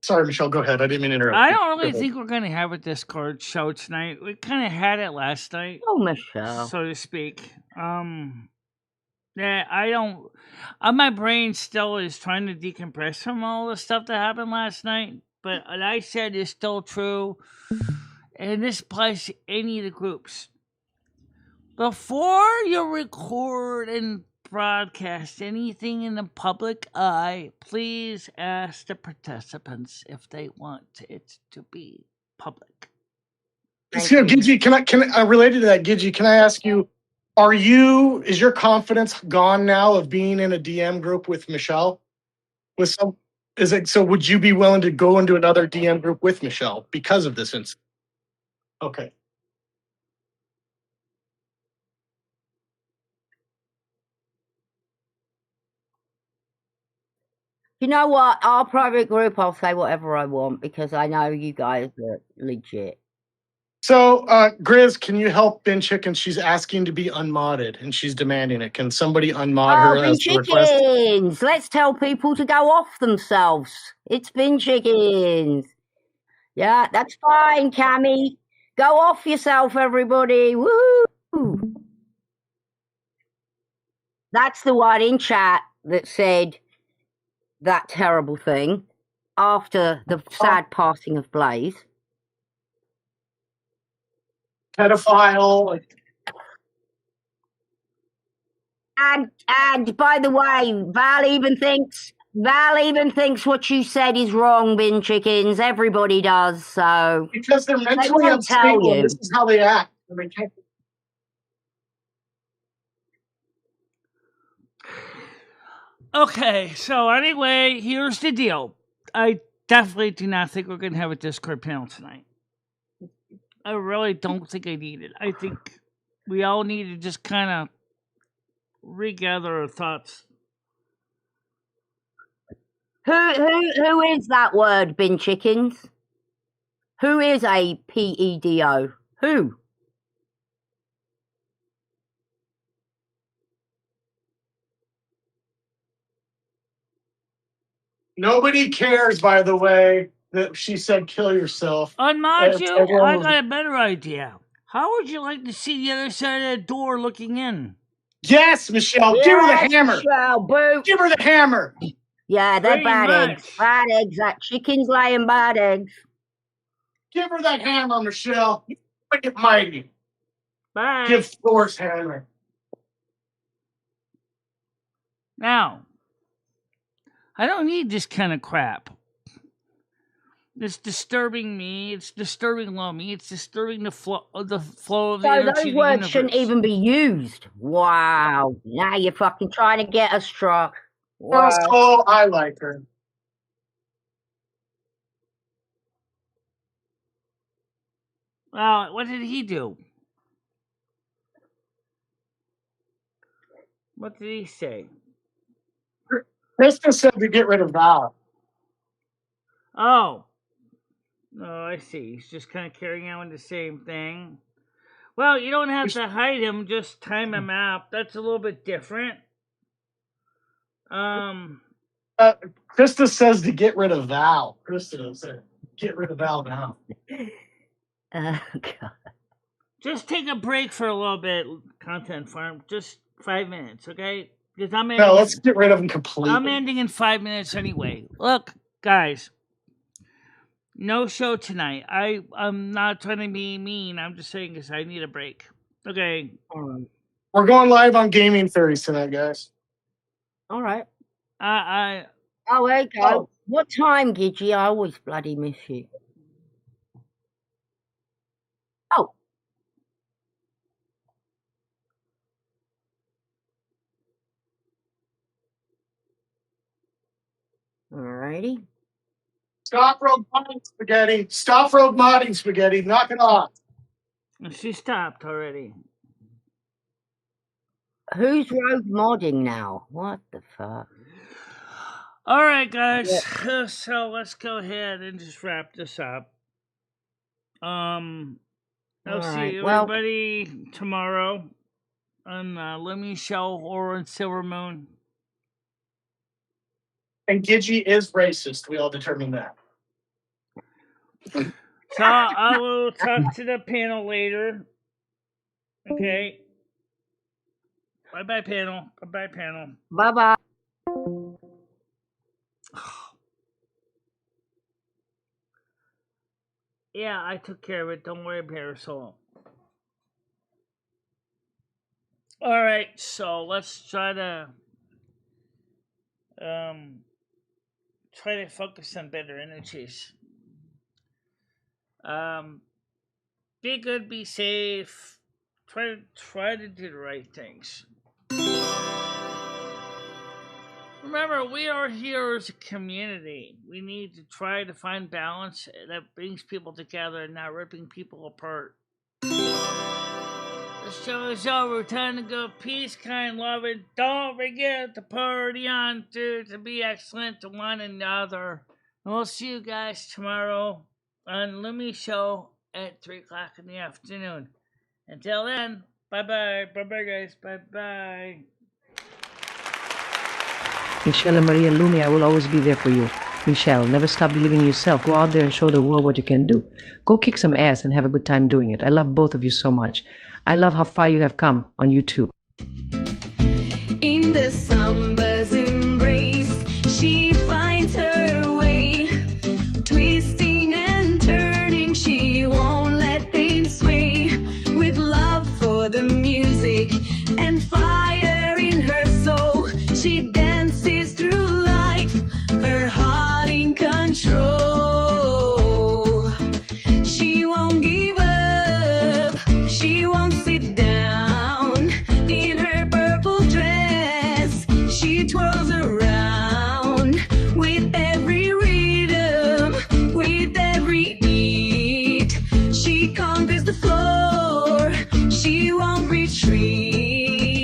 Sorry, Michele. Go ahead. I didn't mean to interrupt. I don't really think we're going to have a Discord show tonight. We kind of had it last night. Oh, Michele. So to speak. Yeah, I don't. My brain still is trying to decompress from all the stuff that happened last night. But what I said is still true. And this applies to any of the groups. Before you record and broadcast anything in the public eye, please ask the participants if they want it to be public. So, Gidgey, can I related to that, Gidgey, can I ask you, is your confidence gone now of being in a DM group with Michele? So would you be willing to go into another DM group with Michele because of this incident? Okay. You know what? Our private group, I'll say whatever I want because I know you guys are legit. So, Grizz, can you help Ben Chicken? She's asking to be unmodded and she's demanding it. Can somebody unmod her Ben as a request? Chickens! Let's tell people to go off themselves. It's Ben Chickens. Yeah, that's fine, Cammy. Go off yourself, everybody. Woohoo! That's the one in chat that said that terrible thing after the sad passing of Blaze. Pedophile. And by the way, Val even thinks what you said is wrong, Bin Chickens. Everybody does, so because they're mentally unstable. This is how they act. Okay, so anyway, here's the deal. I definitely do not think we're going to have a Discord panel tonight. I really don't think I need it. I think we all need to just kind of regather our thoughts. Who is that word, Bin Chickens? Who is a PEDO? Who? Nobody cares, by the way, that she said kill yourself. Unmod you? I got a better idea. How would you like to see the other side of the door looking in? Yes, Michele. Yes, give her the hammer. Michele, boo. Give her the hammer. Yeah, they're bad eggs. Bad eggs. That chicken's laying bad eggs. Give her that hammer, Michele. Make it mighty. Bye. Give Thor's hammer. Now, I don't need this kind of crap. It's disturbing me. It's disturbing Lomi. It's disturbing the flow of the energy. So those words shouldn't even be used. Wow. Now you're fucking trying to get us struck. Wow. Oh, I like her. Well, what did he do? What did he say? Krista said to get rid of Val. Oh. Oh, I see. He's just kind of carrying on the same thing. Well, you don't have to hide him, just time him out. That's a little bit different. Krista says to get rid of Val. Krista said, get rid of Val now. God. Just take a break for a little bit, Content Farm. Just 5 minutes, okay? Because let's get rid of him completely. I'm ending in 5 minutes anyway. Look, guys. No show tonight. I'm not trying to be mean. I'm just saying because I need a break. Okay. We're going live on Gaming Theories tonight, guys. All right. Oh, there you go. Oh. What time, Gidgy? I always bloody miss you. Oh. Alrighty. Stop rogue modding spaghetti. Stop rogue modding spaghetti. Knock it off. She stopped already. Who's rogue modding now? What the fuck? All right, guys. Yeah. So let's go ahead and just wrap this up. I'll see everybody tomorrow on Lemmy Show or on Silver Moon. And Gidgy is racist. We all determined that. So I will talk to the panel later. Okay. Bye-bye, panel. Bye-bye, panel. Bye-bye. Yeah, I took care of it. Don't worry, Parasol. All right, so let's try to focus on better energies. Be good, be safe. Try to do the right things. Remember, we are here as a community. We need to try to find balance that brings people together and not ripping people apart. The show is over. Time to go. Peace, kind, love, and don't forget to party on to be excellent to one another. And we'll see you guys tomorrow on Lumi Show at 3 o'clock in the afternoon. Until then, bye-bye. Bye-bye, guys. Bye-bye. Michele Marie and Lumi, I will always be there for you. Michele, never stop believing in yourself. Go out there and show the world what you can do. Go kick some ass and have a good time doing it. I love both of you so much. I love how far you have come on YouTube. In the summer's embrace, she finds her way. Twisting and turning, she won't let things sway. With love for the music and fire in her soul, she dances through life, her heart in control. She won't give up, she won't sit down. In her purple dress, she twirls around. With every rhythm, with every